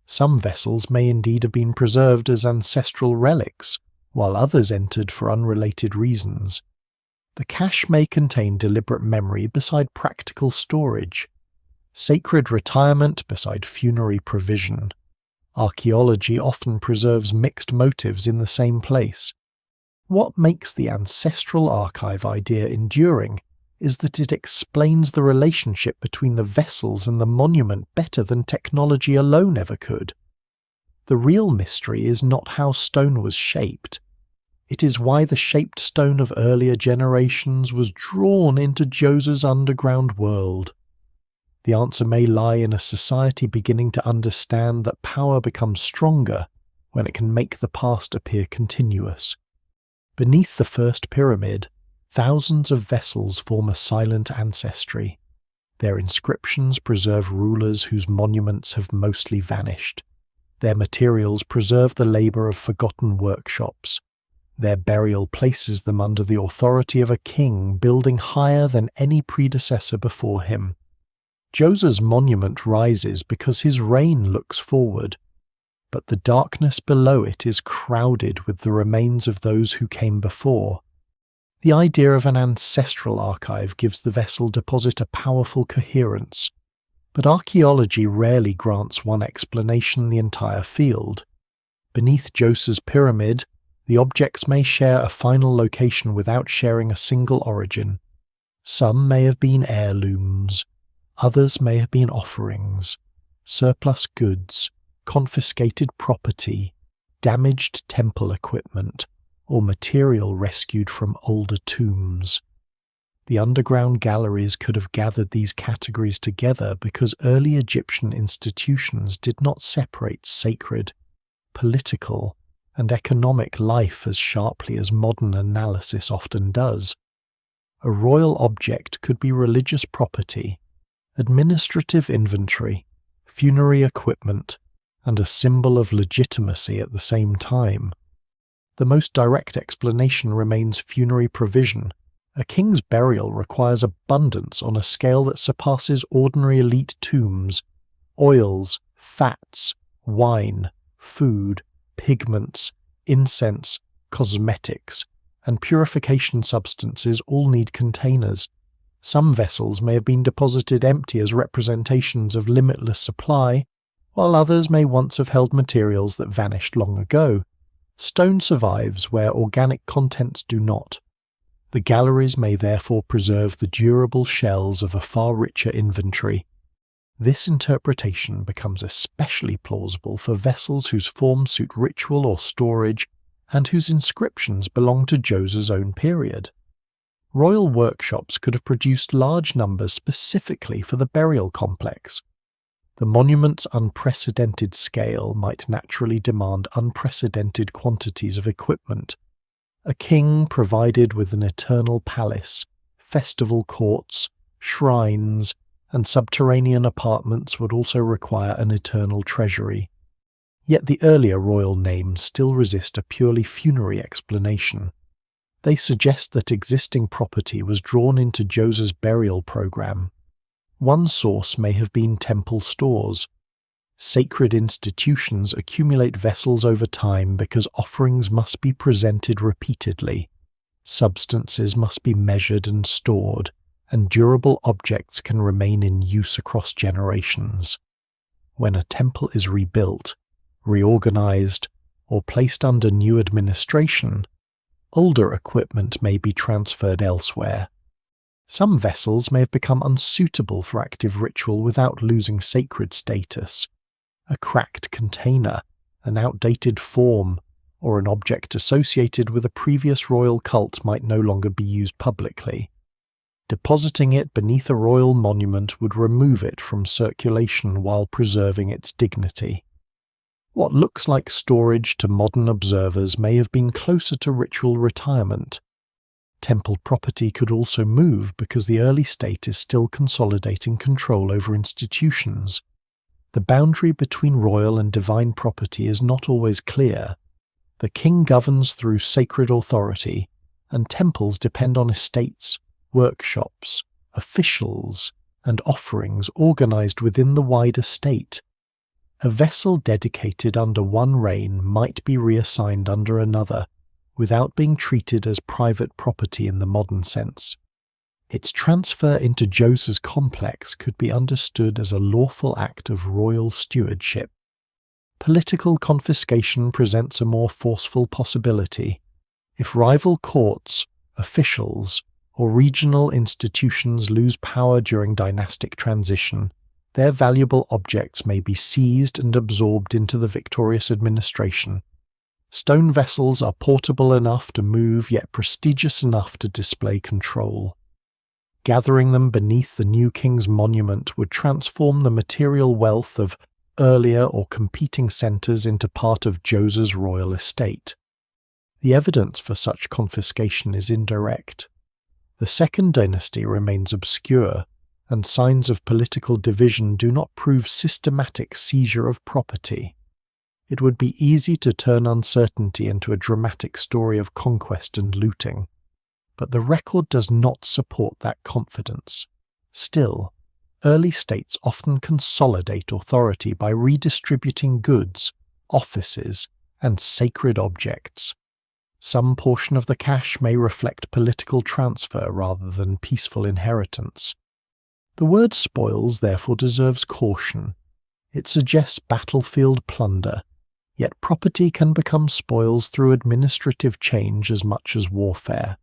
Some vessels may indeed have been preserved as ancestral relics, while others entered for unrelated reasons. The cache may contain deliberate memory beside practical storage, sacred retirement beside funerary provision. Archaeology often preserves mixed motives in the same place. What makes the ancestral archive idea enduring is that it explains the relationship between the vessels and the monument better than technology alone ever could. The real mystery is not how stone was shaped. It is why the shaped stone of earlier generations was drawn into Djoser's underground world. The answer may lie in a society beginning to understand that power becomes stronger when it can make the past appear continuous. Beneath the first pyramid, thousands of vessels form a silent ancestry. Their inscriptions preserve rulers whose monuments have mostly vanished. Their materials preserve the labour of forgotten workshops. Their burial places them under the authority of a king building higher than any predecessor before him. Djoser's monument rises because his reign looks forward, but the darkness below it is crowded with the remains of those who came before. The idea of an ancestral archive gives the vessel deposit a powerful coherence, but archaeology rarely grants one explanation the entire field. Beneath Djoser's pyramid, the objects may share a final location without sharing a single origin. Some may have been heirlooms, others may have been offerings, surplus goods, confiscated property, damaged temple equipment, or material rescued from older tombs. The underground galleries could have gathered these categories together because early Egyptian institutions did not separate sacred, political, and economic life as sharply as modern analysis often does. A royal object could be religious property, administrative inventory, funerary equipment, and a symbol of legitimacy at the same time. The most direct explanation remains funerary provision. A king's burial requires abundance on a scale that surpasses ordinary elite tombs. Oils, fats, wine, food, pigments, incense, cosmetics, and purification substances all need containers. Some vessels may have been deposited empty as representations of limitless supply, while others may once have held materials that vanished long ago. Stone survives where organic contents do not. The galleries may therefore preserve the durable shells of a far richer inventory. This interpretation becomes especially plausible for vessels whose forms suit ritual or storage and whose inscriptions belong to Djoser's own period. Royal workshops could have produced large numbers specifically for the burial complex. The monument's unprecedented scale might naturally demand unprecedented quantities of equipment. A king provided with an eternal palace, festival courts, shrines, and subterranean apartments would also require an eternal treasury. Yet the earlier royal names still resist a purely funerary explanation. They suggest that existing property was drawn into Djoser's burial program. One source may have been temple stores. Sacred institutions accumulate vessels over time because offerings must be presented repeatedly. Substances must be measured and stored, and durable objects can remain in use across generations. When a temple is rebuilt, reorganized, or placed under new administration, older equipment may be transferred elsewhere. Some vessels may have become unsuitable for active ritual without losing sacred status. A cracked container, an outdated form, or an object associated with a previous royal cult might no longer be used publicly. Depositing it beneath a royal monument would remove it from circulation while preserving its dignity. What looks like storage to modern observers may have been closer to ritual retirement. Temple property could also move because the early state is still consolidating control over institutions. The boundary between royal and divine property is not always clear. The king governs through sacred authority, and temples depend on estates, workshops, officials, and offerings organized within the wider state. A vessel dedicated under one reign might be reassigned under another, without being treated as private property in the modern sense. Its transfer into Djoser's complex could be understood as a lawful act of royal stewardship. Political confiscation presents a more forceful possibility. If rival courts, officials, or regional institutions lose power during dynastic transition, their valuable objects may be seized and absorbed into the victorious administration. Stone vessels are portable enough to move, yet prestigious enough to display control. Gathering them beneath the new king's monument would transform the material wealth of earlier or competing centres into part of Djoser's royal estate. The evidence for such confiscation is indirect. The Second Dynasty remains obscure, and signs of political division do not prove systematic seizure of property. It would be easy to turn uncertainty into a dramatic story of conquest and looting, but the record does not support that confidence. Still, early states often consolidate authority by redistributing goods, offices, and sacred objects. Some portion of the cash may reflect political transfer rather than peaceful inheritance. The word spoils therefore deserves caution. It suggests battlefield plunder, yet property can become spoils through administrative change as much as warfare.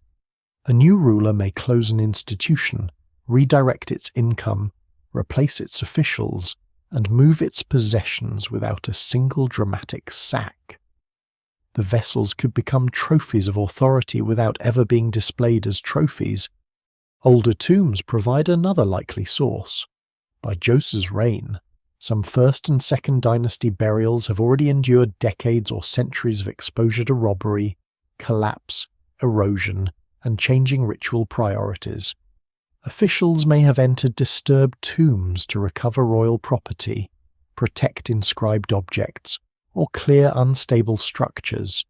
A new ruler may close an institution, redirect its income, replace its officials, and move its possessions without a single dramatic sack. The vessels could become trophies of authority without ever being displayed as trophies. Older tombs provide another likely source. By Djoser's reign, some First and Second Dynasty burials have already endured decades or centuries of exposure to robbery, collapse, erosion, and changing ritual priorities. Officials may have entered disturbed tombs to recover royal property, protect inscribed objects, or clear unstable structures.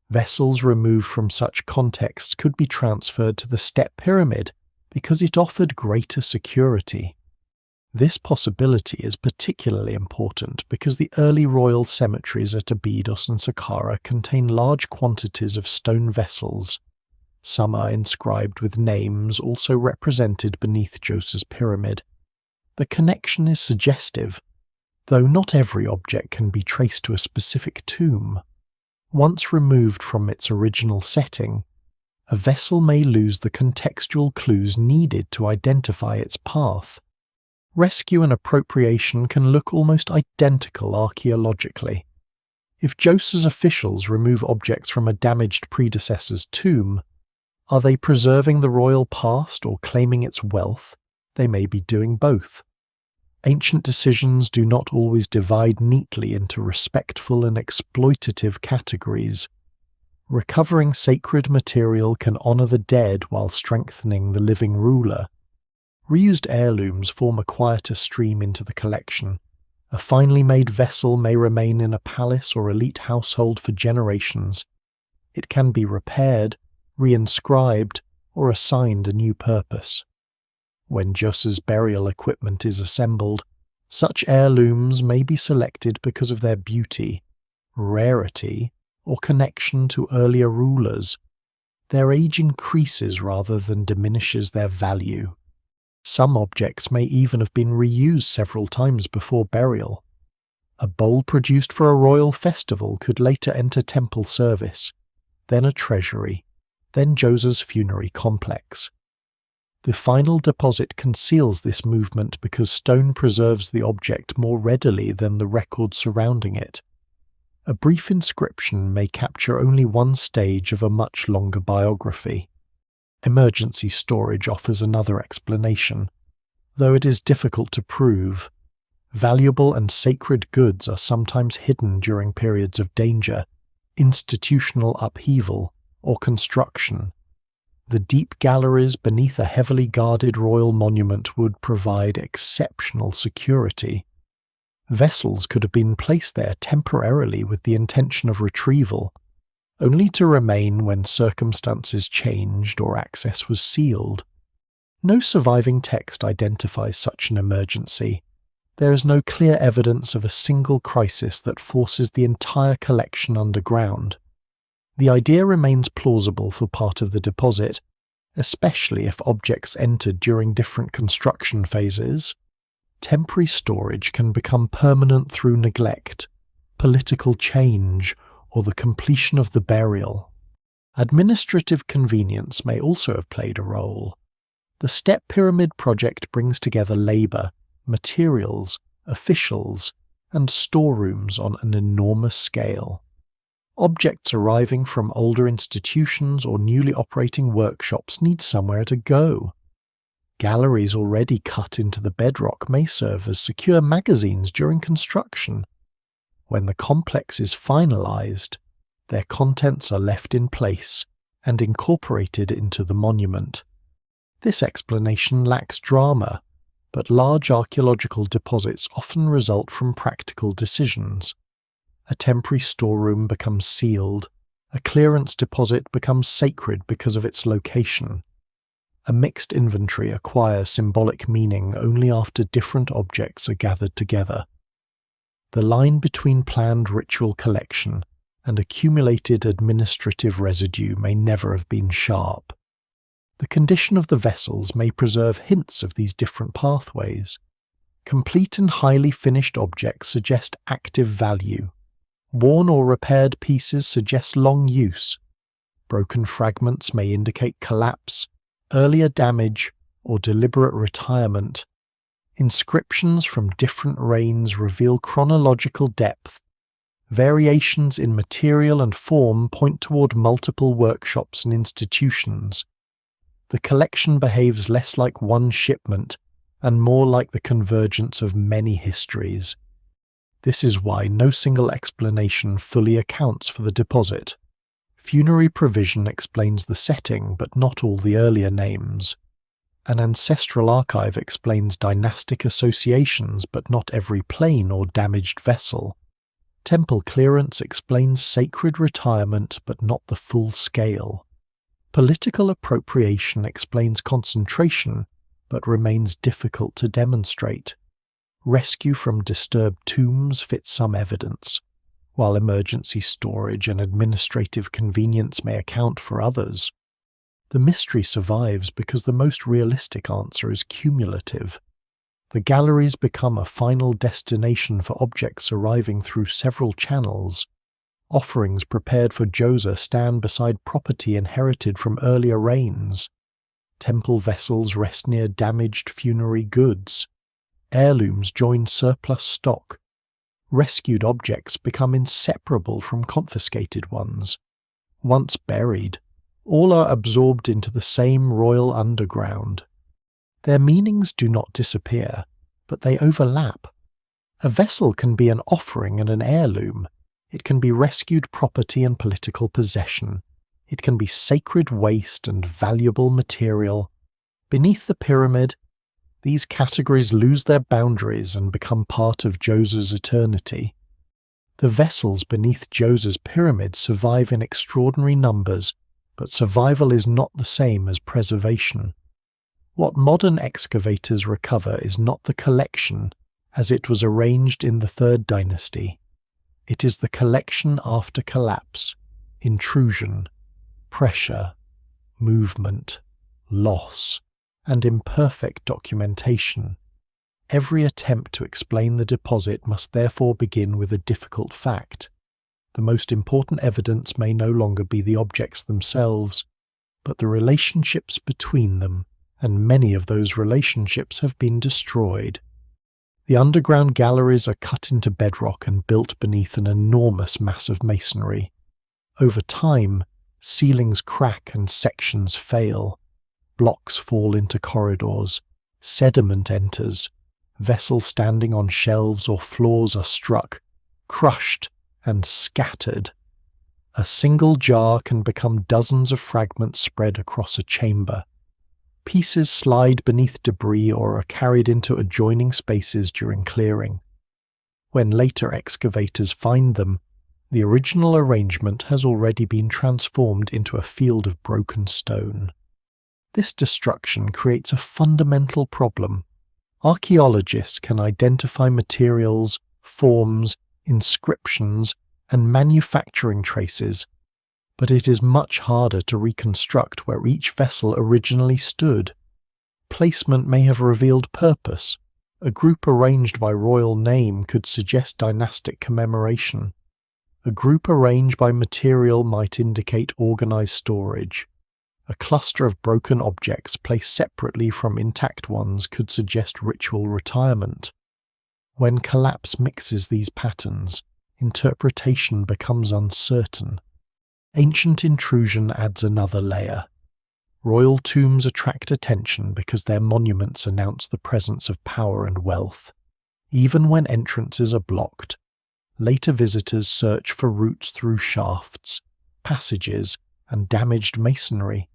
Vessels removed from such contexts could be transferred to the step pyramid because it offered greater security. This possibility is particularly important because the early royal cemeteries at Abydos and Saqqara contain large quantities of stone vessels. Some are inscribed with names also represented beneath Djoser's pyramid. The connection is suggestive, though not every object can be traced to a specific tomb. Once removed from its original setting, a vessel may lose the contextual clues needed to identify its path. Rescue and appropriation can look almost identical archaeologically. If Djoser's officials remove objects from a damaged predecessor's tomb, are they preserving the royal past or claiming its wealth? They may be doing both. Ancient decisions do not always divide neatly into respectful and exploitative categories. Recovering sacred material can honor the dead while strengthening the living ruler. Reused heirlooms form a quieter stream into the collection. A finely made vessel may remain in a palace or elite household for generations. It can be repaired, reinscribed, or assigned a new purpose. When Djoser's burial equipment is assembled, such heirlooms may be selected because of their beauty, rarity, or connection to earlier rulers. Their age increases rather than diminishes their value. Some objects may even have been reused several times before burial. A bowl produced for a royal festival could later enter temple service, then a treasury, then Djoser's funerary complex. The final deposit conceals this movement because stone preserves the object more readily than the record surrounding it. A brief inscription may capture only one stage of a much longer biography. Emergency storage offers another explanation, though it is difficult to prove. Valuable and sacred goods are sometimes hidden during periods of danger, institutional upheaval, or construction. The deep galleries beneath a heavily guarded royal monument would provide exceptional security. Vessels could have been placed there temporarily with the intention of retrieval, only to remain when circumstances changed or access was sealed. No surviving text identifies such an emergency. There is no clear evidence of a single crisis that forces the entire collection underground. The idea remains plausible for part of the deposit, especially if objects entered during different construction phases. Temporary storage can become permanent through neglect, political change, or the completion of the burial. Administrative convenience may also have played a role. The Step Pyramid project brings together labour, materials, officials, and storerooms on an enormous scale. Objects arriving from older institutions or newly operating workshops need somewhere to go. Galleries already cut into the bedrock may serve as secure magazines during construction. When the complex is finalised, their contents are left in place and incorporated into the monument. This explanation lacks drama, but large archaeological deposits often result from practical decisions. A temporary storeroom becomes sealed, a clearance deposit becomes sacred because of its location. A mixed inventory acquires symbolic meaning only after different objects are gathered together. The line between planned ritual collection and accumulated administrative residue may never have been sharp. The condition of the vessels may preserve hints of these different pathways. Complete and highly finished objects suggest active value. Worn or repaired pieces suggest long use. Broken fragments may indicate collapse, earlier damage, or deliberate retirement. Inscriptions from different reigns reveal chronological depth. Variations in material and form point toward multiple workshops and institutions. The collection behaves less like one shipment and more like the convergence of many histories. This is why no single explanation fully accounts for the deposit. Funerary provision explains the setting, but not all the earlier names. An ancestral archive explains dynastic associations, but not every plane or damaged vessel. Temple clearance explains sacred retirement, but not the full scale. Political appropriation explains concentration, but remains difficult to demonstrate. Rescue from disturbed tombs fits some evidence, while emergency storage and administrative convenience may account for others. The mystery survives because the most realistic answer is cumulative. The galleries become a final destination for objects arriving through several channels. Offerings prepared for Djoser stand beside property inherited from earlier reigns. Temple vessels rest near damaged funerary goods. Heirlooms join surplus stock. Rescued objects become inseparable from confiscated ones. Once buried, all are absorbed into the same royal underground. Their meanings do not disappear, but they overlap. A vessel can be an offering and an heirloom. It can be rescued property and political possession. It can be sacred waste and valuable material. Beneath the pyramid, these categories lose their boundaries and become part of Djoser's eternity. The vessels beneath Djoser's pyramid survive in extraordinary numbers, but survival is not the same as preservation. What modern excavators recover is not the collection as it was arranged in the Third Dynasty. It is the collection after collapse, intrusion, pressure, movement, loss, and imperfect documentation. Every attempt to explain the deposit must therefore begin with a difficult fact. The most important evidence may no longer be the objects themselves, but the relationships between them, and many of those relationships have been destroyed. The underground galleries are cut into bedrock and built beneath an enormous mass of masonry. Over time, ceilings crack and sections fail. Blocks fall into corridors. Sediment enters. Vessels standing on shelves or floors are struck, crushed, and scattered. A single jar can become dozens of fragments spread across a chamber. Pieces slide beneath debris or are carried into adjoining spaces during clearing. When later excavators find them, the original arrangement has already been transformed into a field of broken stone. This destruction creates a fundamental problem. Archaeologists can identify materials, forms, inscriptions, and manufacturing traces, but it is much harder to reconstruct where each vessel originally stood. Placement may have revealed purpose. A group arranged by royal name could suggest dynastic commemoration. A group arranged by material might indicate organized storage. A cluster of broken objects placed separately from intact ones could suggest ritual retirement. When collapse mixes these patterns, interpretation becomes uncertain. Ancient intrusion adds another layer. Royal tombs attract attention because their monuments announce the presence of power and wealth. Even when entrances are blocked, later visitors search for routes through shafts, passages, and damaged masonry.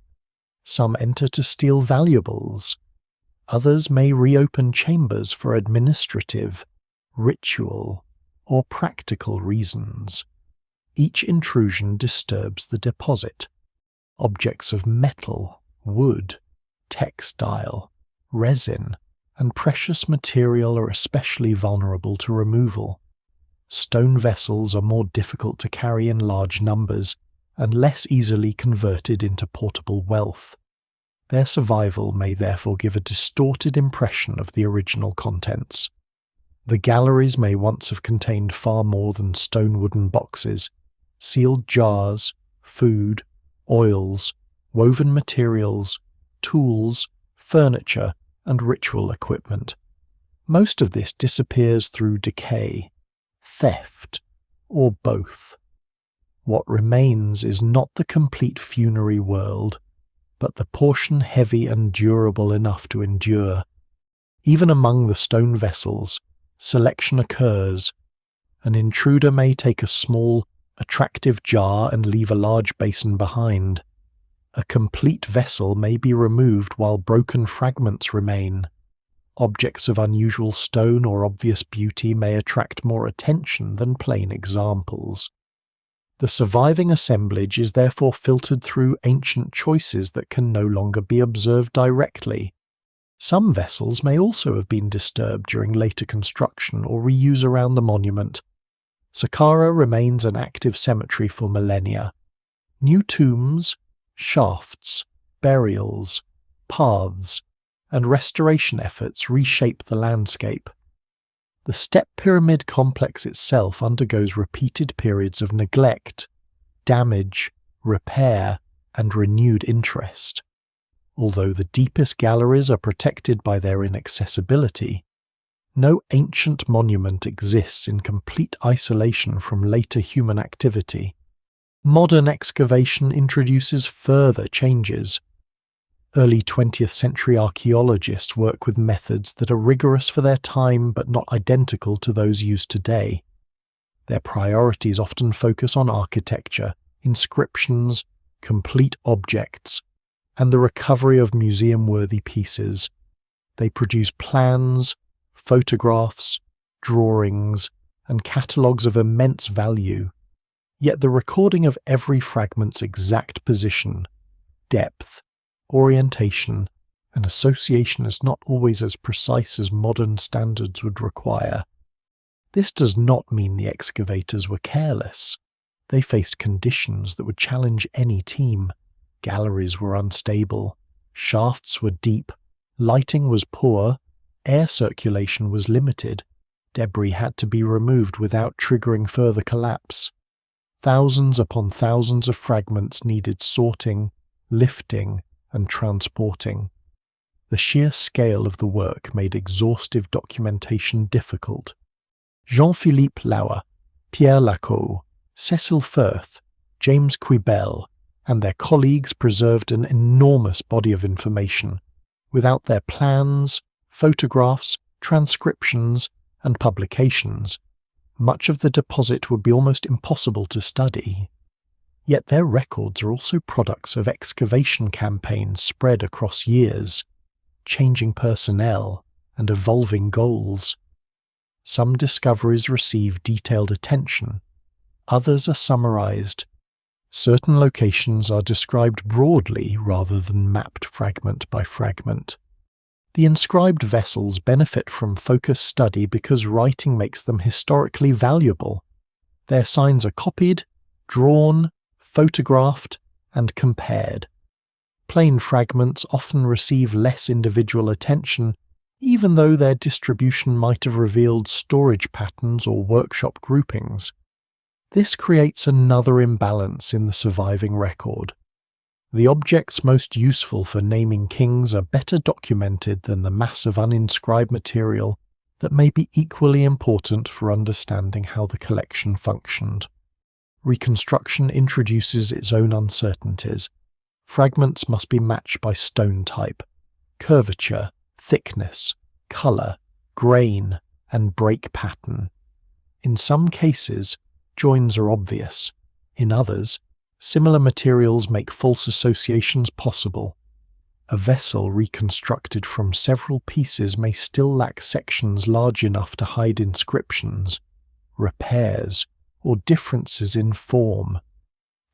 Some enter to steal valuables. Others may reopen chambers for administrative, ritual, or practical reasons. Each intrusion disturbs the deposit. Objects of metal, wood, textile, resin, and precious material are especially vulnerable to removal. Stone vessels are more difficult to carry in large numbers and less easily converted into portable wealth. Their survival may therefore give a distorted impression of the original contents. The galleries may once have contained far more than stone-wooden boxes, sealed jars, food, oils, woven materials, tools, furniture, and ritual equipment. Most of this disappears through decay, theft, or both. What remains is not the complete funerary world, but the portion heavy and durable enough to endure. Even among the stone vessels, selection occurs. An intruder may take a small, attractive jar and leave a large basin behind. A complete vessel may be removed while broken fragments remain. Objects of unusual stone or obvious beauty may attract more attention than plain examples. The surviving assemblage is therefore filtered through ancient choices that can no longer be observed directly. Some vessels may also have been disturbed during later construction or reuse around the monument. Saqqara remains an active cemetery for millennia. New tombs, shafts, burials, paths, and restoration efforts reshape the landscape. The step pyramid complex itself undergoes repeated periods of neglect, damage, repair, and renewed interest. Although the deepest galleries are protected by their inaccessibility, no ancient monument exists in complete isolation from later human activity. Modern excavation introduces further changes. Early 20th century archaeologists work with methods that are rigorous for their time but not identical to those used today. Their priorities often focus on architecture, inscriptions, complete objects, and the recovery of museum-worthy pieces. They produce plans, photographs, drawings, and catalogues of immense value. Yet the recording of every fragment's exact position, depth, orientation, and association is not always as precise as modern standards would require. This does not mean the excavators were careless. They faced conditions that would challenge any team. Galleries were unstable, shafts were deep, lighting was poor, air circulation was limited, debris had to be removed without triggering further collapse. Thousands upon thousands of fragments needed sorting, lifting, and transporting. The sheer scale of the work made exhaustive documentation difficult. Jean-Philippe Lauer, Pierre Lacaux, Cecil Firth, James Quibel, and their colleagues preserved an enormous body of information. Without their plans, photographs, transcriptions, and publications, much of the deposit would be almost impossible to study. Yet their records are also products of excavation campaigns spread across years, changing personnel and evolving goals. Some discoveries receive detailed attention, others are summarized. Certain locations are described broadly rather than mapped fragment by fragment. The inscribed vessels benefit from focused study because writing makes them historically valuable. Their signs are copied, drawn, photographed, and compared. Plain fragments often receive less individual attention, even though their distribution might have revealed storage patterns or workshop groupings. This creates another imbalance in the surviving record. The objects most useful for naming kings are better documented than the mass of uninscribed material that may be equally important for understanding how the collection functioned. Reconstruction introduces its own uncertainties. Fragments must be matched by stone type, curvature, thickness, colour, grain, and break pattern. In some cases, joins are obvious. In others, similar materials make false associations possible. A vessel reconstructed from several pieces may still lack sections large enough to hide inscriptions, repairs, or differences in form.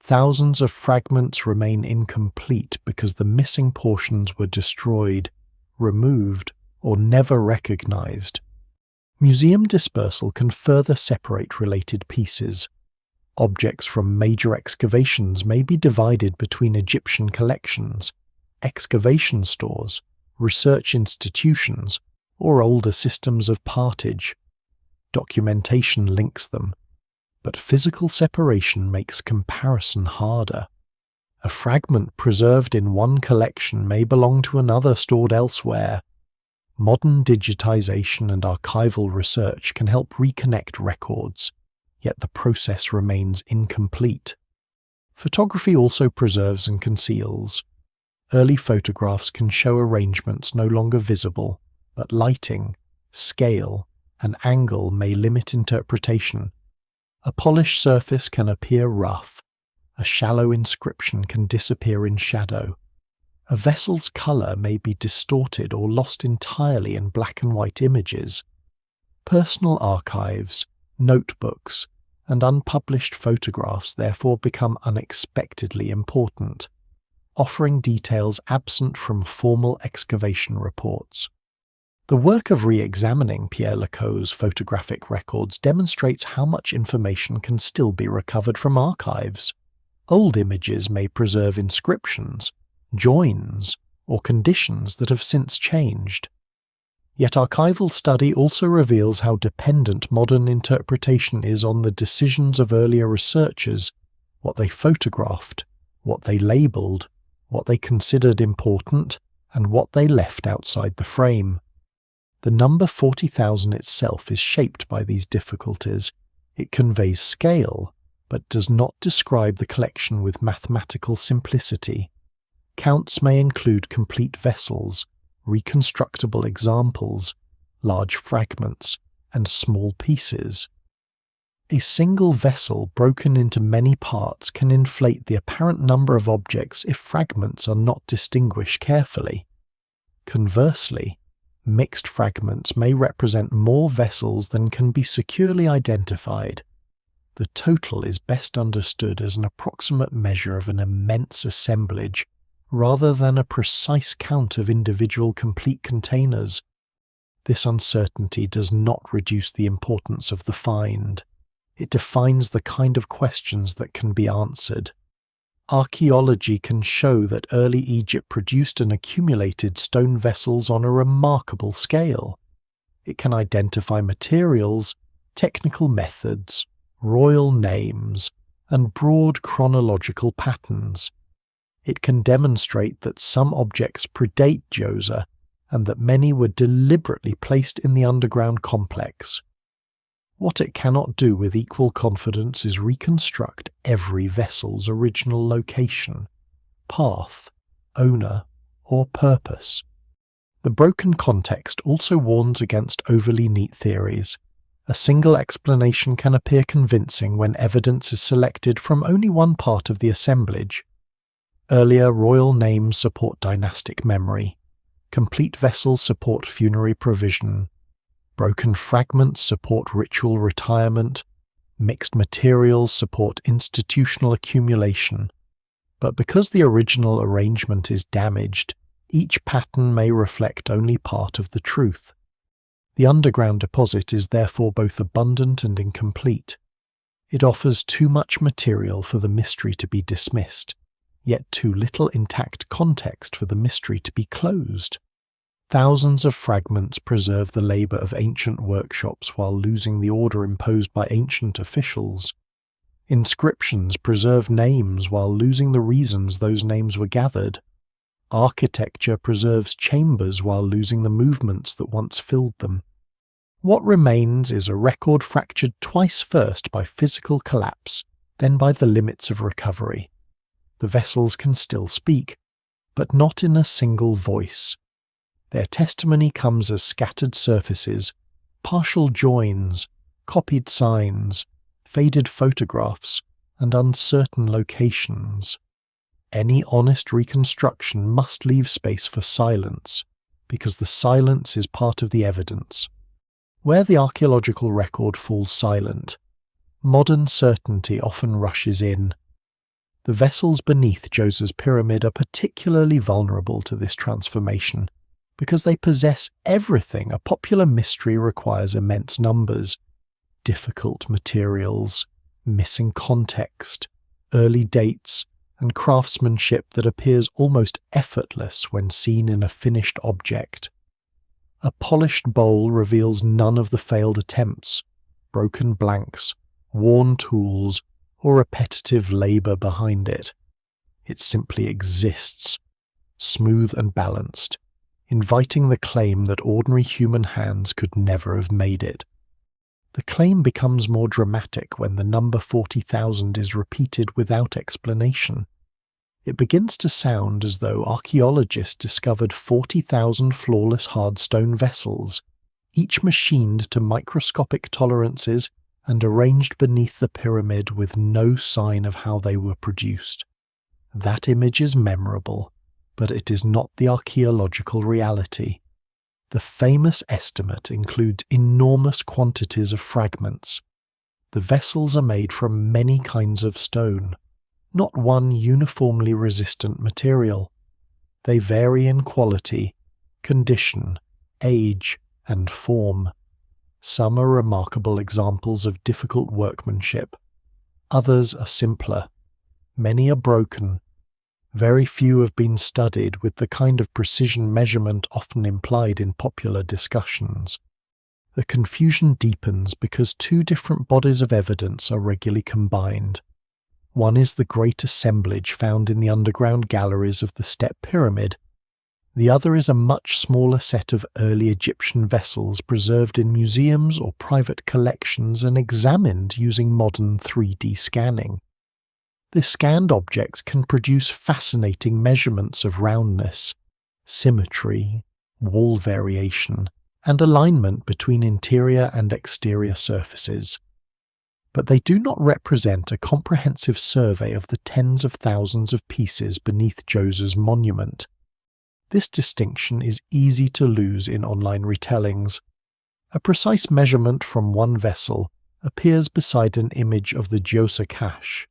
Thousands of fragments remain incomplete because the missing portions were destroyed, removed, or never recognized. Museum dispersal can further separate related pieces. Objects from major excavations may be divided between Egyptian collections, excavation stores, research institutions, or older systems of partage. Documentation links them, but physical separation makes comparison harder. A fragment preserved in one collection may belong to another stored elsewhere. Modern digitization and archival research can help reconnect records, yet the process remains incomplete. Photography also preserves and conceals. Early photographs can show arrangements no longer visible, but lighting, scale, and angle may limit interpretation. A polished surface can appear rough. A shallow inscription can disappear in shadow. A vessel's colour may be distorted or lost entirely in black and white images. Personal archives, notebooks, and unpublished photographs therefore become unexpectedly important, offering details absent from formal excavation reports. The work of re-examining Pierre Lecaus's photographic records demonstrates how much information can still be recovered from archives. Old images may preserve inscriptions, joins, or conditions that have since changed. Yet archival study also reveals how dependent modern interpretation is on the decisions of earlier researchers, what they photographed, what they labelled, what they considered important, and what they left outside the frame. The number 40,000 itself is shaped by these difficulties. It conveys scale, but does not describe the collection with mathematical simplicity. Counts may include complete vessels, reconstructible examples, large fragments, and small pieces. A single vessel broken into many parts can inflate the apparent number of objects if fragments are not distinguished carefully. Conversely, mixed fragments may represent more vessels than can be securely identified. The total is best understood as an approximate measure of an immense assemblage, rather than a precise count of individual complete containers. This uncertainty does not reduce the importance of the find. It defines the kind of questions that can be answered. Archaeology can show that early Egypt produced and accumulated stone vessels on a remarkable scale. It can identify materials, technical methods, royal names, and broad chronological patterns. It can demonstrate that some objects predate Djoser and that many were deliberately placed in the underground complex. What it cannot do with equal confidence is reconstruct every vessel's original location, path, owner, or purpose. The broken context also warns against overly neat theories. A single explanation can appear convincing when evidence is selected from only one part of the assemblage. Earlier royal names support dynastic memory. Complete vessels support funerary provision. Broken fragments support ritual retirement. Mixed materials support institutional accumulation. But because the original arrangement is damaged, each pattern may reflect only part of the truth. The underground deposit is therefore both abundant and incomplete. It offers too much material for the mystery to be dismissed, yet too little intact context for the mystery to be closed. Thousands of fragments preserve the labour of ancient workshops while losing the order imposed by ancient officials. Inscriptions preserve names while losing the reasons those names were gathered. Architecture preserves chambers while losing the movements that once filled them. What remains is a record fractured twice, first by physical collapse, then by the limits of recovery. The vessels can still speak, but not in a single voice. Their testimony comes as scattered surfaces, partial joins, copied signs, faded photographs, and uncertain locations. Any honest reconstruction must leave space for silence, because the silence is part of the evidence. Where the archaeological record falls silent, modern certainty often rushes in. The vessels beneath Djoser's pyramid are particularly vulnerable to this transformation, because they possess everything a popular mystery requires: immense numbers, difficult materials, missing context, early dates, and craftsmanship that appears almost effortless when seen in a finished object. A polished bowl reveals none of the failed attempts, broken blanks, worn tools, or repetitive labour behind it. It simply exists, smooth and balanced, inviting the claim that ordinary human hands could never have made it. The claim becomes more dramatic when the number 40,000 is repeated without explanation. It begins to sound as though archaeologists discovered 40,000 flawless hardstone vessels, each machined to microscopic tolerances and arranged beneath the pyramid with no sign of how they were produced. That image is memorable, but it is not the archaeological reality. The famous estimate includes enormous quantities of fragments. The vessels are made from many kinds of stone, not one uniformly resistant material. They vary in quality, condition, age, and form. Some are remarkable examples of difficult workmanship. Others are simpler. Many are broken. Very few have been studied with the kind of precision measurement often implied in popular discussions. The confusion deepens because two different bodies of evidence are regularly combined. One is the great assemblage found in the underground galleries of the Step Pyramid. The other is a much smaller set of early Egyptian vessels preserved in museums or private collections and examined using modern 3D scanning. The scanned objects can produce fascinating measurements of roundness, symmetry, wall variation, and alignment between interior and exterior surfaces. But they do not represent a comprehensive survey of the tens of thousands of pieces beneath Djoser's monument. This distinction is easy to lose in online retellings. A precise measurement from one vessel appears beside an image of the Djoser cache.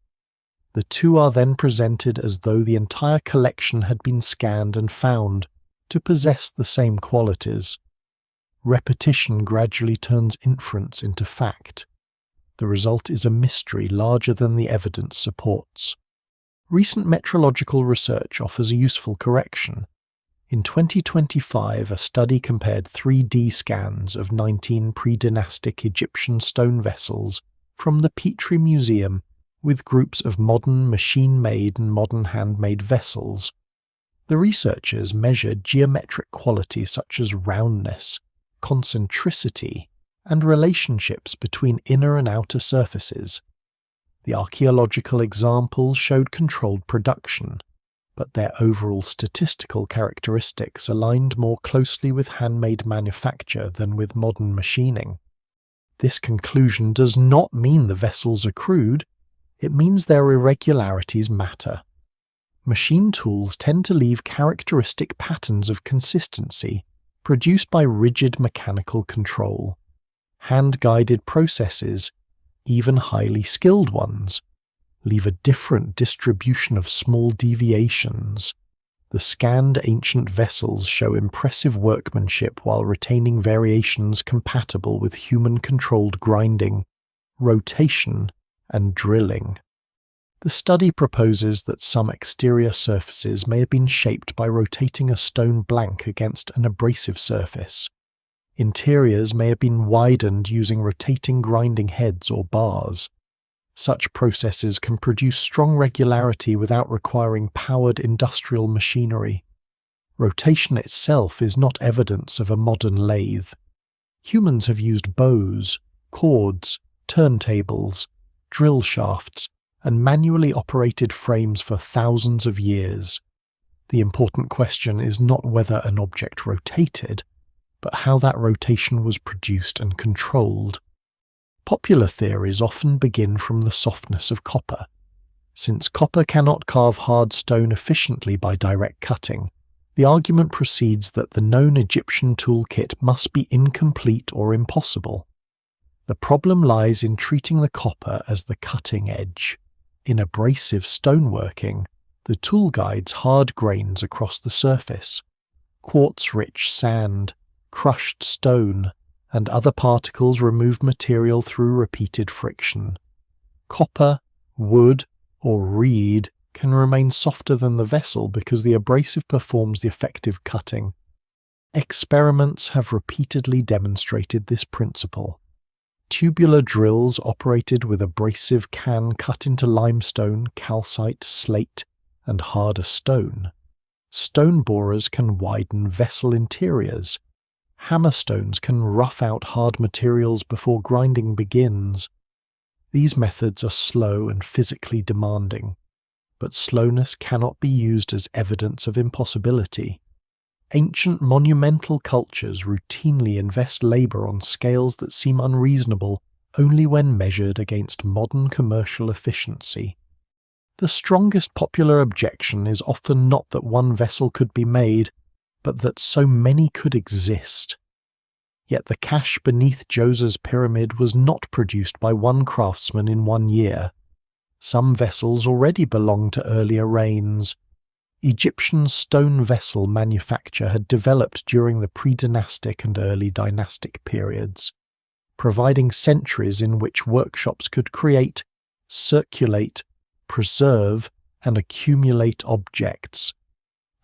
The two are then presented as though the entire collection had been scanned and found to possess the same qualities. Repetition gradually turns inference into fact. The result is a mystery larger than the evidence supports. Recent metrological research offers a useful correction. In 2025, a study compared 3D scans of 19 pre-dynastic Egyptian stone vessels from the Petrie Museum with groups of modern machine-made and modern handmade vessels. The researchers measured geometric qualities such as roundness, concentricity, and relationships between inner and outer surfaces. The archaeological examples showed controlled production, but their overall statistical characteristics aligned more closely with handmade manufacture than with modern machining. This conclusion does not mean the vessels are crude. It means their irregularities matter. Machine tools tend to leave characteristic patterns of consistency produced by rigid mechanical control. Hand-guided processes, even highly skilled ones, leave a different distribution of small deviations. The scanned ancient vessels show impressive workmanship while retaining variations compatible with human-controlled grinding, rotation, and drilling. The study proposes that some exterior surfaces may have been shaped by rotating a stone blank against an abrasive surface. Interiors may have been widened using rotating grinding heads or bars. Such processes can produce strong regularity without requiring powered industrial machinery. Rotation itself is not evidence of a modern lathe. Humans have used bows, cords, turntables, drill shafts, and manually operated frames for thousands of years. The important question is not whether an object rotated, but how that rotation was produced and controlled. Popular theories often begin from the softness of copper. Since copper cannot carve hard stone efficiently by direct cutting, the argument proceeds that the known Egyptian toolkit must be incomplete or impossible. The problem lies in treating the copper as the cutting edge. In abrasive stoneworking, the tool guides hard grains across the surface. Quartz-rich sand, crushed stone, and other particles remove material through repeated friction. Copper, wood, or reed can remain softer than the vessel because the abrasive performs the effective cutting. Experiments have repeatedly demonstrated this principle. Tubular drills operated with abrasive can cut into limestone, calcite, slate, and harder stone. Stone borers can widen vessel interiors. Hammerstones can rough out hard materials before grinding begins. These methods are slow and physically demanding, but slowness cannot be used as evidence of impossibility. Ancient monumental cultures routinely invest labor on scales that seem unreasonable only when measured against modern commercial efficiency. The strongest popular objection is often not that one vessel could be made, but that so many could exist. Yet the cache beneath Djoser's pyramid was not produced by one craftsman in 1 year. Some vessels already belonged to earlier reigns. Egyptian stone vessel manufacture had developed during the pre-dynastic and early dynastic periods, providing centuries in which workshops could create, circulate, preserve, and accumulate objects.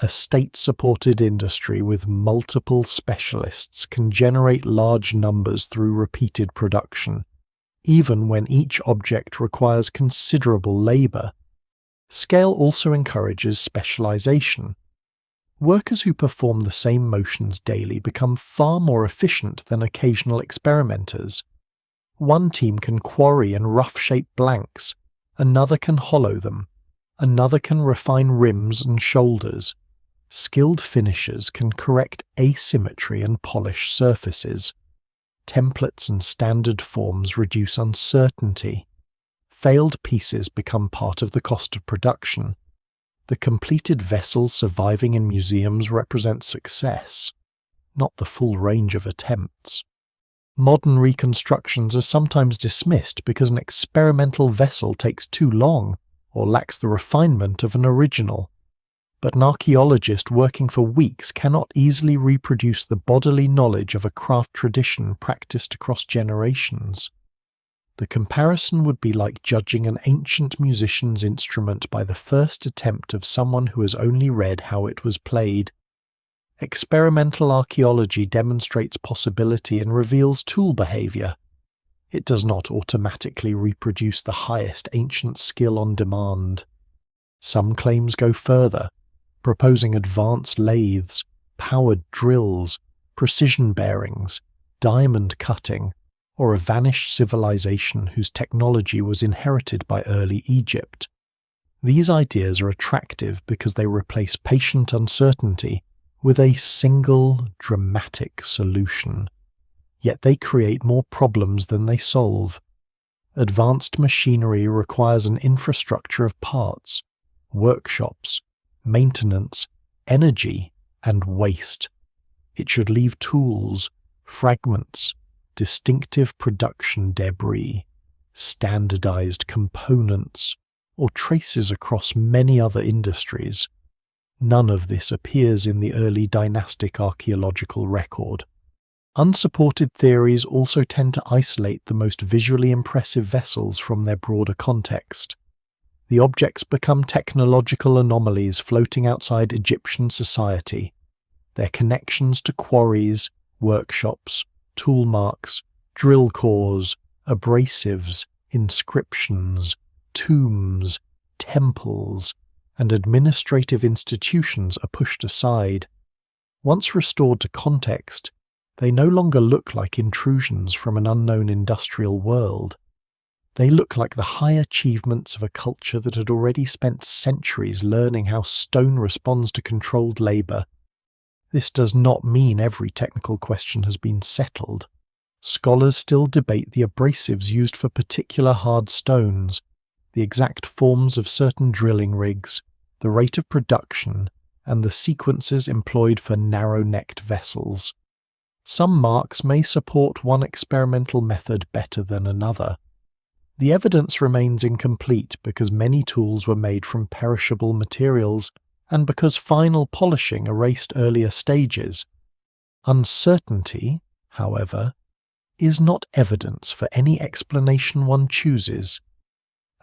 A state-supported industry with multiple specialists can generate large numbers through repeated production, even when each object requires considerable labor. Scale also encourages specialization. Workers who perform the same motions daily become far more efficient than occasional experimenters. One team can quarry and rough-shape blanks, another can hollow them, another can refine rims and shoulders. Skilled finishers can correct asymmetry and polish surfaces. Templates and standard forms reduce uncertainty. Failed pieces become part of the cost of production. The completed vessels surviving in museums represent success, not the full range of attempts. Modern reconstructions are sometimes dismissed because an experimental vessel takes too long or lacks the refinement of an original. But an archaeologist working for weeks cannot easily reproduce the bodily knowledge of a craft tradition practiced across generations. The comparison would be like judging an ancient musician's instrument by the first attempt of someone who has only read how it was played. Experimental archaeology demonstrates possibility and reveals tool behavior. It does not automatically reproduce the highest ancient skill on demand. Some claims go further, proposing advanced lathes, powered drills, precision bearings, diamond cutting, or a vanished civilization whose technology was inherited by early Egypt. These ideas are attractive because they replace patient uncertainty with a single, dramatic solution. Yet they create more problems than they solve. Advanced machinery requires an infrastructure of parts, workshops, maintenance, energy, and waste. It should leave tools, fragments, distinctive production debris, standardized components, or traces across many other industries. None of this appears in the early dynastic archaeological record. Unsupported theories also tend to isolate the most visually impressive vessels from their broader context. The objects become technological anomalies floating outside Egyptian society. Their connections to quarries, workshops, tool marks, drill cores, abrasives, inscriptions, tombs, temples, and administrative institutions are pushed aside. Once restored to context, they no longer look like intrusions from an unknown industrial world. They look like the high achievements of a culture that had already spent centuries learning how stone responds to controlled labour. This does not mean every technical question has been settled. Scholars still debate the abrasives used for particular hard stones, the exact forms of certain drilling rigs, the rate of production, and the sequences employed for narrow-necked vessels. Some marks may support one experimental method better than another. The evidence remains incomplete because many tools were made from perishable materials and because final polishing erased earlier stages. Uncertainty, however, is not evidence for any explanation one chooses.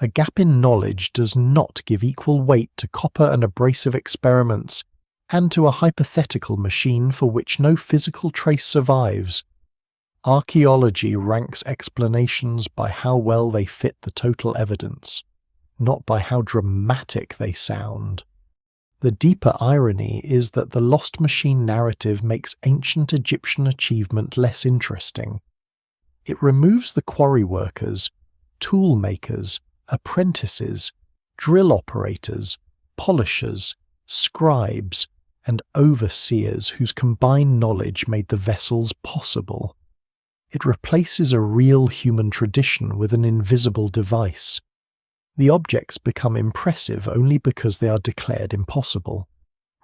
A gap in knowledge does not give equal weight to copper and abrasive experiments and to a hypothetical machine for which no physical trace survives. Archaeology ranks explanations by how well they fit the total evidence, not by how dramatic they sound. The deeper irony is that the lost machine narrative makes ancient Egyptian achievement less interesting. It removes the quarry workers, tool makers, apprentices, drill operators, polishers, scribes, and overseers whose combined knowledge made the vessels possible. It replaces a real human tradition with an invisible device. The objects become impressive only because they are declared impossible,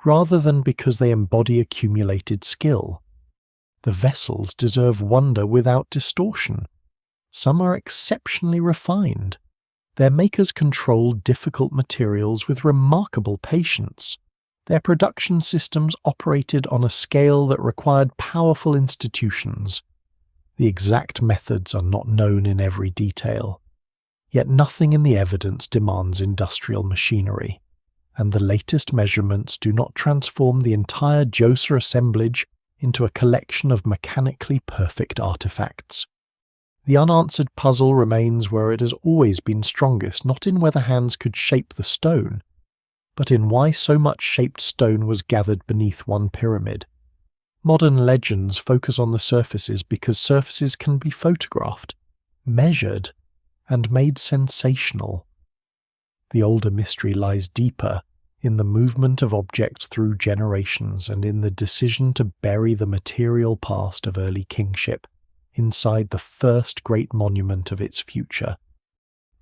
rather than because they embody accumulated skill. The vessels deserve wonder without distortion. Some are exceptionally refined. Their makers controlled difficult materials with remarkable patience. Their production systems operated on a scale that required powerful institutions. The exact methods are not known in every detail. Yet nothing in the evidence demands industrial machinery, and the latest measurements do not transform the entire Djoser assemblage into a collection of mechanically perfect artifacts. The unanswered puzzle remains where it has always been strongest, not in whether hands could shape the stone, but in why so much shaped stone was gathered beneath one pyramid. Modern legends focus on the surfaces because surfaces can be photographed, measured, and made sensational. The older mystery lies deeper in the movement of objects through generations and in the decision to bury the material past of early kingship inside the first great monument of its future.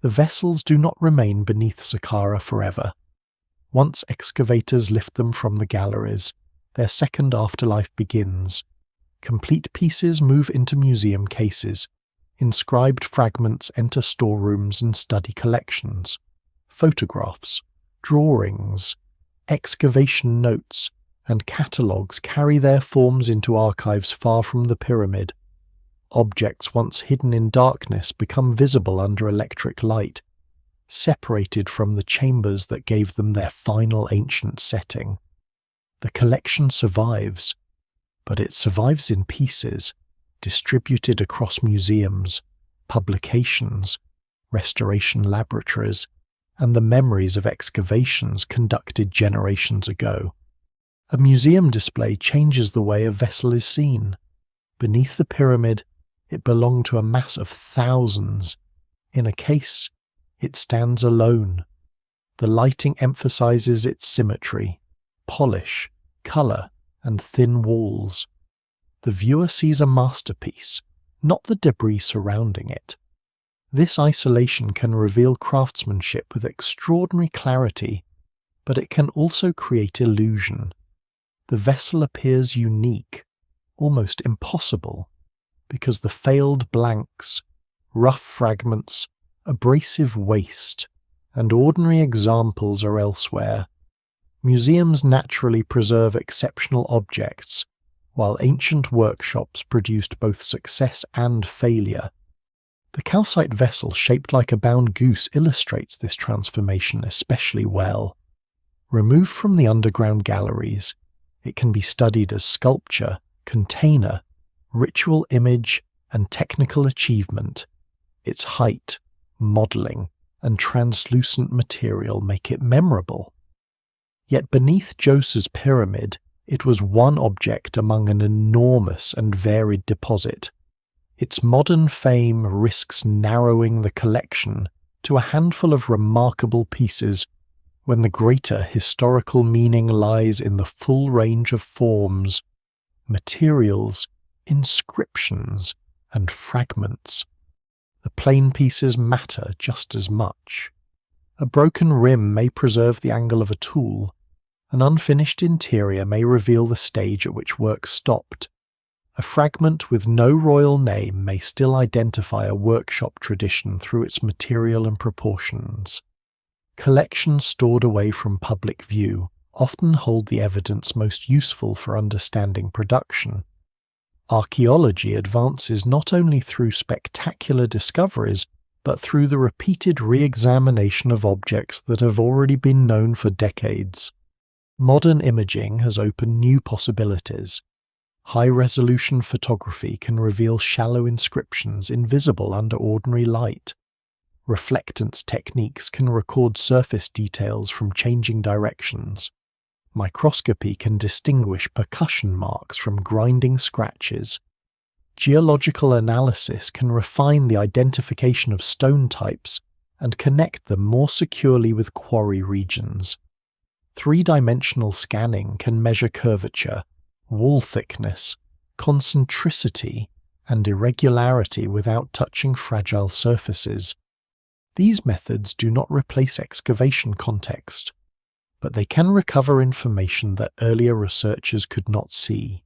The vessels do not remain beneath Saqqara forever. Once excavators lift them from the galleries, their second afterlife begins. Complete pieces move into museum cases. Inscribed fragments enter storerooms and study collections. Photographs, drawings, excavation notes, and catalogues carry their forms into archives far from the pyramid. Objects once hidden in darkness become visible under electric light, separated from the chambers that gave them their final ancient setting. The collection survives, but it survives in pieces, distributed across museums, publications, restoration laboratories, and the memories of excavations conducted generations ago. A museum display changes the way a vessel is seen. Beneath the pyramid, it belonged to a mass of thousands. In a case, it stands alone. The lighting emphasizes its symmetry, polish, color, and thin walls. The viewer sees a masterpiece, not the debris surrounding it. This isolation can reveal craftsmanship with extraordinary clarity, but it can also create illusion. The vessel appears unique, almost impossible, because the failed blanks, rough fragments, abrasive waste, and ordinary examples are elsewhere. Museums naturally preserve exceptional objects, while ancient workshops produced both success and failure. The calcite vessel shaped like a bound goose illustrates this transformation especially well. Removed from the underground galleries, it can be studied as sculpture, container, ritual image, and technical achievement. Its height, modelling, and translucent material make it memorable. Yet beneath Djoser's pyramid, it was one object among an enormous and varied deposit. Its modern fame risks narrowing the collection to a handful of remarkable pieces, when the greater historical meaning lies in the full range of forms, materials, inscriptions, and fragments. The plain pieces matter just as much. A broken rim may preserve the angle of a tool. An unfinished interior may reveal the stage at which work stopped. A fragment with no royal name may still identify a workshop tradition through its material and proportions. Collections stored away from public view often hold the evidence most useful for understanding production. Archaeology advances not only through spectacular discoveries, but through the repeated re-examination of objects that have already been known for decades. Modern imaging has opened new possibilities. High-resolution photography can reveal shallow inscriptions invisible under ordinary light. Reflectance techniques can record surface details from changing directions. Microscopy can distinguish percussion marks from grinding scratches. Geological analysis can refine the identification of stone types and connect them more securely with quarry regions. Three-dimensional scanning can measure curvature, wall thickness, concentricity, and irregularity without touching fragile surfaces. These methods do not replace excavation context, but they can recover information that earlier researchers could not see.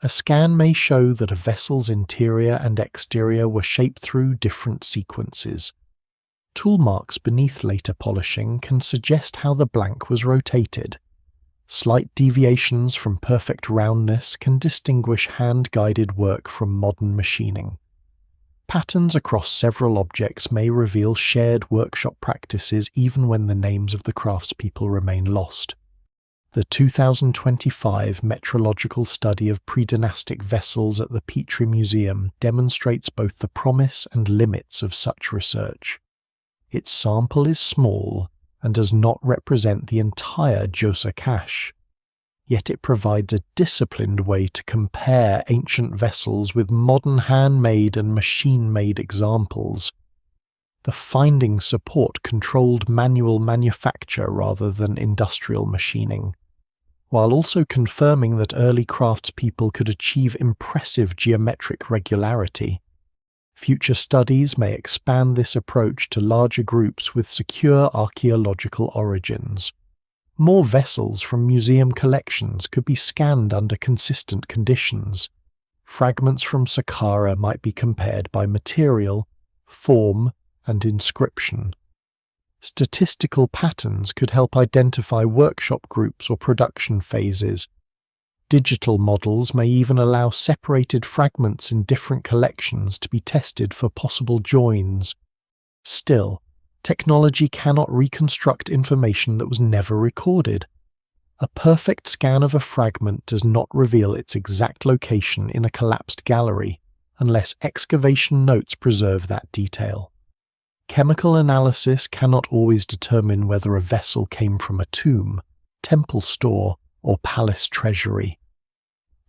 A scan may show that a vessel's interior and exterior were shaped through different sequences. Tool marks beneath later polishing can suggest how the blank was rotated. Slight deviations from perfect roundness can distinguish hand-guided work from modern machining. Patterns across several objects may reveal shared workshop practices even when the names of the craftspeople remain lost. The 2025 metrological study of predynastic vessels at the Petrie Museum demonstrates both the promise and limits of such research. Its sample is small and does not represent the entire Djoser cache, yet it provides a disciplined way to compare ancient vessels with modern handmade and machine-made examples. The findings support controlled manual manufacture rather than industrial machining, while also confirming that early craftspeople could achieve impressive geometric regularity. Future studies may expand this approach to larger groups with secure archaeological origins. More vessels from museum collections could be scanned under consistent conditions. Fragments from Saqqara might be compared by material, form, and inscription. Statistical patterns could help identify workshop groups or production phases. Digital models may even allow separated fragments in different collections to be tested for possible joins. Still, technology cannot reconstruct information that was never recorded. A perfect scan of a fragment does not reveal its exact location in a collapsed gallery, unless excavation notes preserve that detail. Chemical analysis cannot always determine whether a vessel came from a tomb, temple store, or palace treasury.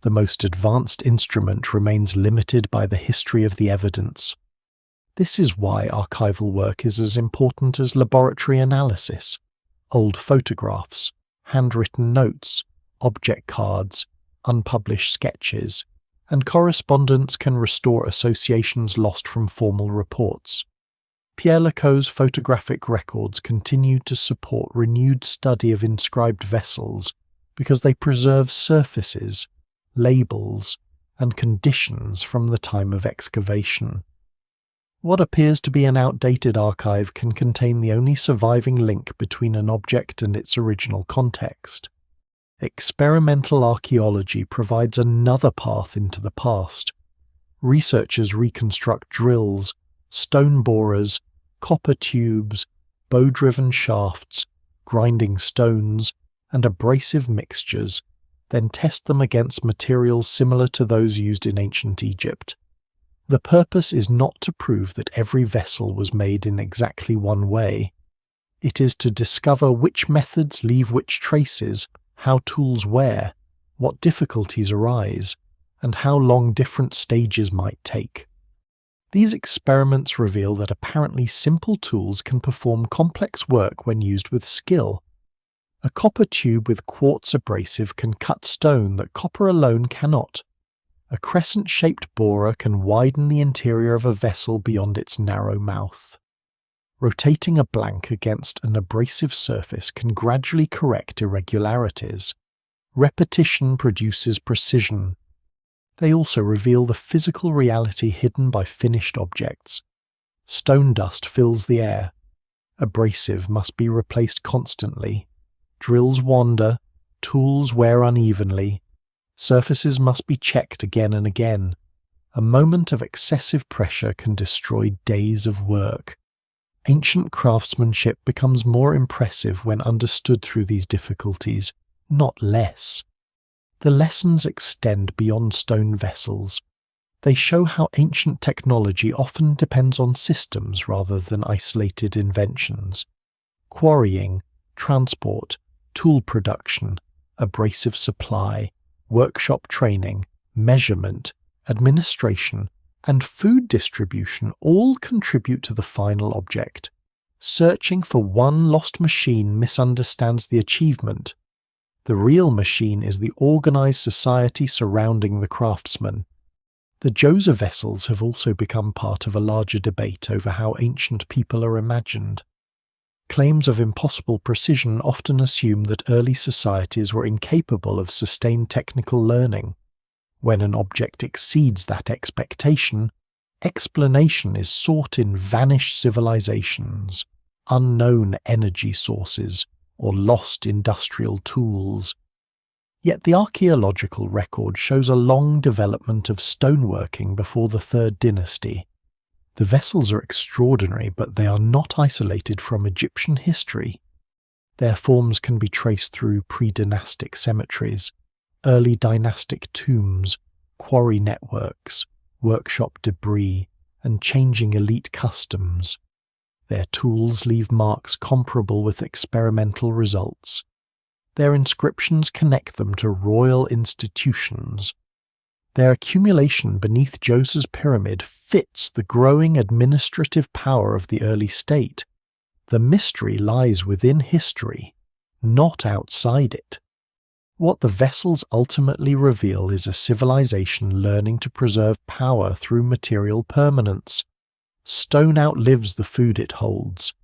The most advanced instrument remains limited by the history of the evidence. This is why archival work is as important as laboratory analysis. Old photographs, handwritten notes, object cards, unpublished sketches, and correspondence can restore associations lost from formal reports. Pierre Lecaus's photographic records continue to support renewed study of inscribed vessels because they preserve surfaces, labels, and conditions from the time of excavation. What appears to be an outdated archive can contain the only surviving link between an object and its original context. Experimental archaeology provides another path into the past. Researchers reconstruct drills, stone borers, copper tubes, bow-driven shafts, grinding stones, and abrasive mixtures, then test them against materials similar to those used in ancient Egypt. The purpose is not to prove that every vessel was made in exactly one way. It is to discover which methods leave which traces, how tools wear, what difficulties arise, and how long different stages might take. These experiments reveal that apparently simple tools can perform complex work when used with skill. A copper tube with quartz abrasive can cut stone that copper alone cannot. A crescent-shaped borer can widen the interior of a vessel beyond its narrow mouth. Rotating a blank against an abrasive surface can gradually correct irregularities. Repetition produces precision. They also reveal the physical reality hidden by finished objects. Stone dust fills the air. Abrasive must be replaced constantly. Drills wander, tools wear unevenly. Surfaces must be checked again and again. A moment of excessive pressure can destroy days of work. Ancient craftsmanship becomes more impressive when understood through these difficulties, not less. The lessons extend beyond stone vessels. They show how ancient technology often depends on systems rather than isolated inventions. Quarrying, transport, tool production, abrasive supply, workshop training, measurement, administration, and food distribution all contribute to the final object. Searching for one lost machine misunderstands the achievement. The real machine is the organized society surrounding the craftsman. The Djoser vessels have also become part of a larger debate over how ancient people are imagined. Claims of impossible precision often assume that early societies were incapable of sustained technical learning. When an object exceeds that expectation, explanation is sought in vanished civilizations, unknown energy sources, or lost industrial tools. Yet the archaeological record shows a long development of stoneworking before the Third Dynasty. The vessels are extraordinary, but they are not isolated from Egyptian history. Their forms can be traced through pre-dynastic cemeteries, early dynastic tombs, quarry networks, workshop debris, and changing elite customs. Their tools leave marks comparable with experimental results. Their inscriptions connect them to royal institutions. Their accumulation beneath Djoser's pyramid fits the growing administrative power of the early state. The mystery lies within history, not outside it. What the vessels ultimately reveal is a civilization learning to preserve power through material permanence. Stone outlives the food it holds,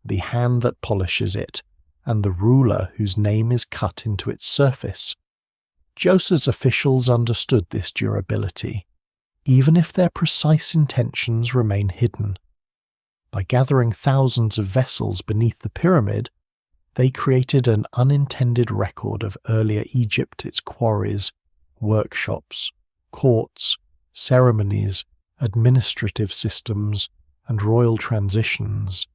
the hand that polishes it, and the ruler whose name is cut into its surface. Djoser's officials understood this durability, even if their precise intentions remain hidden. By gathering thousands of vessels beneath the pyramid, they created an unintended record of earlier Egypt, its quarries, workshops, courts, ceremonies, administrative systems, and royal transitions.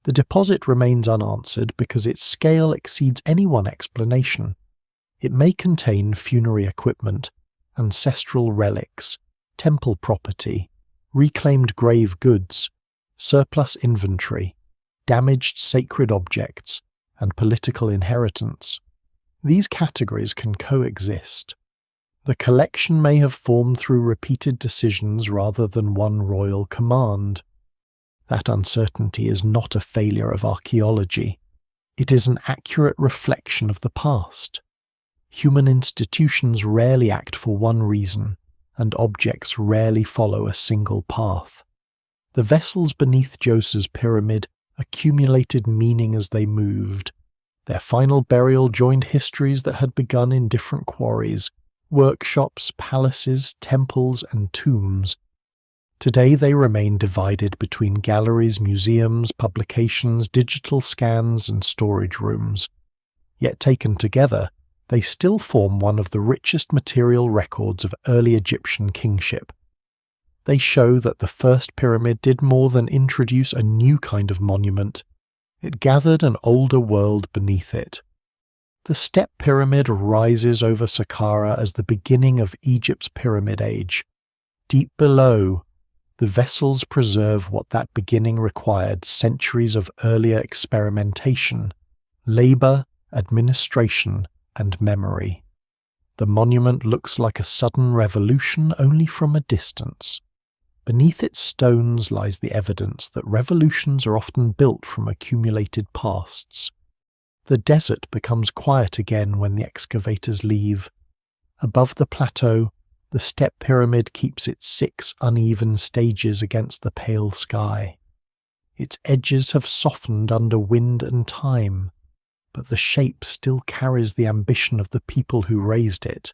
The deposit remains unanswered because its scale exceeds any one explanation. It may contain funerary equipment, ancestral relics, temple property, reclaimed grave goods, surplus inventory, damaged sacred objects, and political inheritance. These categories can coexist. The collection may have formed through repeated decisions rather than one royal command. That uncertainty is not a failure of archaeology. It is an accurate reflection of the past. Human institutions rarely act for one reason, and objects rarely follow a single path. The vessels beneath Djoser's pyramid accumulated meaning as they moved. Their final burial joined histories that had begun in different quarries, workshops, palaces, temples, and tombs. Today they remain divided between galleries, museums, publications, digital scans, and storage rooms. Yet taken together, they still form one of the richest material records of early Egyptian kingship. They show that the first pyramid did more than introduce a new kind of monument. It gathered an older world beneath it. The step pyramid rises over Saqqara as the beginning of Egypt's pyramid age. Deep below, the vessels preserve what that beginning required centuries of earlier experimentation, labor, administration, and memory. The monument looks like a sudden revolution only from a distance. Beneath its stones lies the evidence that revolutions are often built from accumulated pasts. The desert becomes quiet again when the excavators leave. Above the plateau, the step pyramid keeps its 6 uneven stages against the pale sky. Its edges have softened under wind and time, but the shape still carries the ambition of the people who raised it.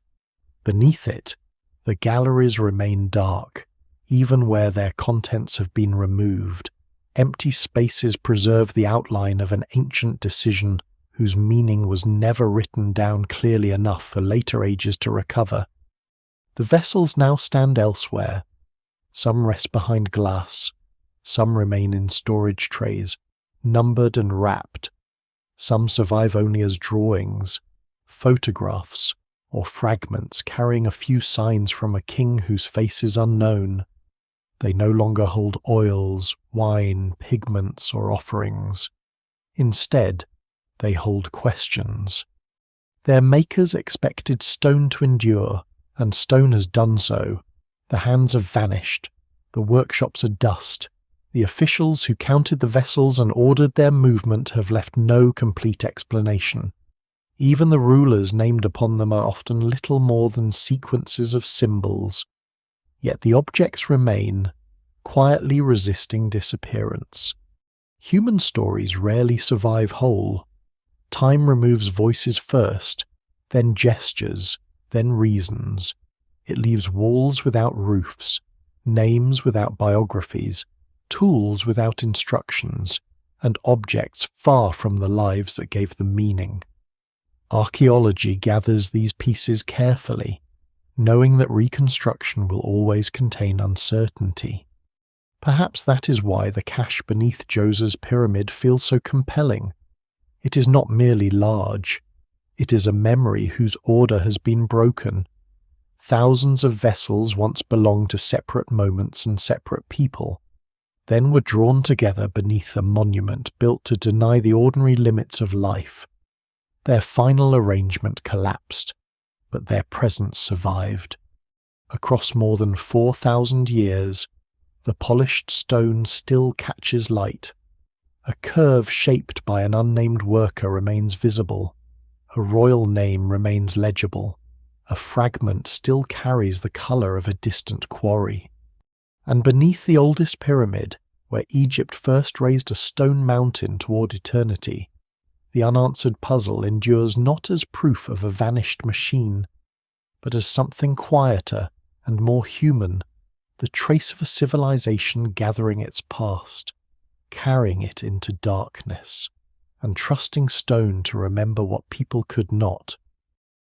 Beneath it, the galleries remain dark, even where their contents have been removed. Empty spaces preserve the outline of an ancient decision whose meaning was never written down clearly enough for later ages to recover. The vessels now stand elsewhere. Some rest behind glass. Some remain in storage trays, numbered and wrapped. Some survive only as drawings, photographs, or fragments carrying a few signs from a king whose face is unknown. They no longer hold oils, wine, pigments, or offerings. Instead, they hold questions. Their makers expected stone to endure, and stone has done so. The hands have vanished. The workshops are dust. The officials who counted the vessels and ordered their movement have left no complete explanation. Even the rulers named upon them are often little more than sequences of symbols. Yet the objects remain, quietly resisting disappearance. Human stories rarely survive whole. Time removes voices first, then gestures, then reasons. It leaves walls without roofs, names without biographies, tools without instructions, and objects far from the lives that gave them meaning. Archaeology gathers these pieces carefully, knowing that reconstruction will always contain uncertainty. Perhaps that is why the cache beneath Djoser's pyramid feels so compelling. It is not merely large. It is a memory whose order has been broken. Thousands of vessels once belonged to separate moments and separate people, then were drawn together beneath a monument built to deny the ordinary limits of life. Their final arrangement collapsed, but their presence survived. Across more than 4,000 years, the polished stone still catches light. A curve shaped by an unnamed worker remains visible. A royal name remains legible. A fragment still carries the colour of a distant quarry. And beneath the oldest pyramid, where Egypt first raised a stone mountain toward eternity, the unanswered puzzle endures not as proof of a vanished machine, but as something quieter and more human, the trace of a civilization gathering its past, carrying it into darkness, and trusting stone to remember what people could not,